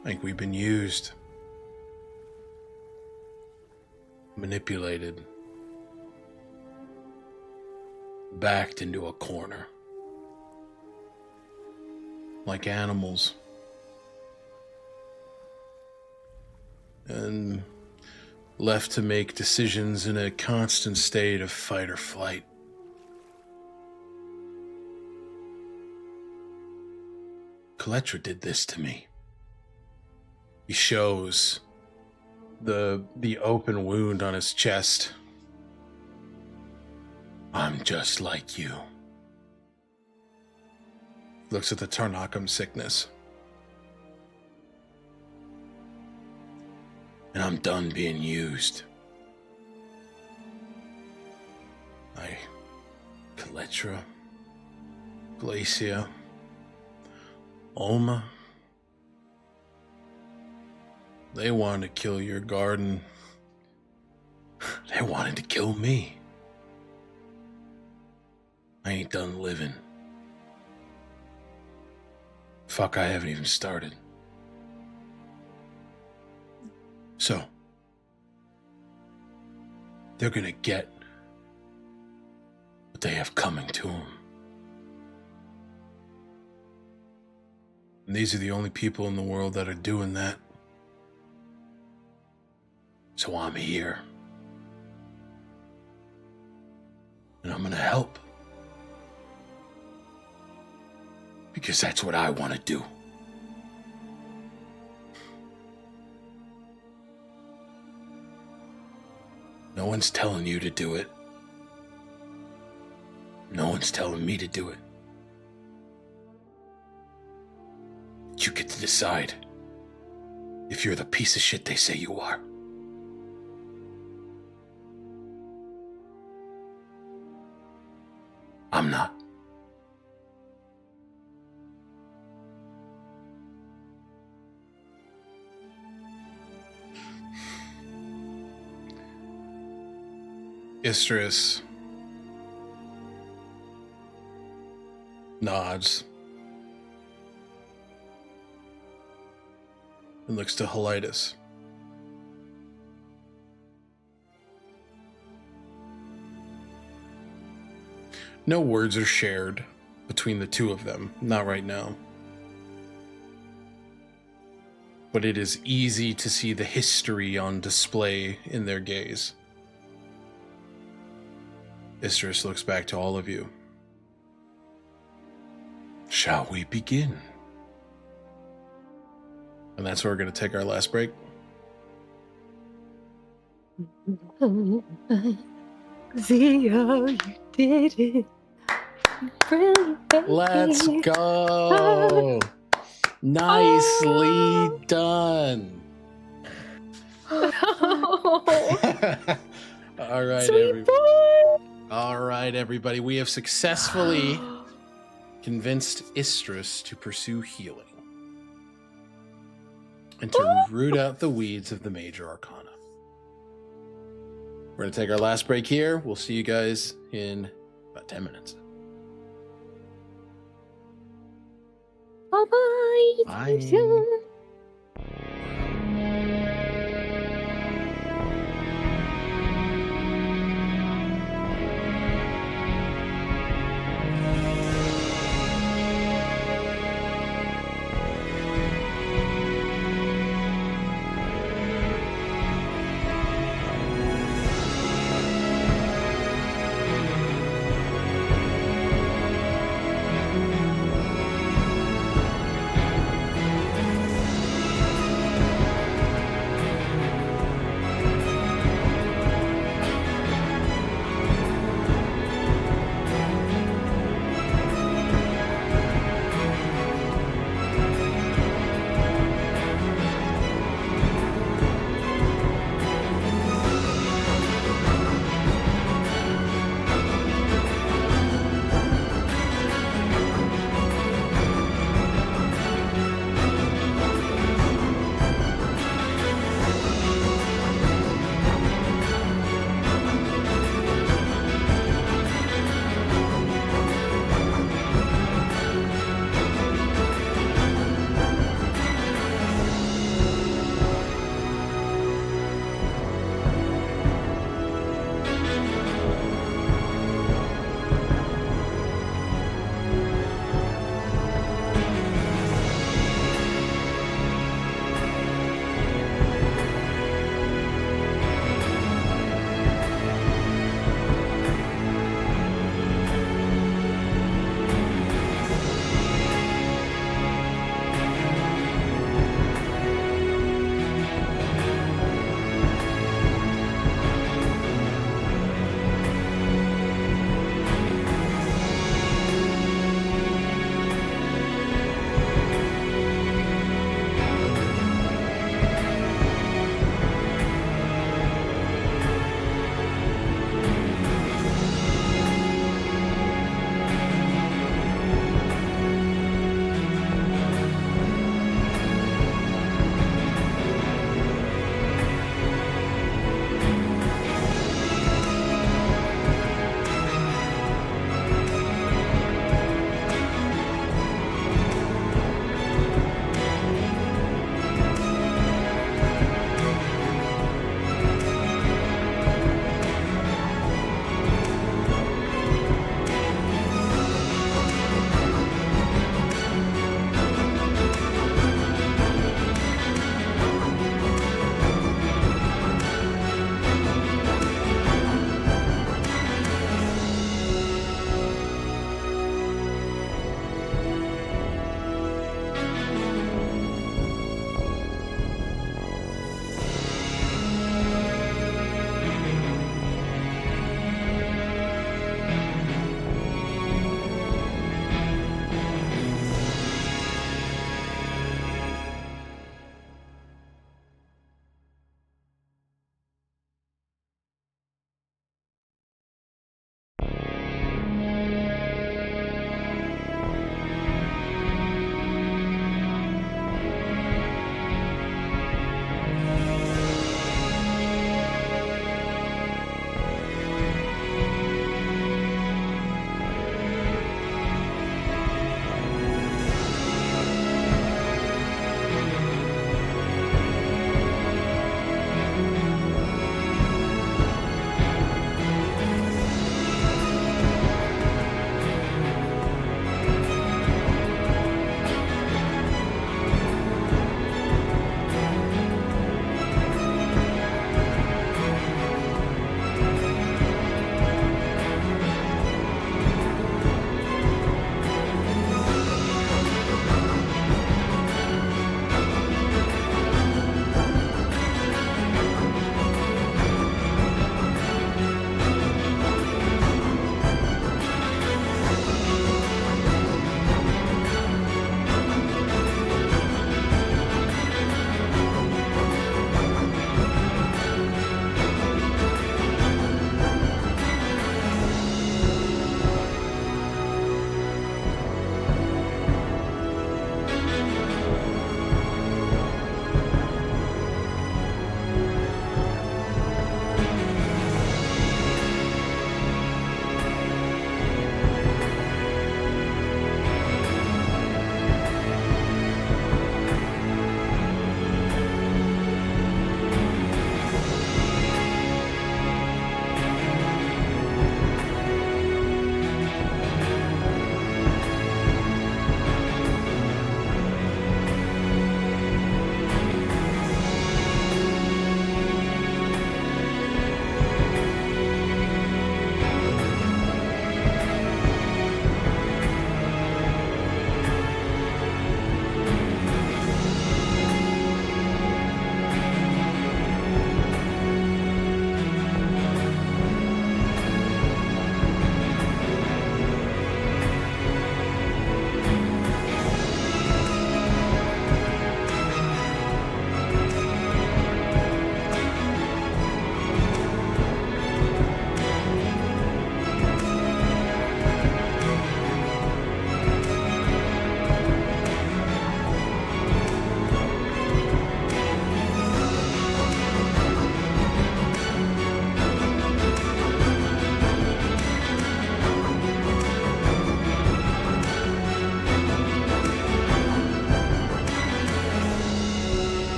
I think we've been used, manipulated, backed into a corner, like animals, and left to make decisions in a constant state of fight or flight. Kaletra did this to me. He shows the open wound on his chest. I'm just like you. Looks at the Tarnakum sickness. And I'm done being used. Kaletra, Glacia, Alma, they wanted to kill your garden. they wanted to kill me. I ain't done living. Fuck, I haven't even started. So, they're gonna get what they have coming to them. And these are the only people in the world that are doing that. So I'm here. And I'm gonna help. Because that's what I want to do. No one's telling you to do it. No one's telling me to do it. You get to decide if you're the piece of shit they say you are. I'm not. Isteris nods and looks to Helitis. No words are shared between the two of them, not right now. But it is easy to see the history on display in their gaze. Isteris looks back to all of you. Shall we begin? And that's where we're going to take our last break. See how you did it. Brilliant. Let's go! Nicely done. Oh, All right, sweet boy. All right, everybody. We have successfully convinced Isteris to pursue healing and to root out the weeds of the Major Arcana. We're going to take our last break here. We'll see you guys in about 10 minutes. Bye-bye. Bye. See you soon.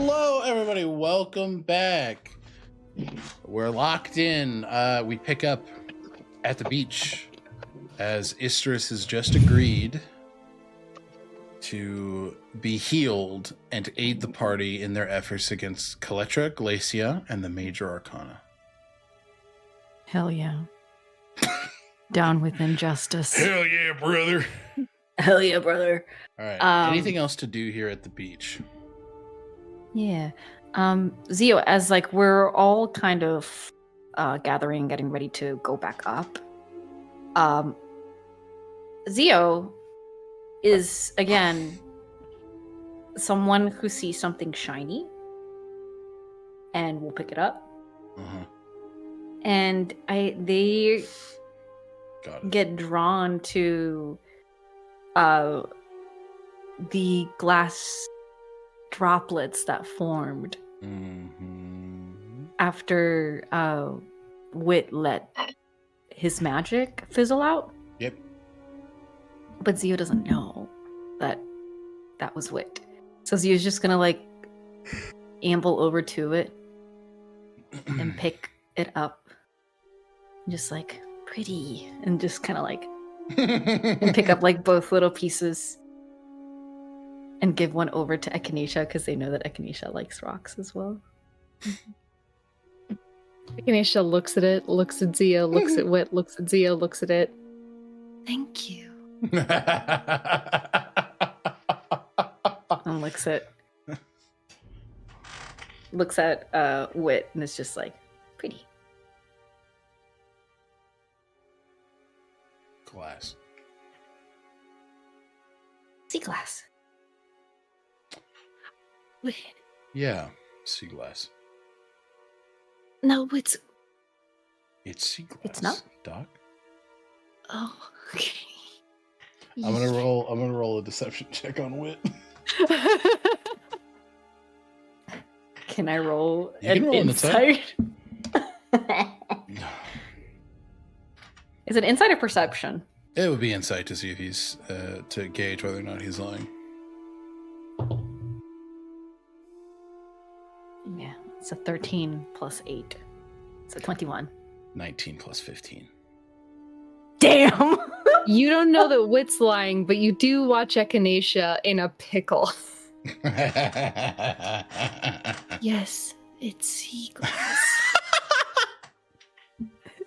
Hello, everybody. Welcome back. We're locked in. We pick up at the beach as Isteris has just agreed to be healed and to aid the party in their efforts against Kaletra, Glacia, and the Major Arcana. Hell yeah. Down with injustice. Hell yeah, brother. Hell yeah, brother. All right. Anything else to do here at the beach? Yeah. Zio, as like we're all kind of gathering, getting ready to go back up. Zio is again someone who sees something shiny and will pick it up. Uh-huh. And they Got it. get drawn to the glass droplets that formed after Wit let his magic fizzle out. Yep. But Zio doesn't know that was Wit. So Zio's just gonna like amble over to it and pick it up. Just like, pretty. And just kind of like and pick up like both little pieces and give one over to Echinacea because they know that Echinacea likes rocks as well. Echinacea looks at it, looks at Zia, looks at Wit, looks at Zia, looks at it. Thank you. And looks at Wit and it's just like, pretty. Glass. Sea glass. Wit. Yeah, sea glass. No, Wit's. It's sea glass. It's not? Doc. Oh, okay. I'm gonna roll a deception check on Wit. Can I roll You can roll an insight. Is it insight or perception? It would be insight to see if he's to gauge whether or not he's lying. Yeah, it's a 13 plus 8. It's a 21. 19 plus 15. Damn! You don't know that Wit's lying, but you do watch Echinacea in a pickle. Yes, it's sea glass.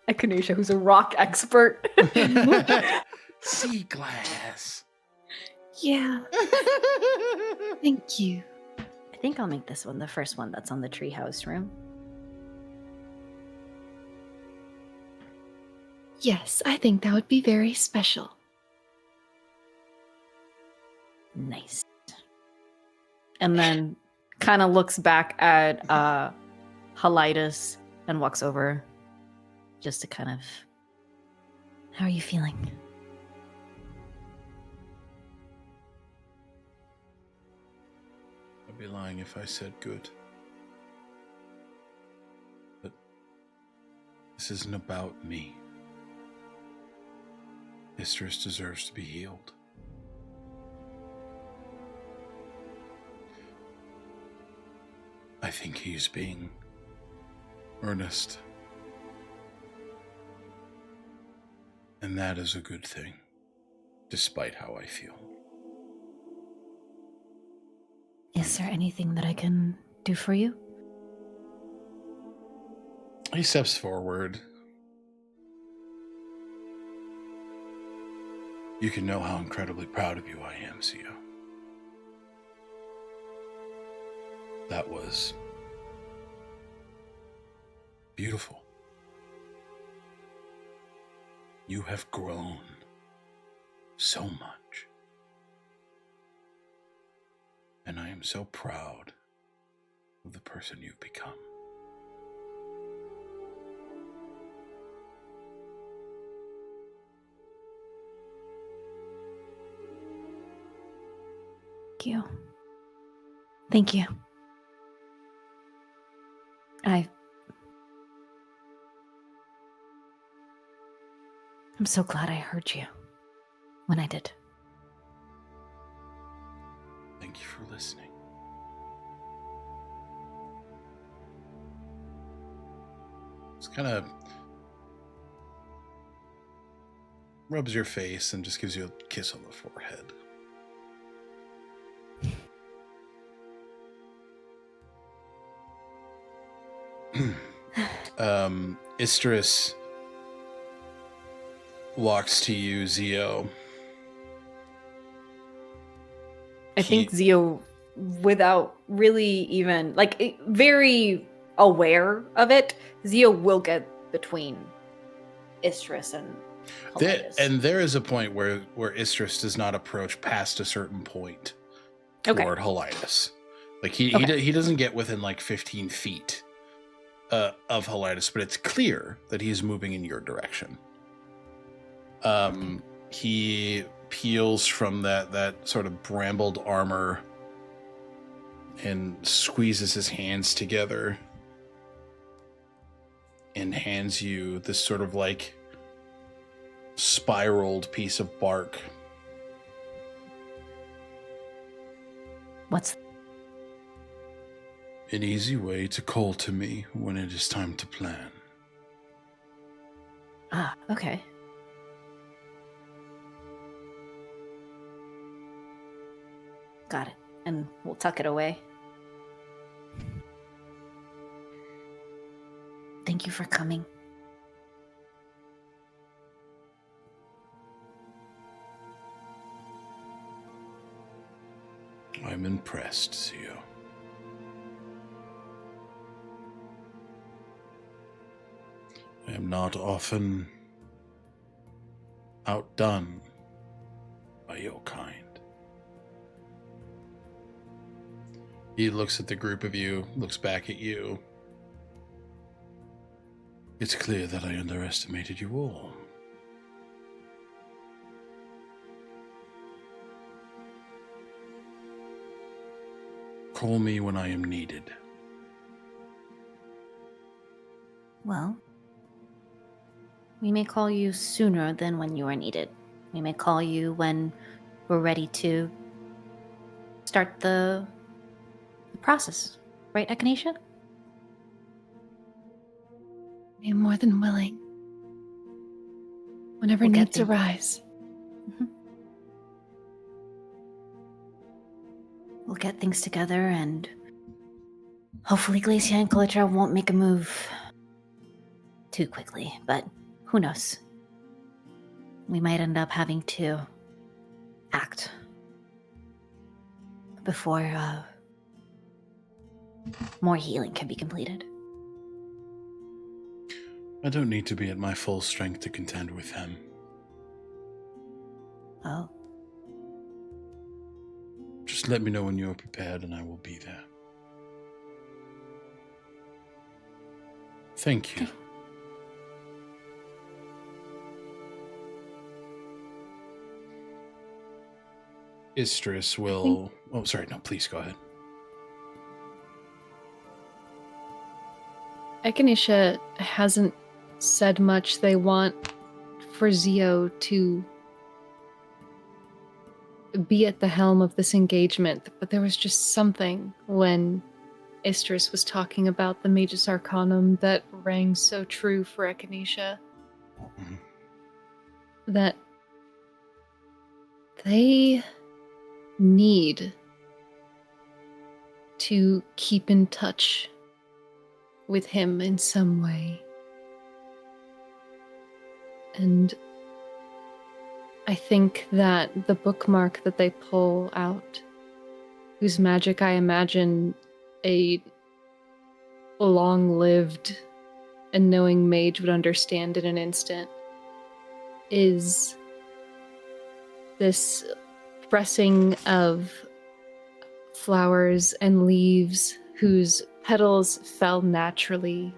Echinacea, who's a rock expert. Sea glass. Yeah. Thank you. I think I'll make this one the first one that's on the treehouse room. Yes, I think that would be very special. Nice. And then kind of looks back at Halitus and walks over just to kind of, how are you feeling? I'd be lying if I said good. But this isn't about me. Isteris deserves to be healed. I think he's being earnest. And that is a good thing, despite how I feel. Is there anything that I can do for you? He steps forward. You can know how incredibly proud of you I am, Zio. That was beautiful. You have grown so much. And I am so proud of the person you've become. Thank you. Thank you. I'm so glad I heard you when I did. Thank you for listening. kind of rubs your face and just gives you a kiss on the forehead. Isteris walks to you, Zio. I think Zio, without really even, like, very aware of it, Zio will get between Isteris and Helias. There is a point where Isteris does not approach past a certain point toward Helias. Like, he doesn't get within, like, 15 feet of Helias, but it's clear that he's moving in your direction. He peels from that sort of brambled armor and squeezes his hands together and hands you this sort of like spiraled piece of bark. What's an easy way to call to me when it is time to plan? Ah, okay. Got it. And we'll tuck it away. Thank you for coming. I'm impressed, Zio. I am not often outdone by your kind. He looks at the group of you, looks back at you. It's clear that I underestimated you all. Call me when I am needed. Well, we may call you sooner than when you are needed. We may call you when we're ready to start the process. Right, Echinacea? I'm more than willing. Whenever We'll get needs things- arise. Mhm. We'll get things together and hopefully Glacia and Kalitra won't make a move too quickly, but who knows? We might end up having to act before more healing can be completed. I don't need to be at my full strength to contend with him. Oh, Just let me know when you're prepared and I will be there. Thank you. Isteris will... Oh, sorry. No, please go ahead. Echinacea hasn't said much. They want for Zio to be at the helm of this engagement, but there was just something when Isteris was talking about the Magus Arcanum that rang so true for Echinacea. Mhm. That they need to keep in touch with him in some way. And I think that the bookmark that they pull out, whose magic I imagine a long-lived and knowing mage would understand in an instant, is this pressing of flowers and leaves whose petals fell naturally,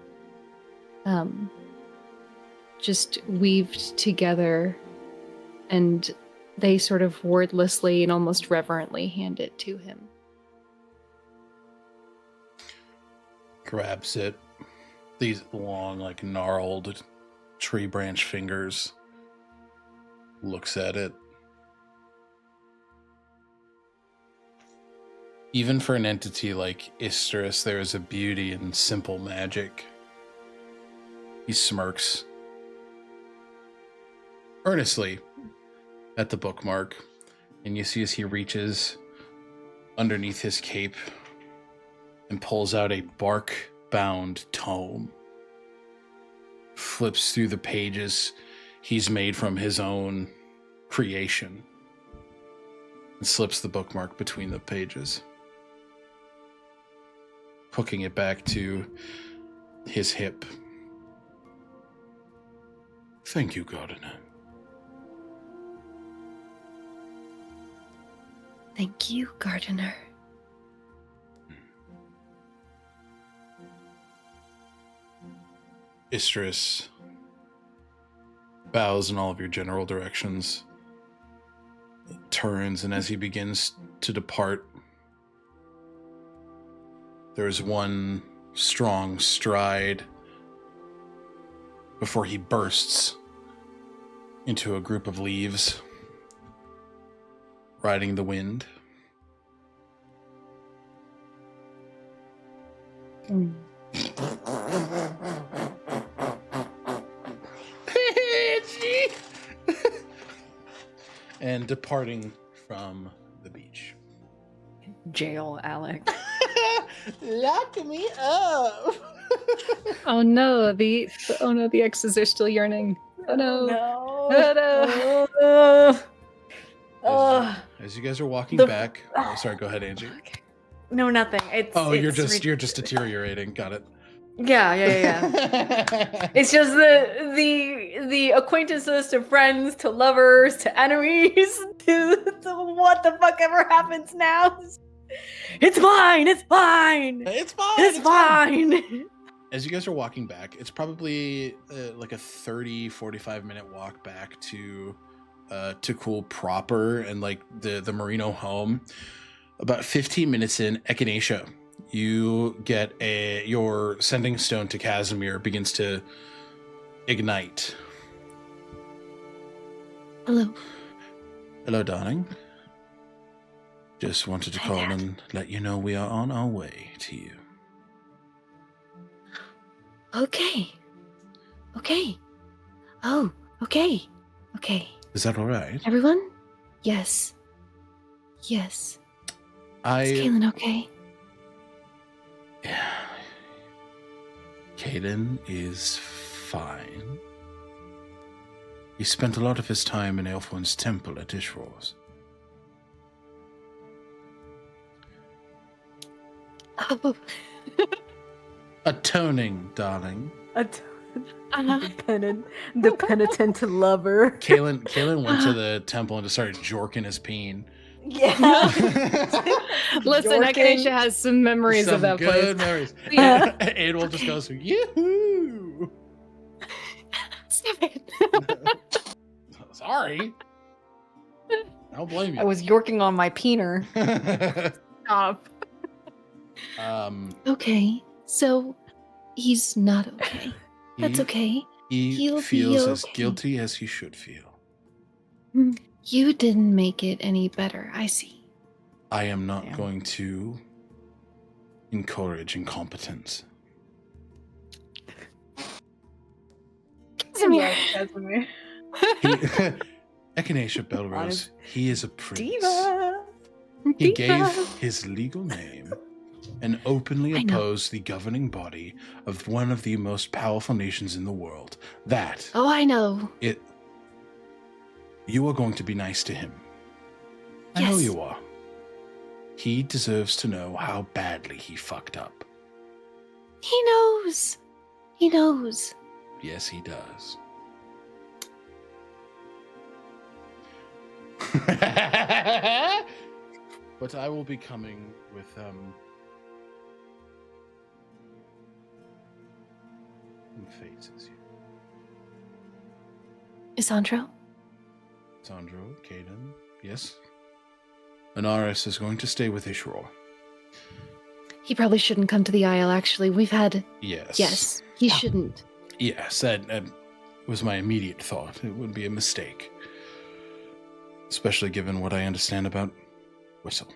just weaved together, and they sort of wordlessly and almost reverently hand it to him. Grabs it. These long, like, gnarled tree branch fingers. Looks at it. Even for an entity like Isteris, there is a beauty in simple magic. He smirks earnestly at the bookmark, and you see as he reaches underneath his cape and pulls out a bark-bound tome, flips through the pages he's made from his own creation, and slips the bookmark between the pages, hooking it back to his hip. Thank you, Gardener. Thank you, Gardener. Isteris bows in all of your general directions, turns, and as he begins to depart, there's one strong stride before he bursts into a group of leaves, riding the wind. And departing from the beach. Jail, Alec. Lock me up. Oh no, the X's are still yearning. Oh no. No. Oh no. As you guys are walking The- back, sorry, go ahead, Angie. Okay. No, nothing. You're just deteriorating. Got it. Yeah. It's just the acquaintances to friends to lovers to enemies to what the fuck ever happens now. It's fine. It's fine. It's fine. It's fine. As you guys are walking back, it's probably like a 30-45 minute walk back to Cool proper and like the Merino home. About 15 minutes in, Echinacea, you get your sending stone to Aasimar begins to ignite. Hello. Hello, darling. Just wanted to Hi, call Dad. and let you know we are on our way to you. Okay. Oh, okay. Is that all right? Everyone? Yes. Is Kaylin okay? Yeah. Kaylin is fine. He spent a lot of his time in Elfwin's temple at Ishro's. Oh. Atoning, darling. The penitent lover. Kaylin went to the temple and just started jorking his peen. Yeah. Listen, Jorking. Echinacea has some memories of that good place. memories. Yeah. Adol just goes, yoo-hoo! Stop it. Sorry. I don't blame you. I was yorking on my peener. Stop. Okay, so he's not okay. That's okay. He He'll feels be as okay. guilty as he should feel. You didn't make it any better, I see. I am not Damn. going to encourage incompetence. Casimir. Echinacea Belrose, Honest- he is a prince. Diva. He Diva. gave his legal name and openly I know. opposed the governing body of one of the most powerful nations in the world. That Oh, I know. you are going to be nice to him. I know Yes. you are. He deserves to know how badly he fucked up. He knows. Yes, he does. But I will be coming with some faces here. Isandro? Sandro, Caden, yes. Anaris is going to stay with Ishroa. He probably shouldn't come to the Isle, actually. We've had... Yes. Yes, he shouldn't. Yes, that was my immediate thought. It would be a mistake. Especially given what I understand about Whistle.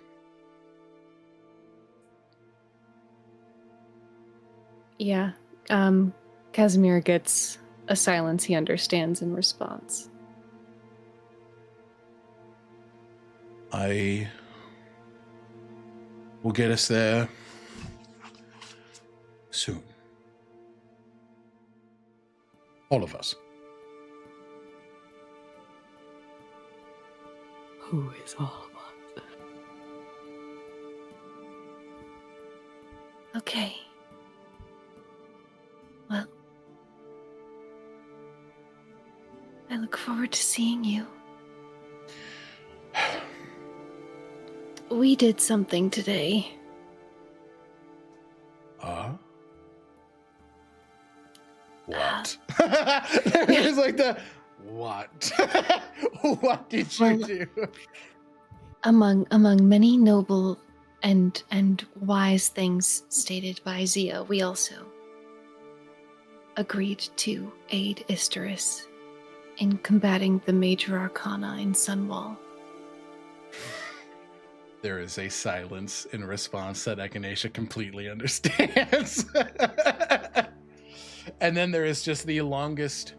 Yeah. Casimir gets a silence he understands in response. I will get us there soon. All of us. Who is all of us? Okay. Well, I look forward to seeing you. We did something today. What? There's like the what? What did you do? Among many noble and wise things stated by Zia, we also agreed to aid Isteris in combating the major arcana in Sunwall. There is a silence in response that Echinacea completely understands. And then there is just the longest.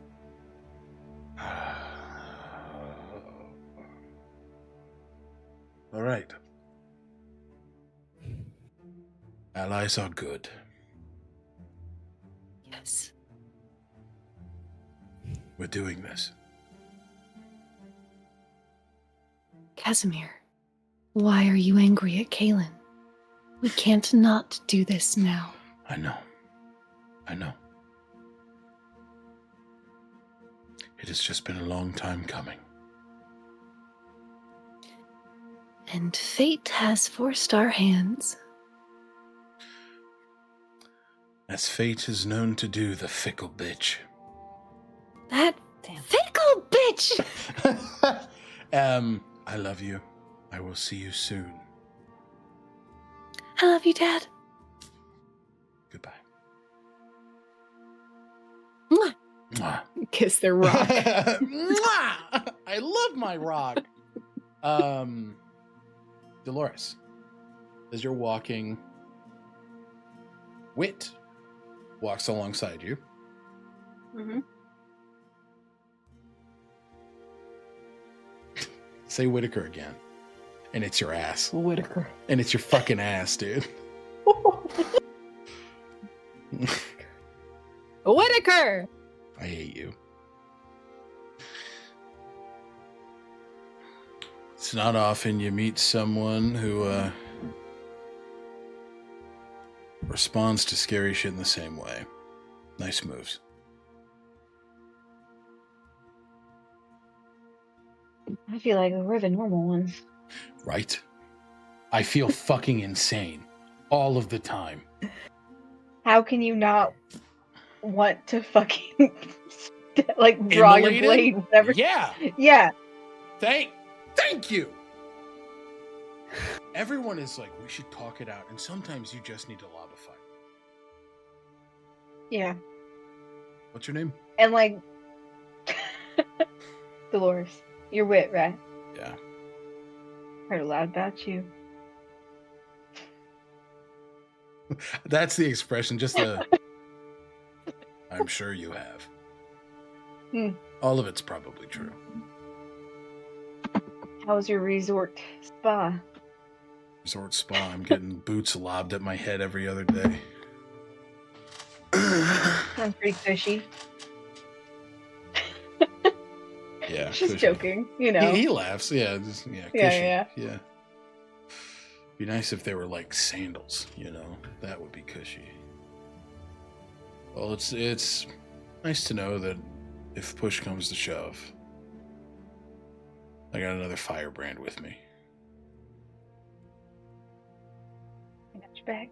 All right. Allies are good. Yes. We're doing this. Casimir, why are you angry at Kaelin? We can't not do this now. I know. It has just been a long time coming. And fate has forced our hands. As fate is known to do, the fickle bitch. That fickle bitch! I love you. I will see you soon. I love you, Dad. Goodbye. Mwah. Mwah. Kiss their rock. Mwah! I love my rock. Dolores, as you're walking, Wit walks alongside you. Mm-hmm. Say Whitaker again. And it's your ass. Whitaker. And it's your fucking ass, dude. Whitaker! I hate you. It's not often you meet someone who responds to scary shit in the same way. Nice moves. I feel like we're the normal ones. Right? I feel fucking insane. All of the time. How can you not want to fucking like draw your Immolated? blade? Whatever. Yeah. Yeah. Thank you. Everyone is like, we should talk it out, and sometimes you just need to lob a fight. Yeah. What's your name? And like Dolores, you're Wit, right? Yeah. Heard a lot about you. That's the expression, just the I'm sure you have. All of it's probably true. How was your resort spa? Resort spa, I'm getting boots lobbed at my head every other day. Sounds pretty cushy. Yeah. She's cushy. joking, you know. He laughs, yeah. Just, yeah, cushy. Yeah. Be nice if they were like sandals, you know. That would be cushy. Well, it's nice to know that if push comes to shove, I got another firebrand with me. I got your back.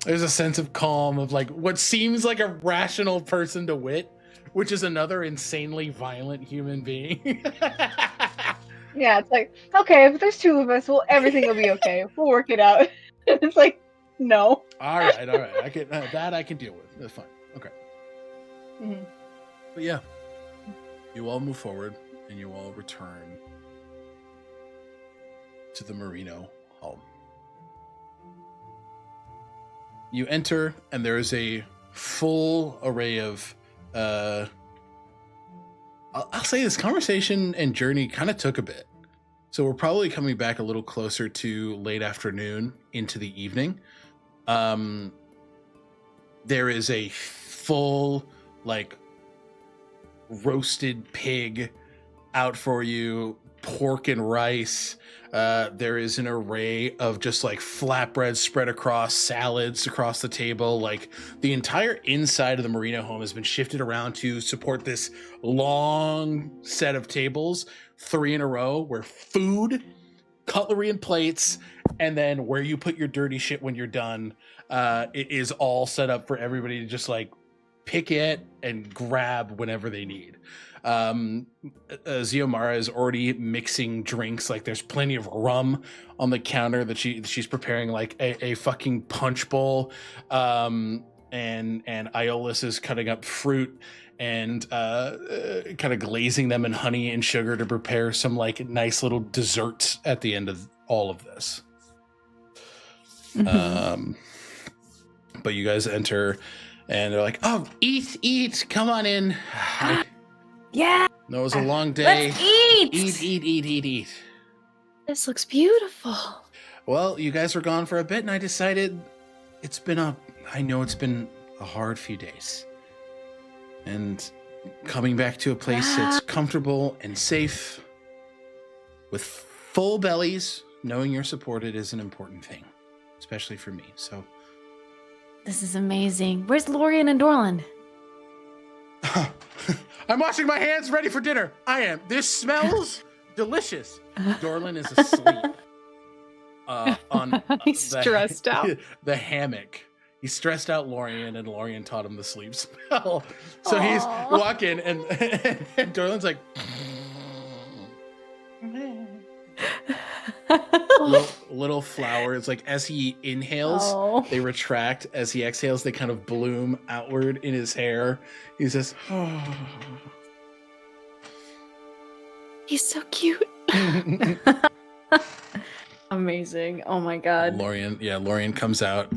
There's a sense of calm of like what seems like a rational person to Wit, which is another insanely violent human being. Yeah, it's like, okay, if there's two of us, everything will be okay. We'll work it out. It's like, no. All right. I can that I can deal with. That's fine. Okay. Mm-hmm. But yeah, you all move forward and you all return to the Merino home. You enter, and there is a full array of. I'll say this conversation and journey kind of took a bit, so we're probably coming back a little closer to late afternoon into the evening. There is a full like roasted pig out for you, pork and rice. There is an array of just like flatbreads spread across, salads across the table. Like the entire inside of the Merino home has been shifted around to support this long set of tables, 3 in a row, where food, cutlery and plates, and then where you put your dirty shit when you're done, it is all set up for everybody to just like pick it and grab whenever they need. Xiomara is already mixing drinks. Like there's plenty of rum on the counter that she's preparing like a fucking punch bowl. And Iolus is cutting up fruit and kind of glazing them in honey and sugar to prepare some like nice little desserts at the end of all of this. But you guys enter and they're like, oh, eat, come on in. Yeah. No, it was a long day. Let's eat. Eat. This looks beautiful. Well, you guys were gone for a bit, and I decided I know it's been a hard few days. And coming back to a place that's comfortable and safe, with full bellies, knowing you're supported is an important thing, especially for me, so. This is amazing. Where's Lorian and Dorland? I'm washing my hands, ready for dinner. I am. This smells delicious. Dorland is asleep on He's stressed out. The hammock. He stressed out Lorian, and Lorian taught him the sleep spell. So he's walking, and Dorland's like, little flowers. Like as he inhales, they retract. As he exhales, they kind of bloom outward in his hair. He says, oh. He's so cute. Amazing. Oh my god. Lorian comes out,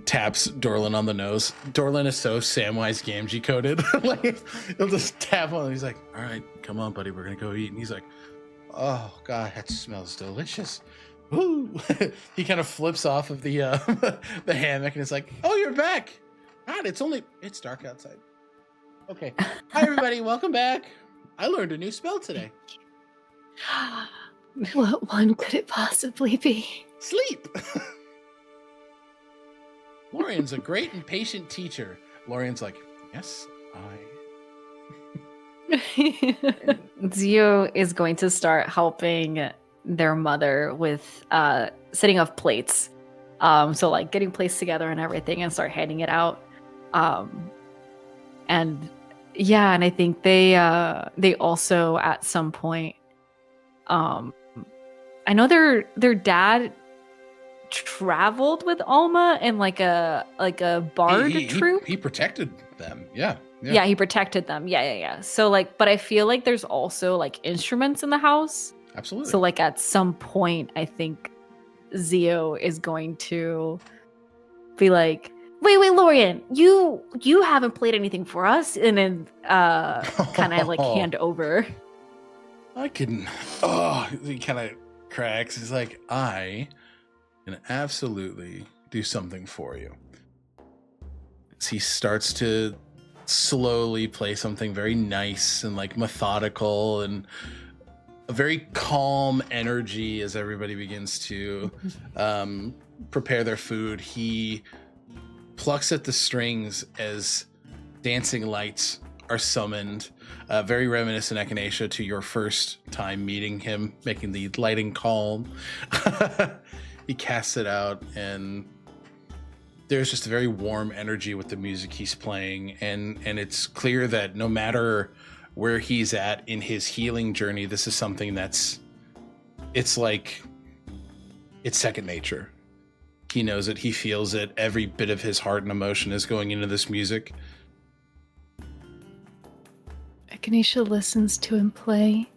taps Dorland on the nose. Dorland is so Samwise Gamgee coded. Like he'll just tap on him. He's like, all right, come on, buddy, we're gonna go eat. And he's like, oh god, that smells delicious. Woo. He kind of flips off of the the hammock and is like, oh, you're back. God, it's dark outside. Okay. Hi everybody, welcome back. I learned a new spell today. What one could it possibly be? Sleep. Lorian's a great and patient teacher. Lorian's like, yes, Zio is going to start helping their mother with setting up plates. So like getting plates together and everything and start handing it out. And I think they also at some point I know their dad traveled with Alma and like a bard troupe. He protected them. Yeah, he protected them. Yeah. So like, but I feel like there's also like instruments in the house. Absolutely. So like at some point, I think Zio is going to be like, wait, Lorian, you haven't played anything for us, and then kind of like hand over. I can. He kind of cracks. He's like, I can absolutely do something for you. So he starts to slowly play something very nice and like methodical and a very calm energy as everybody begins to prepare their food. He plucks at the strings as dancing lights are summoned, very reminiscent, Echinacea, to your first time meeting him, making the lighting calm. He casts it out, and there's just a very warm energy with the music he's playing, and it's clear that no matter where he's at in his healing journey, this is something it's second nature. He knows it, he feels it, every bit of his heart and emotion is going into this music. Echinacea listens to him play,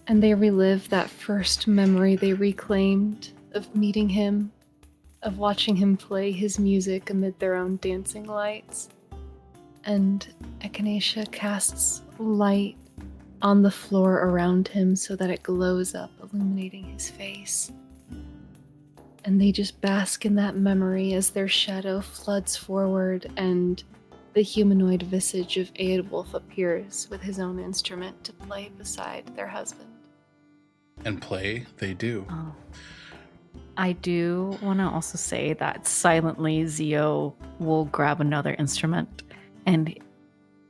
and they relive that first memory they reclaimed of meeting him of watching him play his music amid their own dancing lights. And Echinacea casts light on the floor around him so that it glows up, illuminating his face. And they just bask in that memory as their shadow floods forward and the humanoid visage of Aedwulf appears with his own instrument to play beside their husband. And play they do. Oh. I do want to also say that silently Zio will grab another instrument and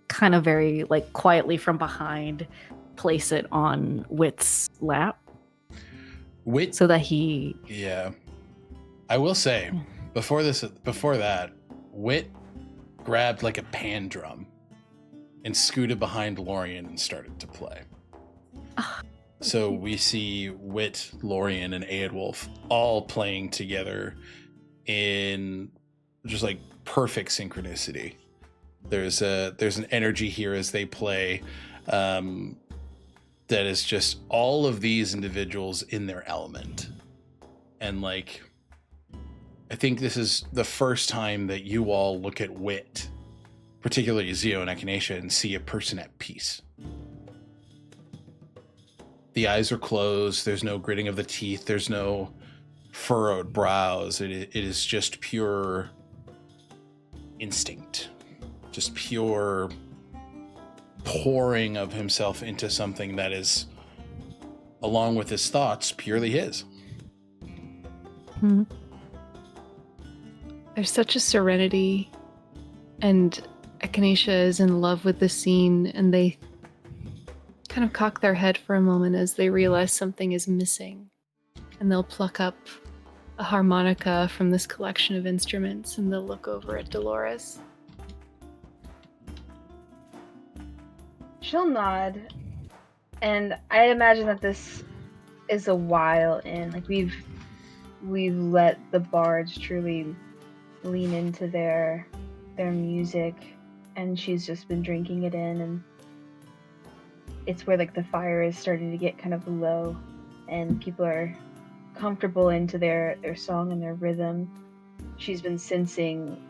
kind of very like quietly from behind place it on Wit's lap. Wit, so that he... Yeah. I will say, before that, Wit grabbed like a pan drum and scooted behind Lorien and started to play. So we see Wit, Lorien, and Aedwulf all playing together in just like perfect synchronicity. There's an energy here as they play that is just all of these individuals in their element. And like, I think this is the first time that you all look at Wit, particularly Zio and Echinacea, and see a person at peace. The eyes are closed. There's no gritting of the teeth. There's no furrowed brows. It is just pure instinct, just pure pouring of himself into something that is, along with his thoughts, purely his. Hmm. There's such a serenity, and Echinacea is in love with the scene, and they kind of cock their head for a moment as they realize something is missing, and they'll pluck up a harmonica from this collection of instruments, and they'll look over at Dolores. She'll nod, and I imagine that this is a while in. Like we've let the bards truly lean into their music, and she's just been drinking it in, and it's where like the fire is starting to get kind of low, and people are comfortable into their song and their rhythm. She's been sensing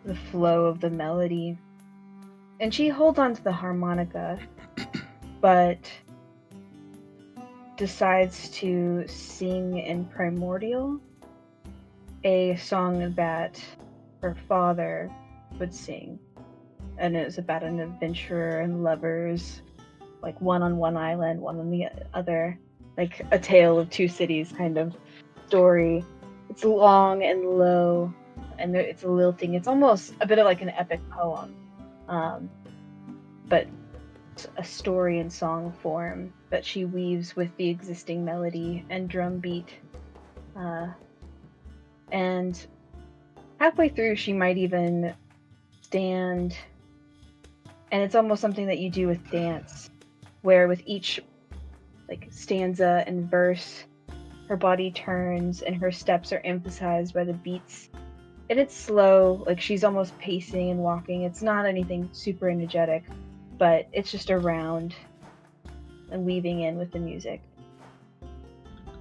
the flow of the melody, and she holds on to the harmonica, but decides to sing in Primordial, a song that her father would sing. And it was about an adventurer and lovers, like one on one island, one on the other, like a tale of two cities kind of story. It's long and low, and it's a lilting. It's almost a bit of like an epic poem, but a story in song form that she weaves with the existing melody and drum beat. And halfway through, she might even stand, and it's almost something that you do with dance, where with each like stanza and verse, her body turns and her steps are emphasized by the beats. And it's slow, like she's almost pacing and walking. It's not anything super energetic, but it's just around and weaving in with the music.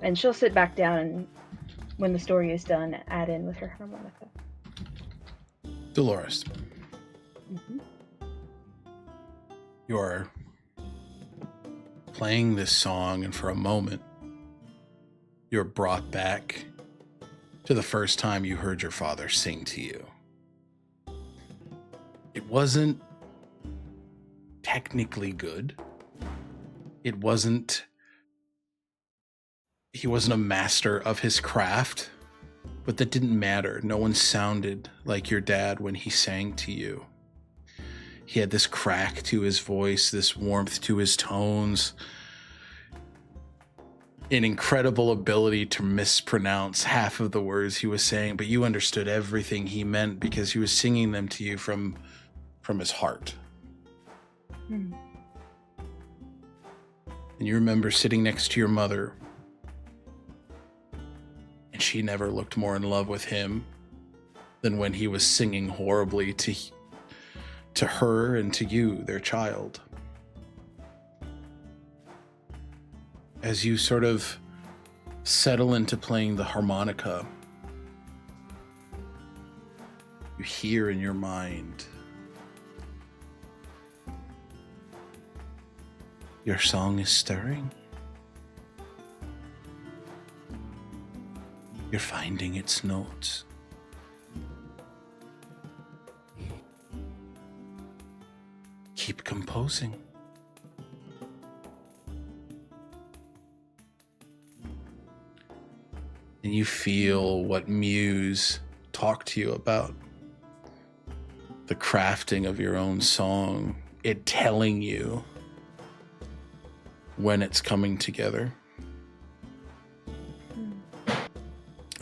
And she'll sit back down and, when the story is done, add in with her harmonica. Dolores, Mm-hmm. you're playing this song, and for a moment, you're brought back to the first time you heard your father sing to you. It wasn't technically good. He wasn't a master of his craft, but that didn't matter. No one sounded like your dad when he sang to you. He had this crack to his voice, this warmth to his tones, an incredible ability to mispronounce half of the words he was saying, but you understood everything he meant because he was singing them to you from his heart. Hmm. And you remember sitting next to your mother, and she never looked more in love with him than when he was singing horribly to her and to you, their child. As you sort of settle into playing the harmonica, You hear in your mind, your song is stirring. You're finding its notes. Keep composing. And you feel what Muse talked to you about. The crafting of your own song. It telling you when it's coming together.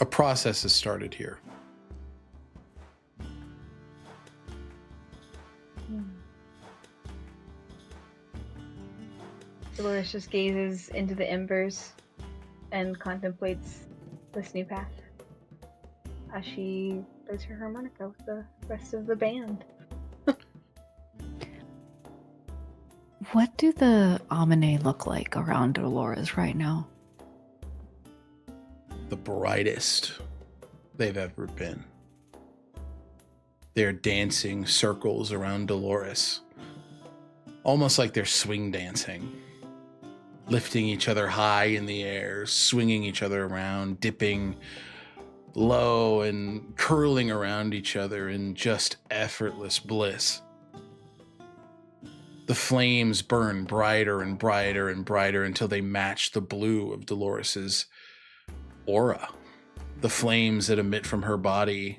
A process has started here. Dolores just gazes into the embers and contemplates this new path as she plays her harmonica with the rest of the band. What do the Amine look like around Dolores right now? The brightest they've ever been. They're dancing circles around Dolores, almost like they're swing dancing, lifting each other high in the air, swinging each other around, dipping low and curling around each other in just effortless bliss. The flames burn brighter and brighter and brighter until they match the blue of Dolores's aura. The flames that emit from her body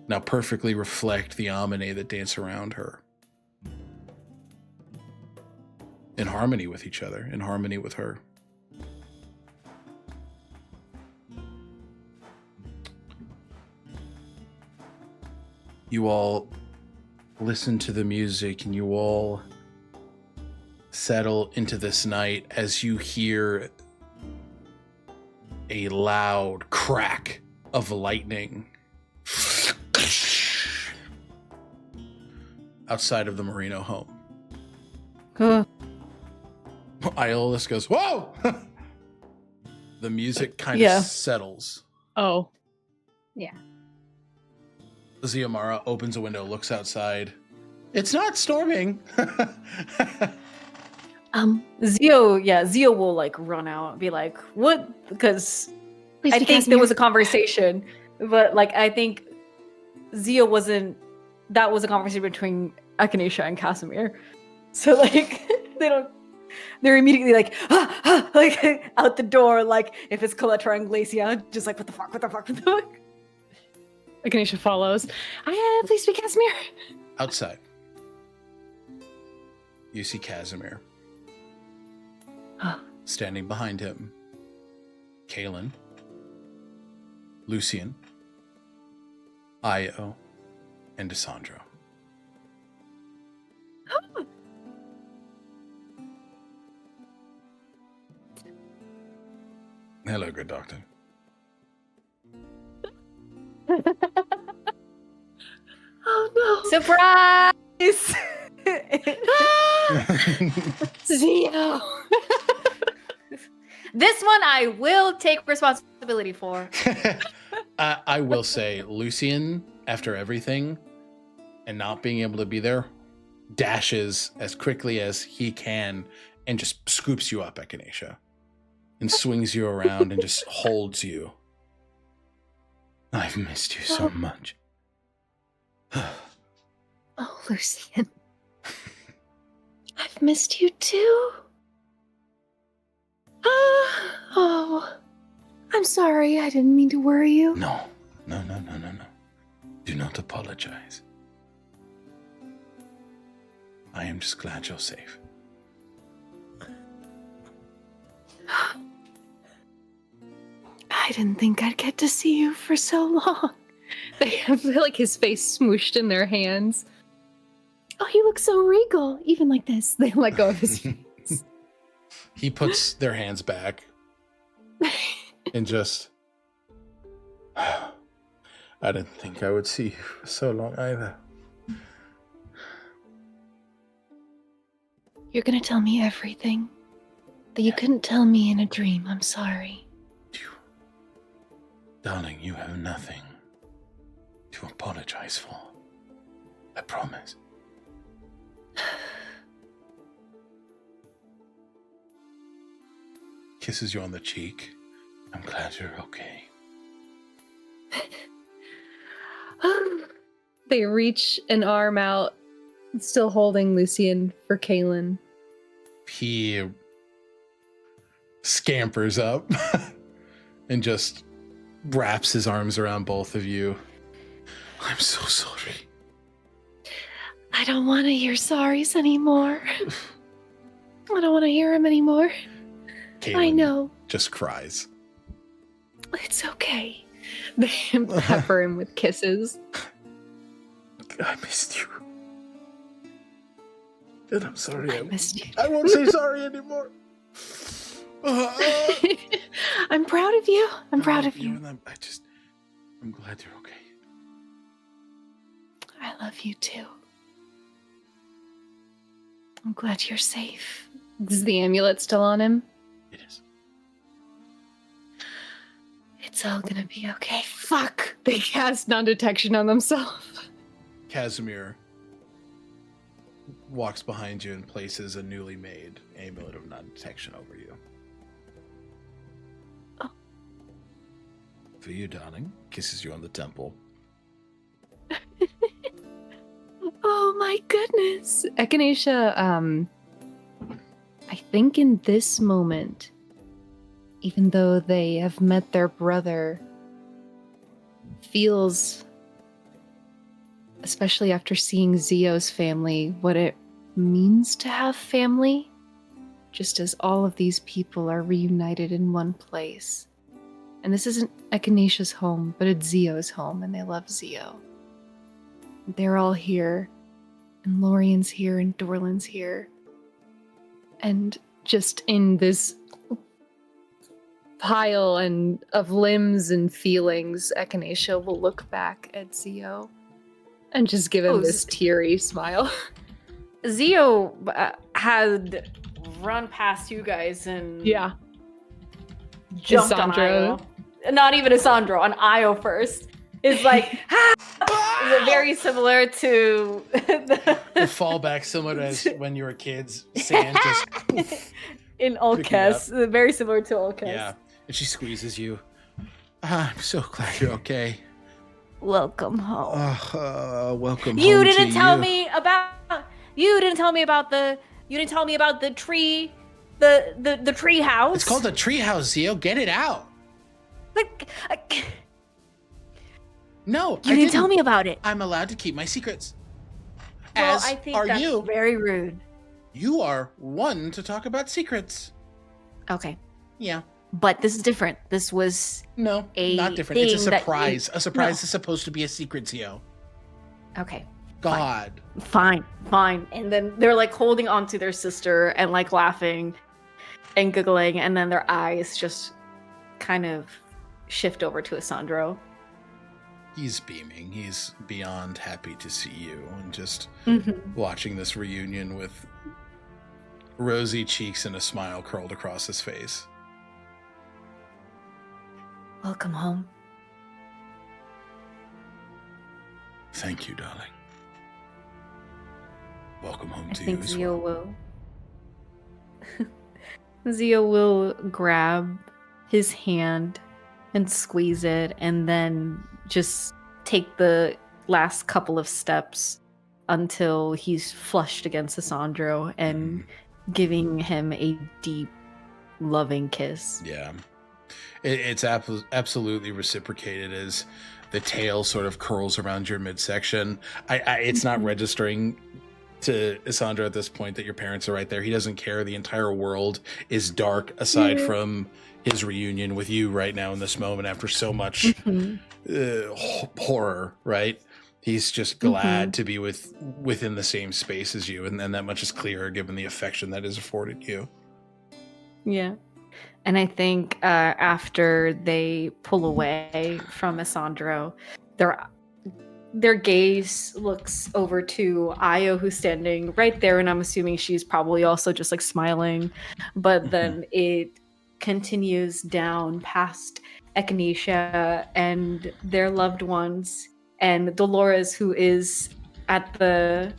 now perfectly reflect the Amine that dance around her. In harmony with each other, in harmony with her. You all listen to the music and you all settle into this night as you hear a loud crack of lightning outside of the Marino home. Iolus goes, whoa! The music kind of settles. Oh. Yeah. Xiomara opens a window, looks outside. It's not storming. Zio will like run out and be like, what? Because I think there was a conversation, but like I think Zio wasn't, that was a conversation between Echinacea and Casimir. So like they're immediately like like out the door, like if it's Coletra and Glacia, just like what the fuck. Echinacea follows. Please speak, Casimir. Outside, you see Casimir. Standing behind him, Kaelin, Lucian, Io, and Desandro. Hello, good doctor. Oh no! Surprise! Zio! This one I will take responsibility for. I will say, Lucian, after everything, and not being able to be there, dashes as quickly as he can and just scoops you up, Echinacea, and swings you around and just holds you. I've missed you so much. Oh, Lucian. I've missed you too. Oh, I'm sorry. I didn't mean to worry you. No. Do not apologize. I am just glad you're safe. I didn't think I'd get to see you for so long. They have like his face smooshed in their hands. Oh, he looks so regal. Even like this, they let go of his face. He puts their hands back and just... I didn't think I would see you for so long either. You're gonna tell me everything that you couldn't tell me in a dream. I'm sorry. Darling, you have nothing to apologize for. I promise. Kisses you on the cheek. I'm glad you're okay. They reach an arm out, still holding Lucian for Kaylin. He scampers up and just wraps his arms around both of you. I'm so sorry. I don't want to hear sorries anymore. I don't want to hear him anymore. Kaylin I know. just cries. It's okay. They pepper him with kisses. I missed you. And I'm sorry. I missed you. I won't say sorry anymore. I'm proud of you. I'm proud of you. And I'm glad you're okay. I love you too. I'm glad you're safe. Is the amulet still on him? It is. It's all gonna be okay. Fuck! They cast non-detection on themselves. Casimir walks behind you and places a newly made amulet of non-detection over you. Oh. For you, darling. Kisses you on the temple. Oh my goodness. Echinacea, I think in this moment, even though they have met their brother, feels, especially after seeing Zio's family, what it means to have family, just as all of these people are reunited in one place. And this isn't Echinacea's home, but it's Zio's home, and they love Zio. They're all here, and Lorian's here, and Dorlan's here. And just in this pile of limbs and feelings, Echinacea will look back at Zio and just give him this teary smile. Zio had run past you guys and jumped on Io. Not even Isandro, on Io first. It's like, is it very similar to The fallback similar to when you were kids. Sand just in Olkes, very similar to Olkes. Yeah, and she squeezes you. I'm so glad you're okay. Welcome home. Welcome You home didn't to tell you. me about. You didn't tell me about the. You didn't tell me about the tree, the tree house. It's called the treehouse, Zio. Get it out. Like, No, you didn't tell me about it. I'm allowed to keep my secrets. Well, As I think are that's you. very rude. You are one to talk about secrets. Okay. Yeah. But this is different. This was No, a not different. It's a thing that surprise. you- A surprise No. is supposed to be a secret, Zio. okay. God. Fine. And then they're like holding onto their sister and like laughing and giggling, and then their eyes just kind of shift over to Isandro. He's beaming. He's beyond happy to see you, and just Mm-hmm. watching this reunion with rosy cheeks and a smile curled across his face. Welcome home. Thank you, darling. Welcome home I to you think as Zio well. will. Zio will grab his hand and squeeze it, and then just take the last couple of steps until he's flushed against Isandro and giving him a deep, loving kiss. Yeah. It's absolutely reciprocated as the tail sort of curls around your midsection. It's not registering to Isandro at this point that your parents are right there. He doesn't care. The entire world is dark aside from his reunion with you right now in this moment after so much horror, right? He's just glad to be within the same space as you, and that much is clearer given the affection that is afforded you. Yeah. And I think after they pull away from Isandro, their gaze looks over to Io, who's standing right there, and I'm assuming she's probably also just like smiling. But then it continues down past Echinacea and their loved ones, and Dolores, who is at the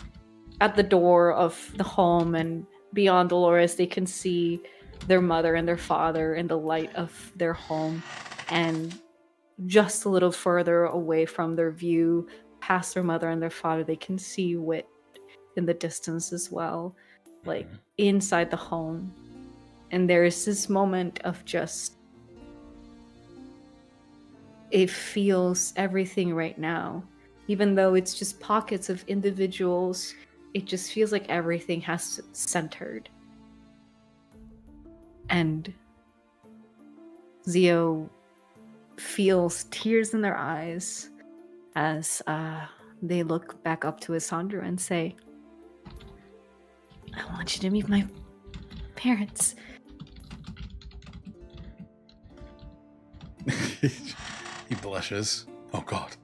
door of the home, and beyond Dolores, they can see their mother and their father in the light of their home, and just a little further away from their view, past their mother and their father, they can see Wit in the distance as well, like inside the home. And there is this moment of just, it feels everything right now, even though it's just pockets of individuals, it just feels like everything has centered. And Zio feels tears in their eyes as they look back up to Isandra and say, I want you to meet my parents. He blushes. Oh God.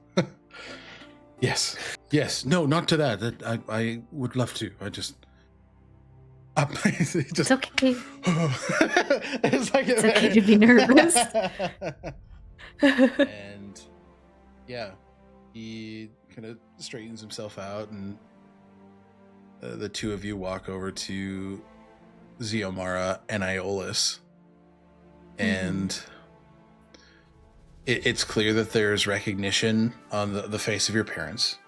Yes. No, not to that. I would love to. I just. It's okay. It's like It's okay to be nervous. And yeah, he kind of straightens himself out, and the two of you walk over to Xiomara and Aeolus, and it's clear that there's recognition on the face of your parents.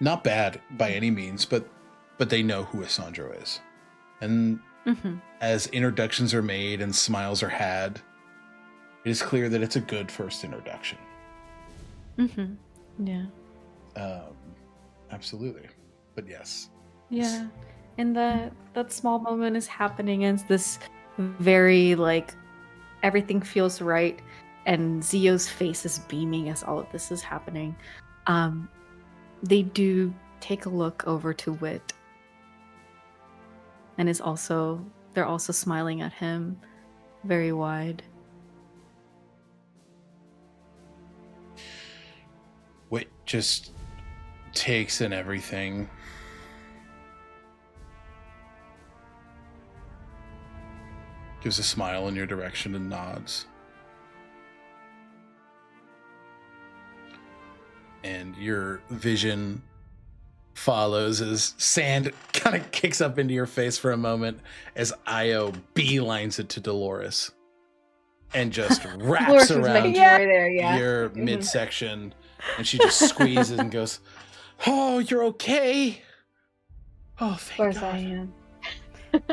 Not bad by any means, but they know who Isandro is. And as introductions are made and smiles are had, it is clear that it's a good first introduction. Yeah. Absolutely. But yes. Yeah. And that small moment is happening, and this very, like, everything feels right, and Zio's face is beaming as all of this is happening. They do take a look over to Wit, and they're also smiling at him very wide. Wit just takes in everything. Gives a smile in your direction and nods. And your vision follows as sand kind of kicks up into your face for a moment as Io beelines it to Dolores and just wraps around your midsection, and she just squeezes and goes, "Oh, you're okay? Oh, thank God. I am.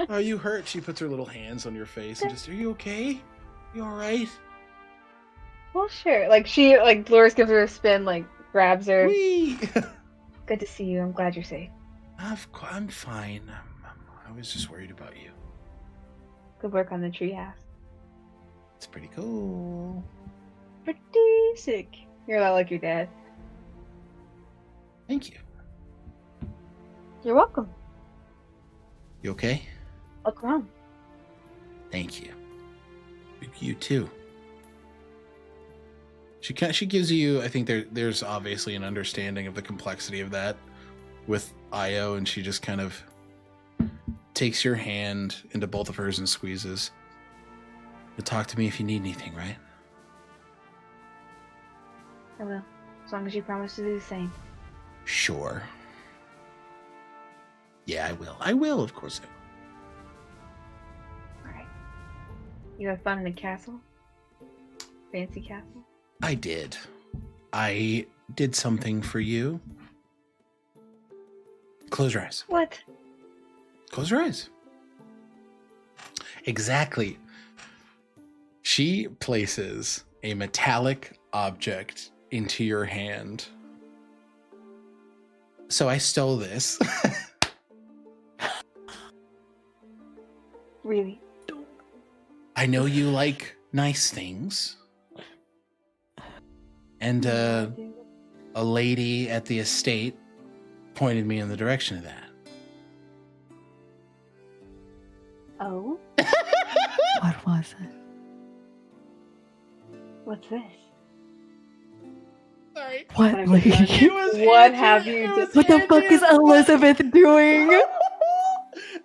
Are you hurt?" She puts her little hands on your face and just, "Are you okay? You all right?" Well, sure. Like Dolores gives her a spin, like grabs her. Whee! Good to see you. I'm glad you're safe. I'm fine. I was just worried about you. Good work on the treehouse. It's pretty cool. Pretty sick. You're a lot like your dad. Thank you. You're welcome. You okay? Look around. Thank you. You too. She gives you, I think there's obviously an understanding of the complexity of that with Io, and she just kind of takes your hand into both of hers and squeezes. You'll talk to me if you need anything, right? I will. As long as you promise to do the same. Sure. Yeah, I will. I will, of course I will. Alright. You have fun in a castle? Fancy castle? I did. I did something for you. Close your eyes. What? Close your eyes. Exactly. She places a metallic object into your hand. So I stole this. Really? I know you like nice things. And a lady at the estate pointed me in the direction of that. Oh? What was it? What's this? Sorry. What lady? What have you done? What the fuck is Elizabeth doing?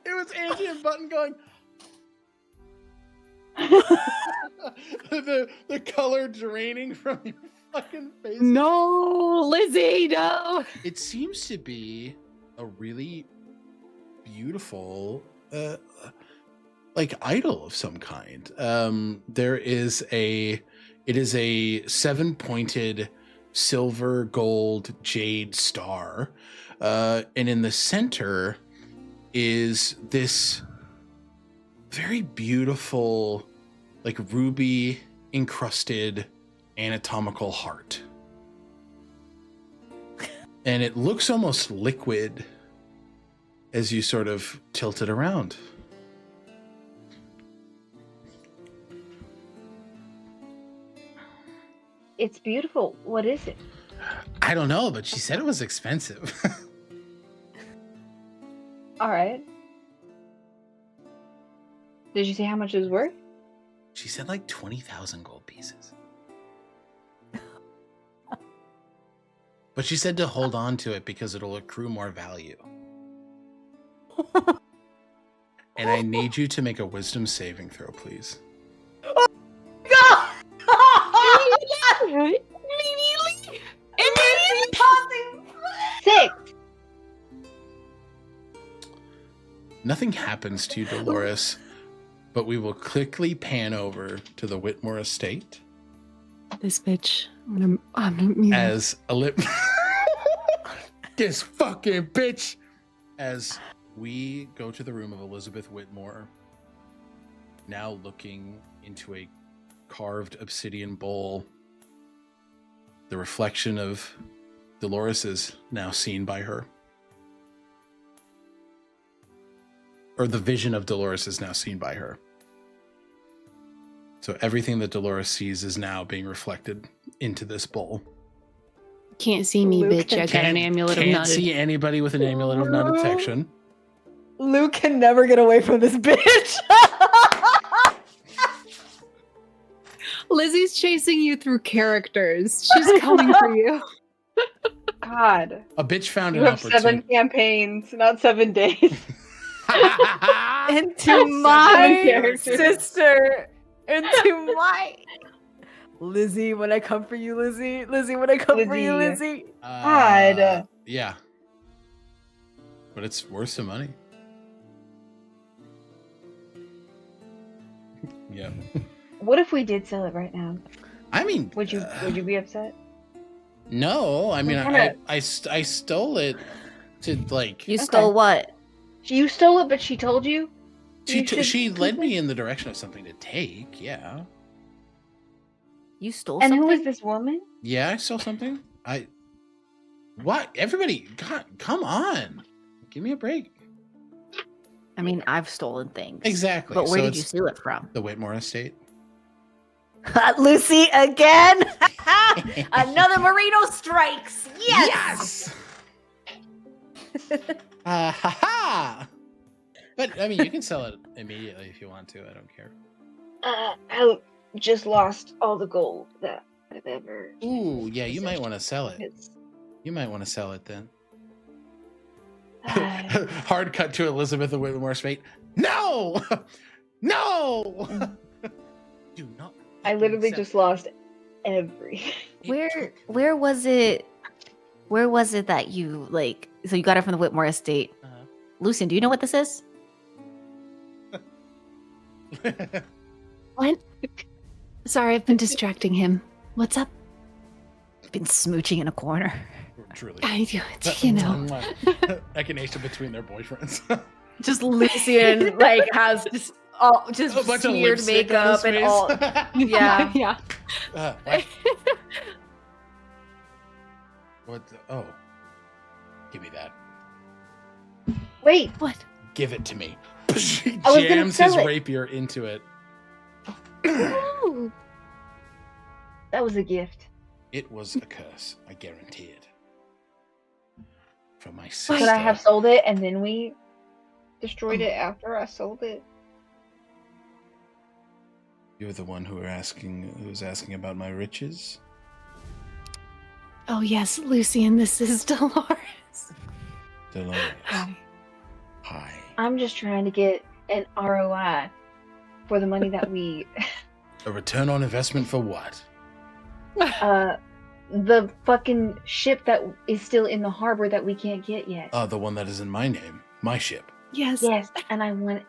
It was Angie and Button going. the color draining from your fucking face. No, Lizzie, no. It seems to be a really beautiful, like idol of some kind. It is a 7-pointed silver, gold, jade star, and in the center is this very beautiful, like ruby encrusted anatomical heart. And it looks almost liquid as you sort of tilt it around. It's beautiful. What is it? I don't know, but she said it was expensive. All right. Did you say how much it was worth? She said like 20,000 gold pieces. But she said to hold on to it because it'll accrue more value. And I need you to make a wisdom saving throw, please. Immediately. 6. Nothing happens to you, Dolores, but we will quickly pan over to the Whitmore estate. This bitch. I'm gonna As a lip. This fucking bitch. As we go to the room of Elizabeth Whitmore, now looking into a carved obsidian bowl. The reflection of Dolores is now seen by her. Or the vision of Dolores is now seen by her. So everything that Dolores sees is now being reflected into this bowl. Can't see me, Luke bitch. I got an amulet of Can't nut. see anybody with an amulet of non detection. Luke can never get away from this bitch. Lizzie's chasing you through characters. She's coming for you. God. A bitch found You an have 7 opportunity. campaigns, not 7 days. Into my characters. sister. Into my Lizzie, when I come for you, Lizzie. Lizzie, when I come for you, Lizzie. Lizzie. God. Yeah. But it's worth some money. Yeah. What if we did sell it right now? I mean, Would you be upset? No, I mean, What kind I stole it to like. You stole what? You stole it, but she told you? You should She keep led it? me in the direction of something to take. Yeah. You stole And something? who is this woman? Yeah, I stole something. What? Everybody, God, come on. Give me a break. I mean, I've stolen things. Exactly. But where So did you it's steal it from? the Whitmore estate. Lucy again. Another Merino strikes. Yes. Ha ha! But I mean, you can sell it immediately if you want to. I don't care. I just lost all the gold that I've ever. Ooh, yeah, you might want to sell it. It's, You might want to sell it then. uh, Hard cut to Elizabeth of Whitmore Estate. No! No! Do not. I literally sell just lost every. it. Where was it? Where was it that you like? So you got it from the Whitmore estate. Uh-huh. Lucian, do you know what this is? What? Sorry, I've been distracting him. What's up? Been smooching in a corner. Truly. I do it, you know. Echinacea between their boyfriends. Just Lucian like has just just A bunch of smeared lipstick on his makeup and face. all. Yeah. Yeah. What? What? Oh. Give me that. Wait, What? Give it to me. He I was gonna jams sell his it. rapier into it. Oh. that was a gift. It was a curse, I guarantee it. From my sister. Could I have sold it and then we destroyed it after I sold it? You're the one who was asking about my riches? Oh yes, Lucian, this is Dolores. Dolores. Hi. Hi. I'm just trying to get an ROI for the money that we A return on investment for what? the fucking ship that is still in the harbor that we can't get yet. The one that is in my name. My ship. Yes. Yes, and I want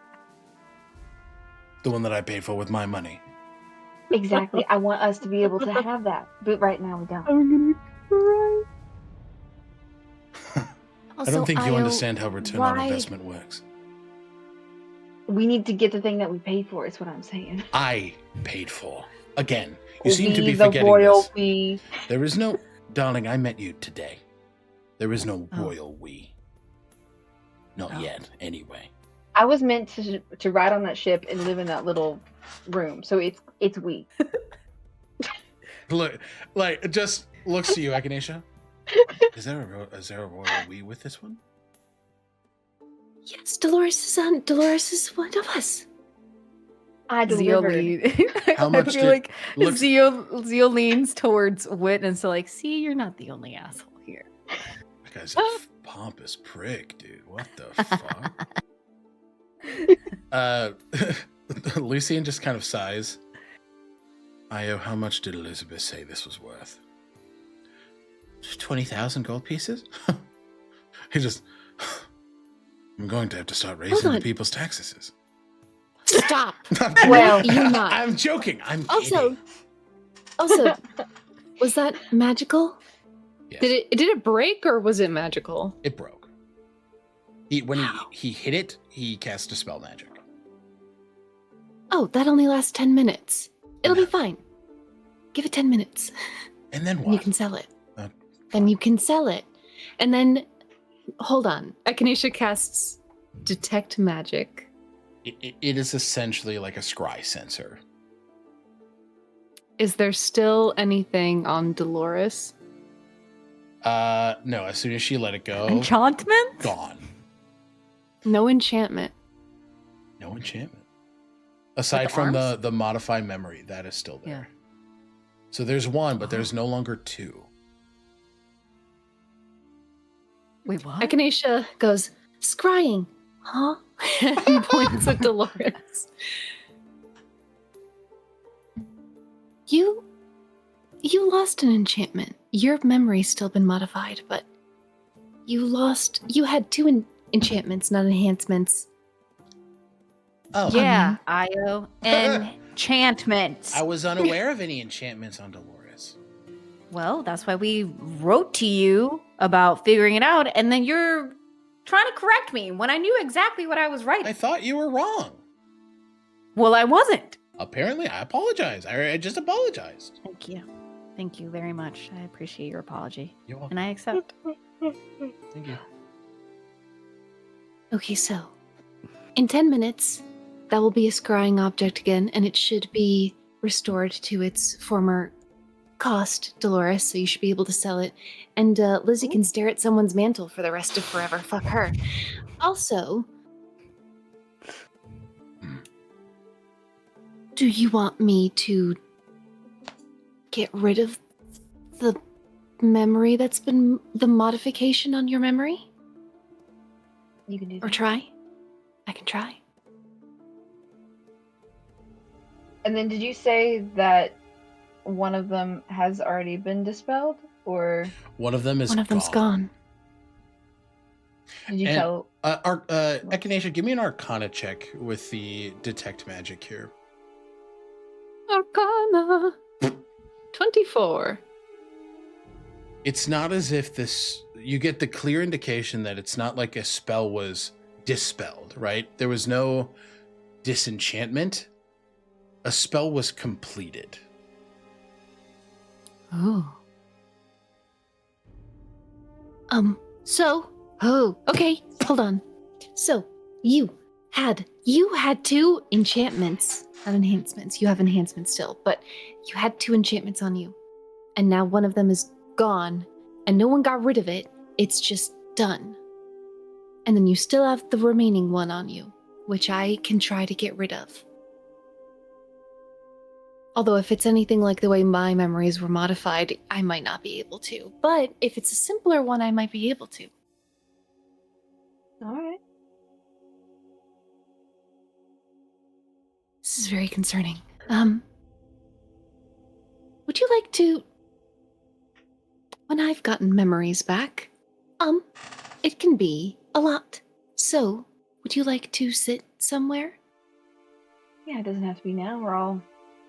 The one that I paid for with my money. exactly. I want us to be able to have that, but right now we don't. I'm gonna cry. I don't think you Io, understand how return on why- investment works. We need to get the thing that we paid for. Is what I'm saying. I paid for. Again, you seem to be the forgetting royal this. we. There is no... Darling, I met you today. There is no Oh. royal we. Not yet, anyway. I was meant to ride on that ship and live in that little room, so it's we. Look, like, it just looks to you, Echinacea. Is there a royal we with this one? Yes, Dolores is one of us. I Zio delivered. How much I feel did- like look- Zio leans towards Wit and so like, see, you're not the only asshole here. That guy's a pompous prick, dude. What the fuck? Lucian just kind of sighs. Io, how much did Elizabeth say this was worth? 20,000 gold pieces? He just... I'm going to have to start raising the on. people's taxes. Stop. I'm kidding. Well, you're not. I'm joking. I'm Also, kidding. was that magical? Yes, Did it break or was it magical? it broke. When he hit it, he cast a spell magic. Oh, that only lasts 10 minutes. It'll be fine. Give it 10 minutes. And then And you what? can sell it. Uh, Then you can sell it. And then, hold on. Echinacea casts Detect Magic. It is essentially like a scry sensor. Is there still anything on Dolores? No, as soon as she let it go, Enchantment? gone. No enchantment. No enchantment. Aside from arms? the modify memory, that is still there. Yeah. So there's one, but there's no longer two. Wait, what? Echinacea goes, scrying, huh? And points at Dolores. You lost an enchantment. Your memory's still been modified, but you had two enchantments, not enhancements. Oh, Yeah, Io. Enchantments. I was unaware of any enchantments on Dolores. Well, that's why we wrote to you about figuring it out, and then you're trying to correct me when I knew exactly what I was I writing. thought you were wrong. Well, I wasn't. Apparently, I apologize. I just apologized. Thank you. Thank you very much. I appreciate your apology. You're welcome. And I accept. Thank you. Okay, so in 10 minutes, that will be a scrying object again, and it should be restored to its former cost, Dolores, so you should be able to sell it. And Lizzie can stare at someone's mantle for the rest of forever. Fuck her. Also, do you want me to get rid of the memory that's been the modification on your memory? You can do Or that. try? I can try. And then did you say that one of them has already been dispelled, or One of them is One of them's gone. did you And- tell? Echinacea, give me an Arcana check with the detect magic here. Arcana. 24. It's not as if this. You get the clear indication that it's not like a spell was dispelled, right? There was no disenchantment. A spell was completed. Oh. Okay, hold on. So, you had two enchantments, not enhancements. You have enhancements still, but you had two enchantments on you. And now one of them is gone, and no one got rid of it. It's just done. And then you still have the remaining one on you, which I can try to get rid of. Although if it's anything like the way my memories were modified, I might not be able to. But if it's a simpler one, I might be able to. All right. This is very concerning. Would you like to I've gotten memories back. It can be a lot. So, would you like to sit somewhere? Yeah, it doesn't have to be now. We're all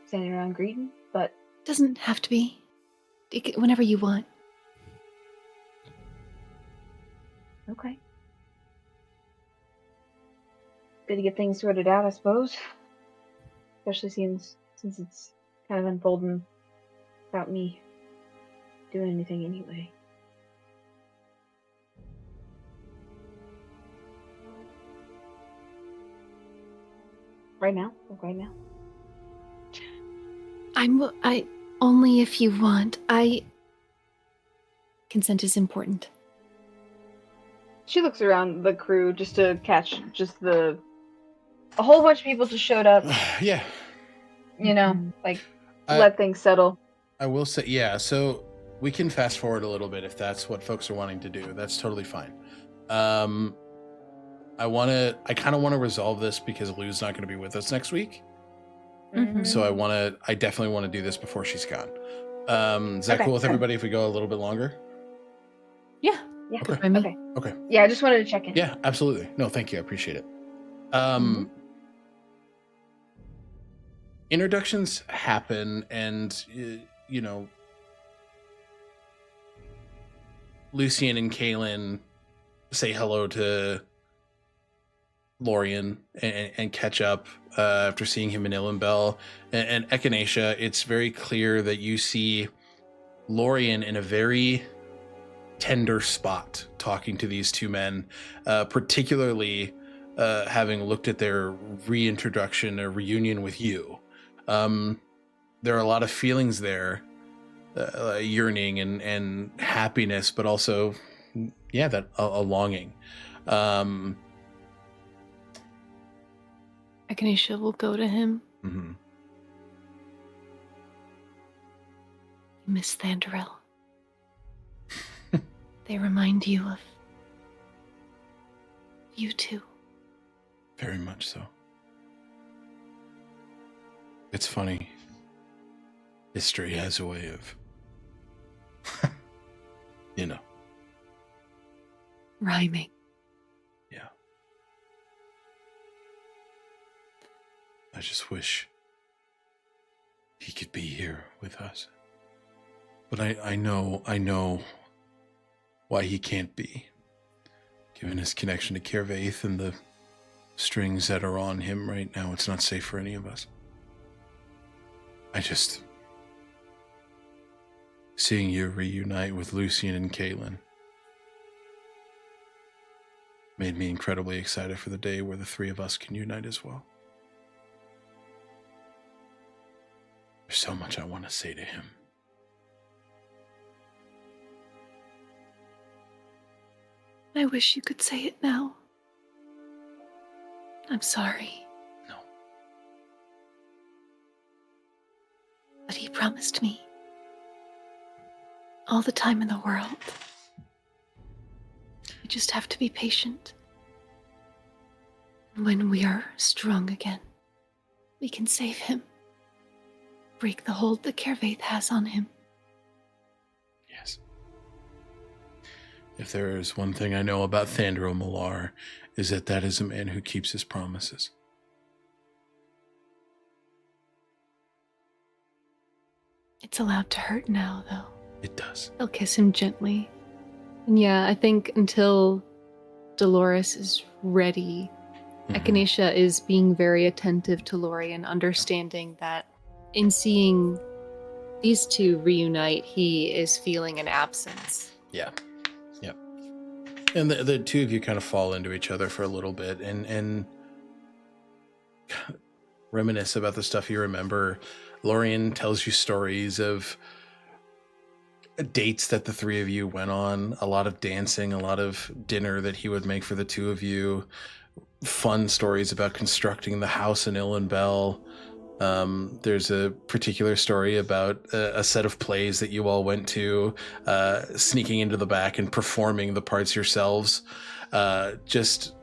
standing around greeting, but Doesn't have to be. Whenever you want. okay. Good to get things sorted out, I suppose. Especially since it's kind of unfolding without me doing anything anyway. Right now? Like right now? I only if you want. Consent is important. She looks around the crew just to catch just a whole bunch of people just showed up, Yeah. you know, like I- let things settle. I will say, yeah, so we can fast forward a little bit if that's what folks are wanting to do. That's totally fine. I kind of want to resolve this because Lou's not going to be with us next week. Mhm. So I definitely want to do this before she's gone. Is that Okay, cool with good. everybody if we go a little bit longer? Yeah. Yeah. Okay. By me? Okay. Okay. Yeah, I just wanted to check in. Yeah, absolutely. No, thank you. I appreciate it. Introductions happen, and Lucian and Kaylin say hello to Lorien and catch up after seeing him in Illenbell. And Echinacea, it's very clear that you see Lorien in a very tender spot talking to these two men, particularly having looked at their reintroduction or reunion with you. There are a lot of feelings there, yearning and happiness, but also, yeah, that a longing. Echinacea will go to him. Mm-hmm. Miss Thandorel. They remind you of you too. Very much so. It's funny. History has a way of, Rhyming. Yeah. I just wish he could be here with us. But I know why he can't be. Given his connection to Kervaith and the strings that are on him right now, it's not safe for any of us. Seeing you reunite with Lucian and Caitlin made me incredibly excited for the day where the three of us can unite as well. There's so much I want to say to him. I wish you could say it now. I'm sorry. No. But he promised me all the time in the world. We just have to be patient. When we are strong again, we can save him. Break the hold that Kervaith has on him. Yes. If there is one thing I know about Thandro Malar, is that is a man who keeps his promises. It's allowed to hurt now, though. It does. They'll kiss him gently. And yeah, I think until Dolores is ready, Echinacea is being very attentive to Lorien, understanding that in seeing these two reunite, he is feeling an absence. Yeah. Yep. And the two of you kind of fall into each other for a little bit and reminisce about the stuff you remember. Lorien tells you stories of dates that the three of you went on, a lot of dancing, a lot of dinner that he would make for the two of you, fun stories about constructing the house in Illenbell. There's a particular story about a set of plays that you all went to, sneaking into the back and performing the parts yourselves, just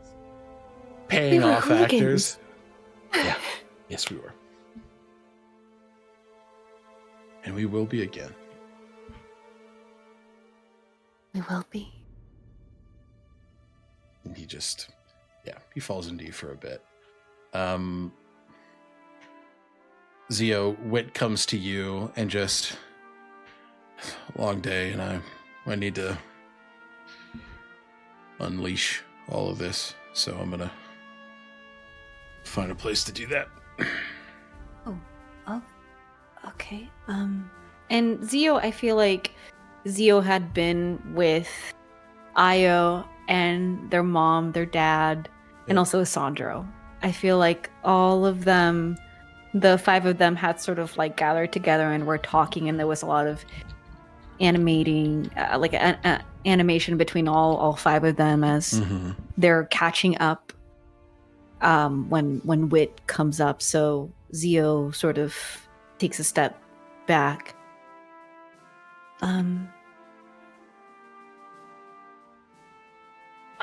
paying off actors. Yeah. Yes, we were. And we will be again. We will be. And he just, he falls into you for a bit. Zio, Wit comes to you and just, long day, and I need to unleash all of this, so I'm gonna find a place to do that. Oh, okay. And Zio, I feel like Zio had been with Io and their mom, their dad, and also Sandro. I feel like all of them, the 5 of them, had sort of like gathered together and were talking, and there was a lot of animating, animation between all 5 of them as they're catching up. When Wit comes up, so Zio sort of takes a step back.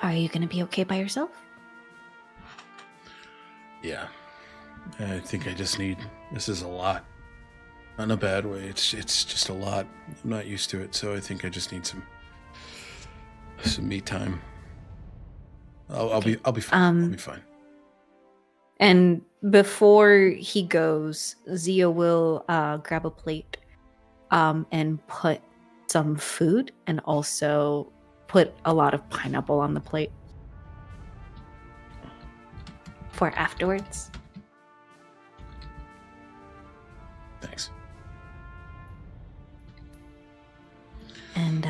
Are you gonna be okay by yourself? Yeah. I think I just need, this is a lot. Not in a bad way, it's just a lot. I'm not used to it, so I think I just need some me time. I'll be fine. I'll be fine. And before he goes, Zio will grab a plate and put some food, and also put a lot of pineapple on the plate for afterwards. Thanks. And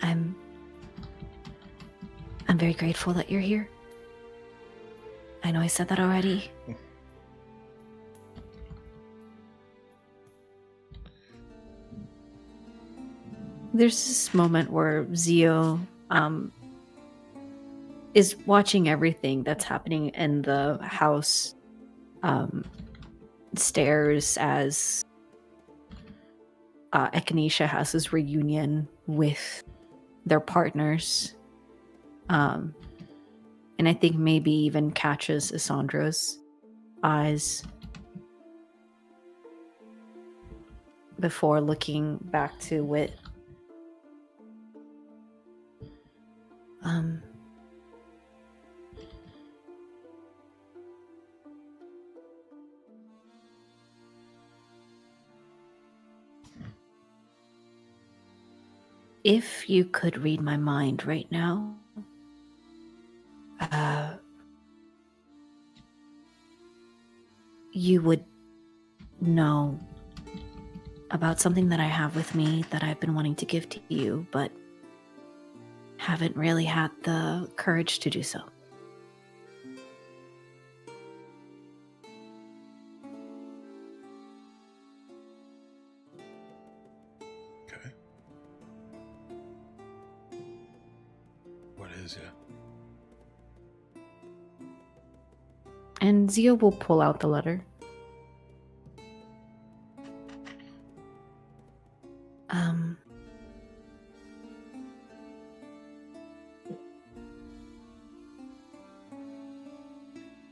I'm very grateful that you're here. I know I said that already. There's this moment where Zio is watching everything that's happening in the house, stairs as Echinacea has this reunion with their partners. And I think maybe even catches Isandro's eyes before looking back to Wit. If you could read my mind right now, you would know about something that I have with me that I've been wanting to give to you, but haven't really had the courage to do so. Okay. What is it? And Zio will pull out the letter.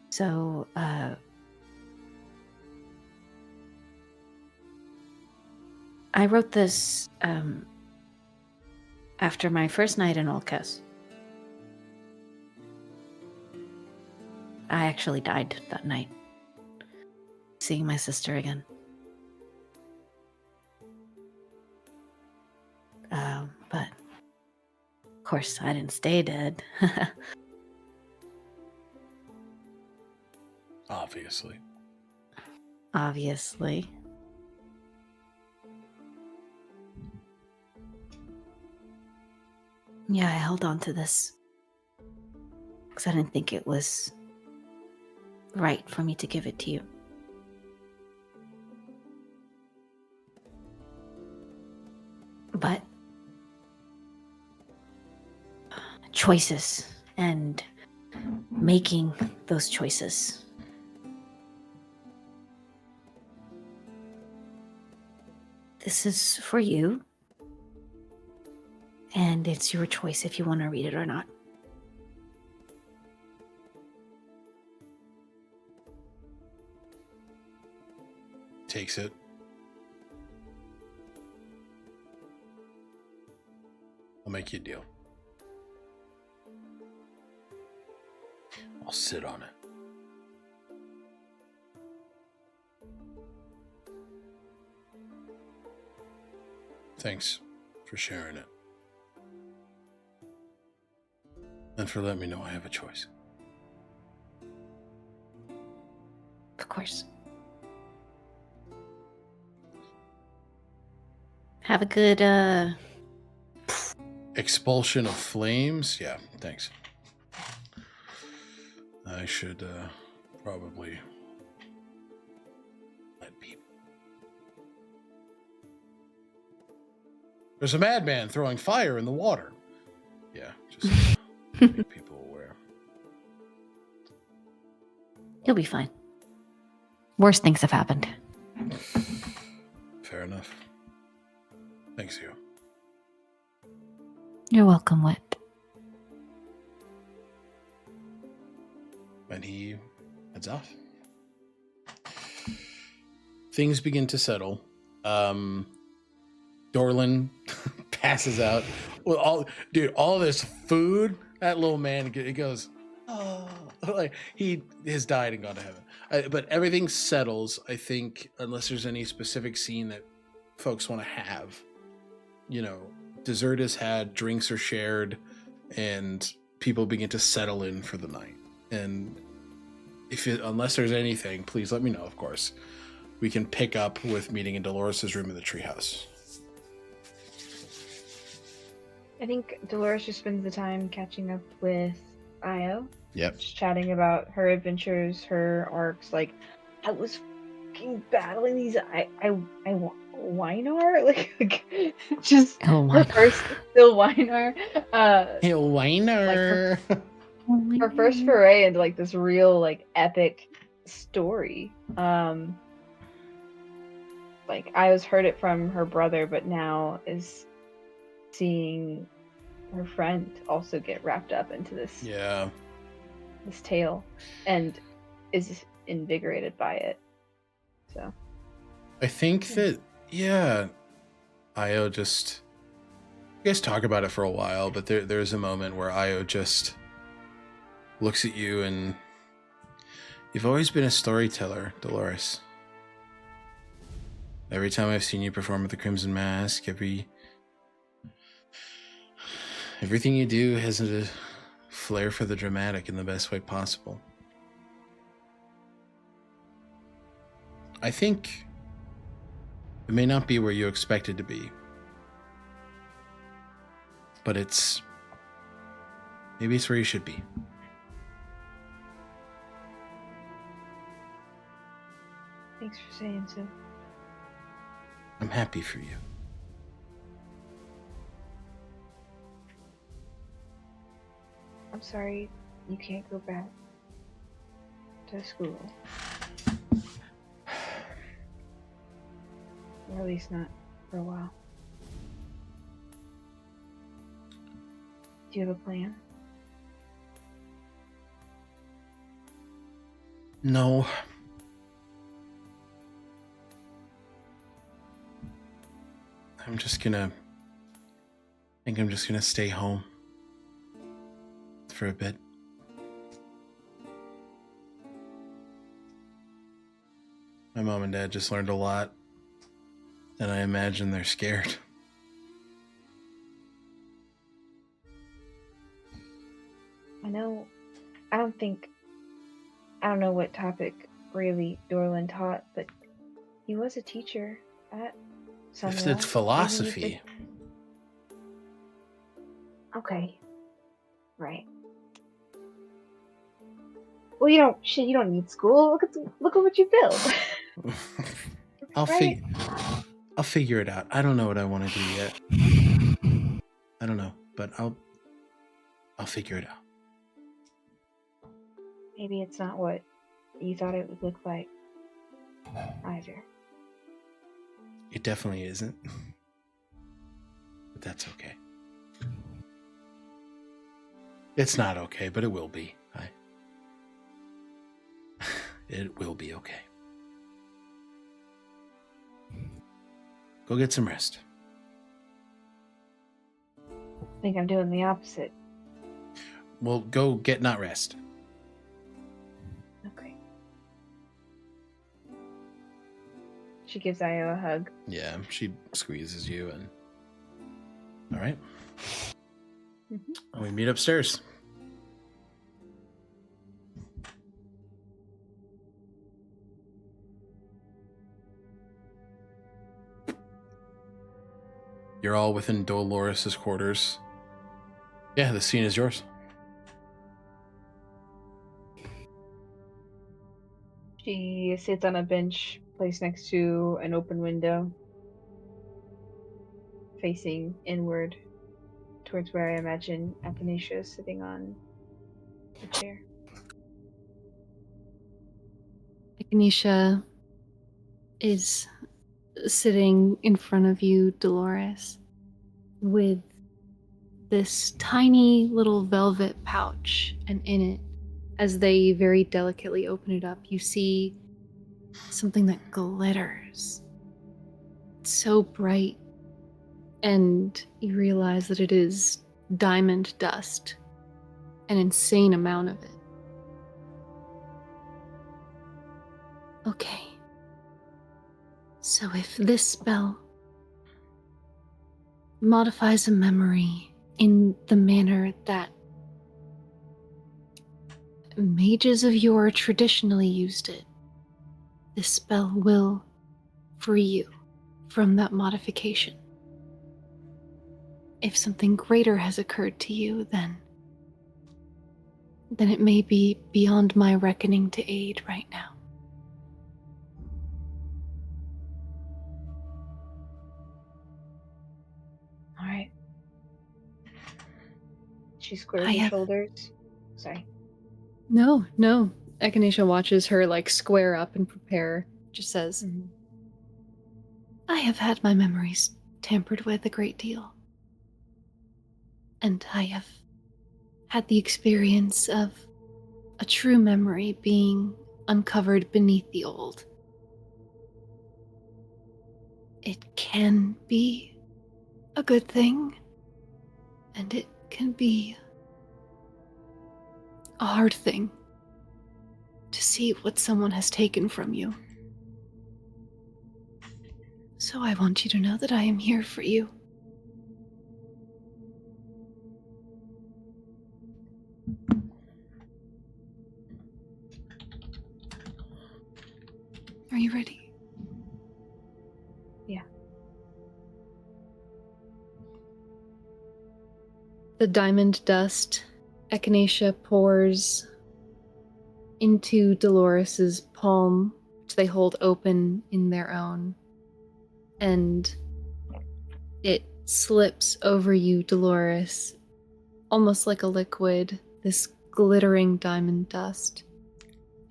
So, I wrote this after my first night in Olkes. I actually died that night, seeing my sister again. But, of course, I didn't stay dead. Obviously. Obviously. Yeah, I held on to this because I didn't think it was right for me to give it to you. But choices and making those choices. This is for you, and it's your choice if you want to read it or not. Takes it. make you a deal. I'll sit on it. Thanks for sharing it. And for letting me know I have a choice. Of course. Have a good, Expulsion of flames? Yeah, thanks. I should probably let people. There's a madman throwing fire in the water. Yeah, just make people aware. You'll be fine. Worse things have happened. Fair enough. Thanks, you. You're welcome, Wit. And he heads off. Things begin to settle. Dorlin passes out. Well, all this food. That little man, he goes, oh, like he has died and gone to heaven. But everything settles, I think, unless there's any specific scene that folks want to have. You know, dessert is had, drinks are shared, and people begin to settle in for the night. And unless there's anything, please let me know, of course. We can pick up with meeting in Dolores' room in the treehouse. I think Dolores just spends the time catching up with Io. Yep. Just chatting about her adventures, her arcs. Like, I was fucking battling these Weinar, like just her first still Weinar. Weinar. Like her first foray into like this real like epic story. Like I was heard it from her brother, but now is seeing her friend also get wrapped up into this this tale and is invigorated by it. So I think that Io just, you guys talk about it for a while, but there's a moment where Io just looks at you, and you've always been a storyteller, Dolores. Every time I've seen you perform with the Crimson Mask, everything you do has a flair for the dramatic in the best way possible. I think it may not be where you expect it to be, but maybe it's where you should be. thanks for saying so. I'm happy for you. I'm sorry you can't go back to school. Or at least not for a while. Do you have a plan? No. I think I'm just gonna stay home for a bit. My mom and dad just learned a lot, and I imagine they're scared. I don't know what topic really Dorlin taught, but he was a teacher at Sunwell. If it's philosophy. Okay. Right. Well, you don't need school. Look at what you built. I'll figure it out. I don't know what I want to do yet. I don't know, but I'll figure it out. Maybe it's not what you thought it would look like either. It definitely isn't. But that's okay. It's not okay, but it will be. It will be okay. Go get some rest. think I'm doing the opposite. Well, go get not rest. Okay. She gives Io a hug. Yeah, she squeezes you and... All right. We meet upstairs. You're all within Dolores' quarters. Yeah, the scene is yours. She sits on a bench placed next to an open window, facing inward towards where I imagine Echinacea is sitting on a chair. Echinacea is sitting in front of you, Dolores, with this tiny little velvet pouch, and in it, as they very delicately open it up, you see something that glitters. It's so bright, and you realize that it is diamond dust, an insane amount of it. Okay. So if this spell modifies a memory in the manner that mages of yore traditionally used it, this spell will free you from that modification. If something greater has occurred to you, then it may be beyond my reckoning to aid right now. All right. She squares her shoulders. Sorry. No. Echinacea watches her square up and prepare. Just says, I have had my memories tampered with a great deal. And I have had the experience of a true memory being uncovered beneath the old. It can be a good thing, and it can be a hard thing to see what someone has taken from you. So I want you to know that I am here for you. Are you ready? Yeah. The diamond dust Echinacea pours into Dolores's palm, which they hold open in their own, and it slips over you, Dolores, almost like a liquid, this glittering diamond dust,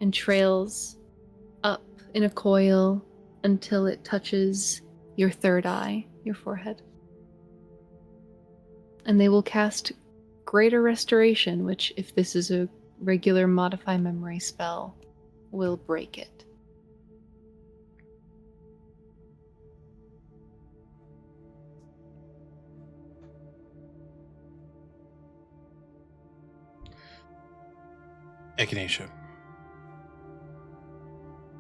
and trails up in a coil until it touches your third eye, your forehead. And they will cast Greater Restoration, which, if this is a regular Modify Memory spell, will break it. Echinacea,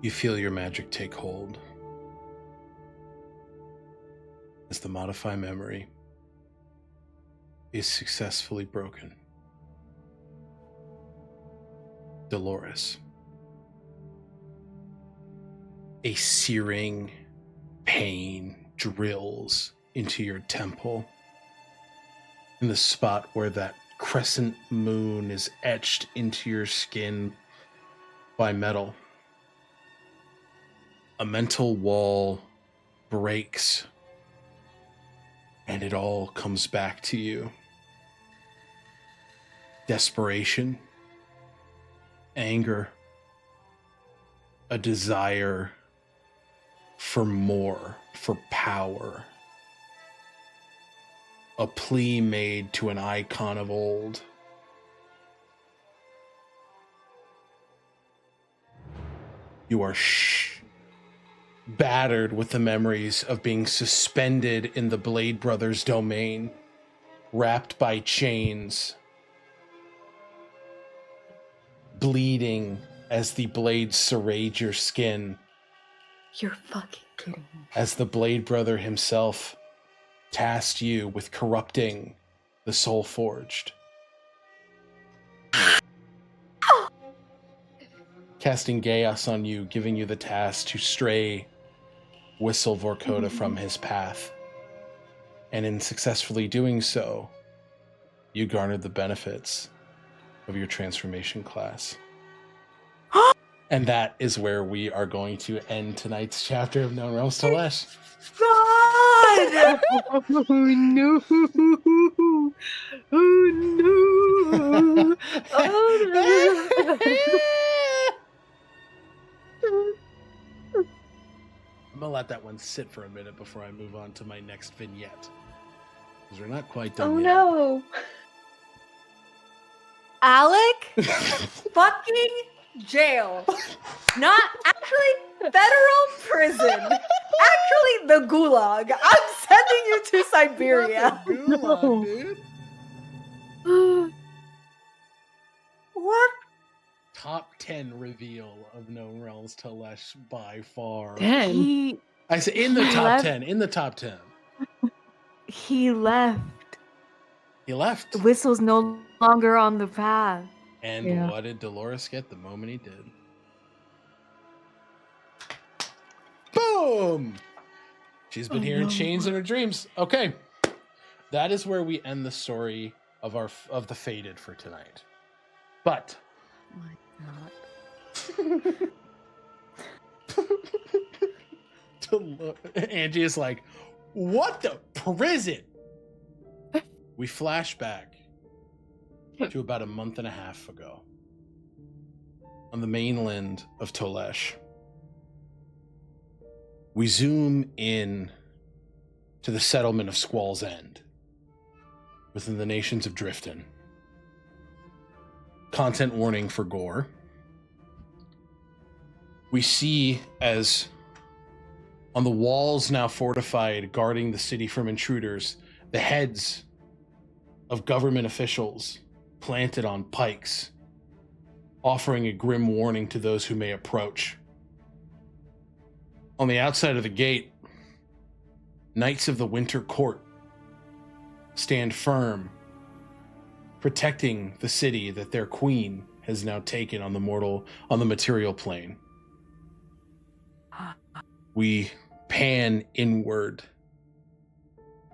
you feel your magic take hold as the Modify Memory is successfully broken. Dolores, a searing pain drills into your temple in the spot where that crescent moon is etched into your skin by metal. A mental wall breaks, and it all comes back to you. Desperation, anger, a desire for more, for power. A plea made to an icon of old. You are battered with the memories of being suspended in the Blade Brothers domain, wrapped by chains, bleeding as the blades serrage your skin, You're fucking kidding me. as the Blade Brother himself tasked you with corrupting the Soul Forged. Casting chaos on you, giving you the task to stray Whistle Vorkoda from his path. And in successfully doing so, you garnered the benefits of your transformation class. And that is where we are going to end tonight's chapter of Known Realms Tolesh. God! Oh no! Oh no! Oh I'm gonna let that one sit for a minute before I move on to my next vignette. Because we're not quite done Oh yet. no! Alec? Fucking jail. Not actually federal prison. Actually, the gulag. I'm sending you to Siberia. Gulag, dude. no! What? Top 10 reveal of Known Realms Tolesh by far. 10. He I say in the He top left- 10. In the top 10. he left. He left. Whistle's no longer on the path. And Yeah. what did Dolores get the moment he did? Boom! She's been Oh, hearing no. chains in her dreams. Okay. That is where we end the story of the Fated for tonight. But Angie is like, what the prison? We flash back to about a month and a half ago on the mainland of Tolesh. We zoom in to the settlement of Squall's End within the nations of Drifton. Content warning for gore. We see as on the walls now fortified, guarding the city from intruders, the heads of government officials planted on pikes, offering a grim warning to those who may approach. On the outside of the gate, Knights of the Winter Court stand firm, protecting the city that their queen has now taken on the material plane. We pan inward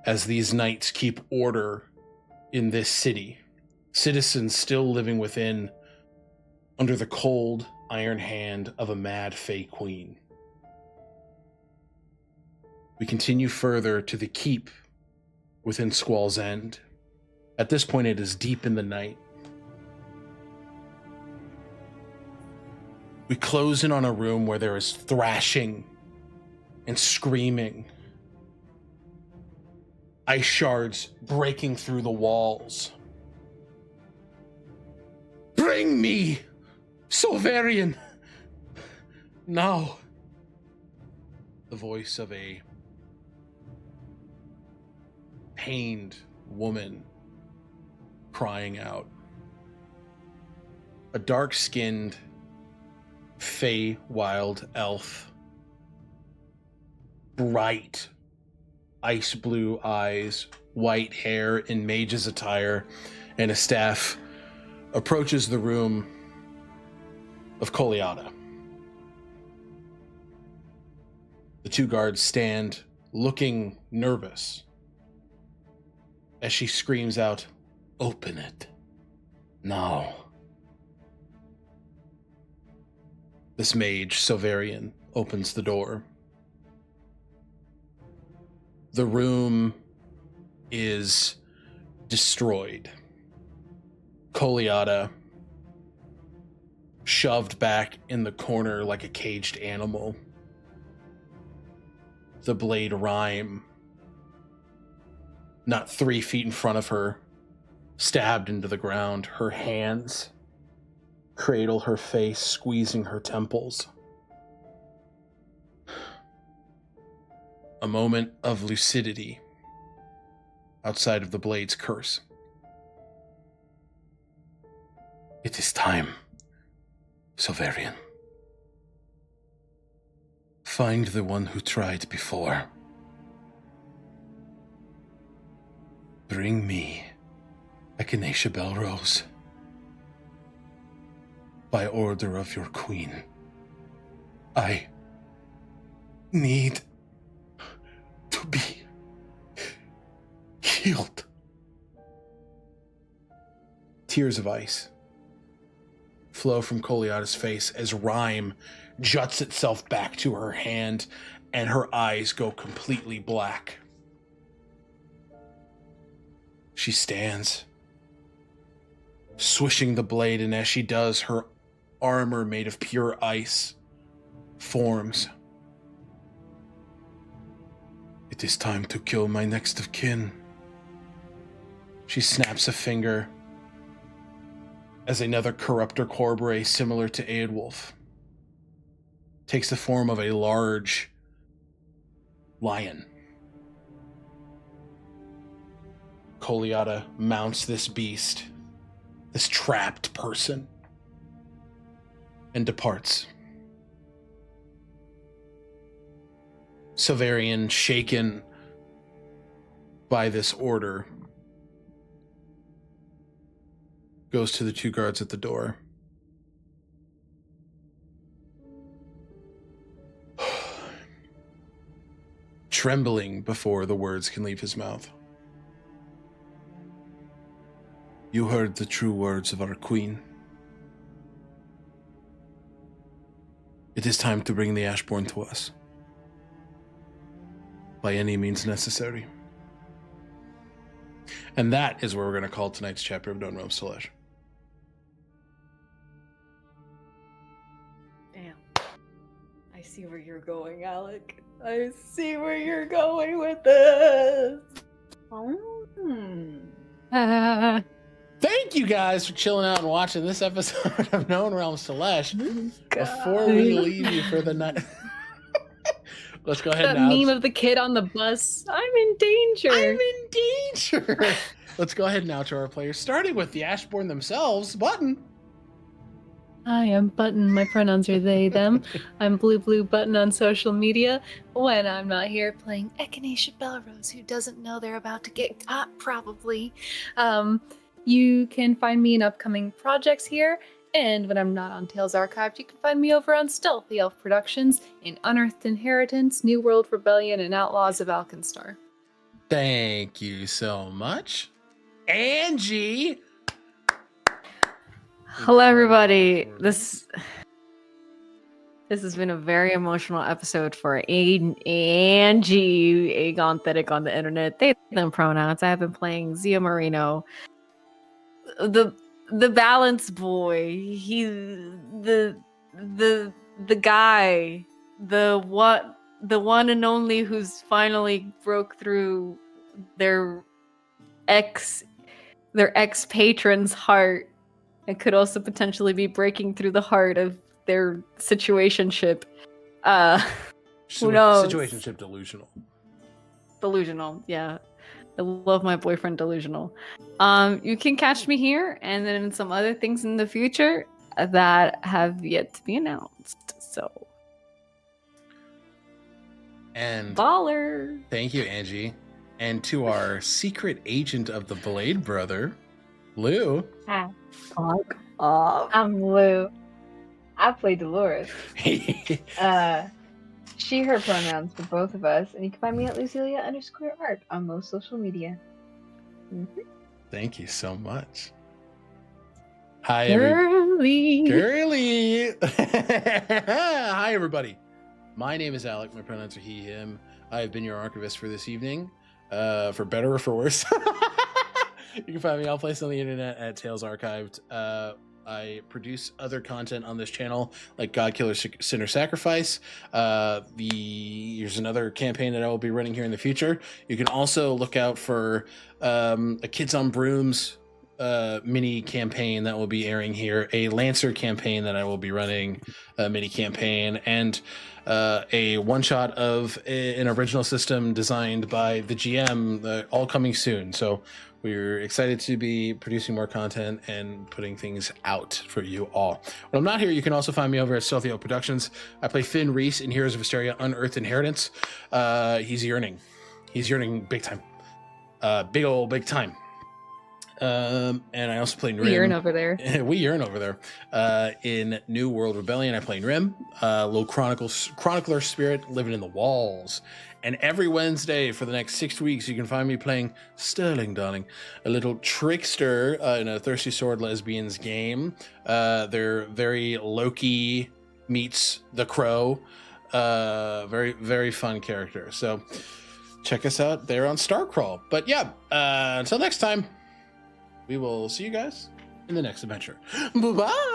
as these knights keep order in this city. Citizens still living within, under the cold iron hand of a mad Fey queen. We continue further to the keep within Squall's End. At this point, it is deep in the night. We close in on a room where there is thrashing and screaming. Ice shards breaking through the walls. Bring me Solvarian! Now! The voice of a pained woman crying out. A dark-skinned, fey wild elf. Bright, ice blue eyes, white hair in mage's attire, and a staff approaches the room of Coliata. The two guards stand looking nervous as she screams out, "Open it now." This mage, Silverian, opens the door. The room is destroyed. Coliata shoved back in the corner like a caged animal. The blade rhyme, not 3 feet in front of her, stabbed into the ground. Her hands cradle her face, squeezing her temples. A moment of lucidity outside of the blade's curse. It is time, Solvarian. Find the one who tried before. Bring me Echinacea Belrose. By order of your queen. I need to be healed. Tears of ice flow from Koliada's face as rime juts itself back to her hand and her eyes go completely black. She stands, swishing the blade, and as she does, her armor made of pure ice forms. It is time to kill my next of kin. She snaps a finger as another corruptor Corbre similar to Aedwulf takes the form of a large lion. Koliada mounts this beast, this trapped person, and departs. Solvarian, shaken by this order, goes to the two guards at the door. Trembling before the words can leave his mouth. You heard the true words of our queen. It is time to bring the Ashborn to us. By any means necessary. And that is where we're going to call tonight's chapter of Known Realms Tolesh. Damn. I see where you're going, Alec. I see where you're going with this. Thank you guys for chilling out and watching this episode of Known Realms Tolesh. Before we leave you for the night, let's go ahead That now. meme of the kid on the bus. I'm in danger. I'm in danger. Let's go ahead now to our players, starting with the Ashborn themselves. Button. I am Button. My pronouns are they, them. I'm Bluebluebutton on social media. When I'm not here playing Echinacea Belrose, who doesn't know they're about to get caught, probably. You can find me in upcoming projects here. And when I'm not on Tales Archived, you can find me over on Stealthy Elf Productions in Unearthed Inheritance, New World Rebellion, and Outlaws of Alkenstar. Thank you so much. Angie. Hello, everybody. This has been a very emotional episode for Angie, Agonethetic on the internet. They them pronouns. I have been playing Zia Marino, the balance boy. He the guy, the one and only who's finally broke through their ex patron's heart. And could also potentially be breaking through the heart of their situationship. Who knows? Situationship delusional. Delusional, yeah. I love my boyfriend delusional. You can catch me here and then some other things in the future that have yet to be announced. So. And baller. Thank you, Angie. And to our secret agent of the Blade Brother, Lou. Hi, Fuck off. I'm Lou. I play Dolores. She, her pronouns for both of us, and you can find me at Lucilia_art on most social media. Mm-hmm. Thank you so much. Hi, Girly. Girly. Hi, everybody. My name is Alec. My pronouns are he, him. I have been your archivist for this evening, for better or for worse. You can find me all places on the internet at Tales Archived. I produce other content on this channel, like God Killer Sinner Sacrifice. Here's another campaign that I will be running here in the future. You can also look out for a Kids on Brooms mini campaign that will be airing here, a Lancer campaign that I will be running, a mini campaign, and a one-shot of an original system designed by the GM, all coming soon. So we're excited to be producing more content and putting things out for you all. When I'm not here, you can also find me over at Stealthy Oak Productions. I play Finn Reese in Heroes of Hysteria Unearthed Inheritance. He's yearning. He's yearning big time. Big time. And I also play Rim. We yearn over there. We yearn over there. In New World Rebellion, I play Rim, low chronicler spirit living in the walls. And every Wednesday for the next 6 weeks, you can find me playing Sterling, darling, a little trickster in a Thirsty Sword Lesbians game. They're very Loki meets the Crow. Very, very fun character. So check us out there on Starcrawl. But yeah, until next time, we will see you guys in the next adventure. Bye-bye!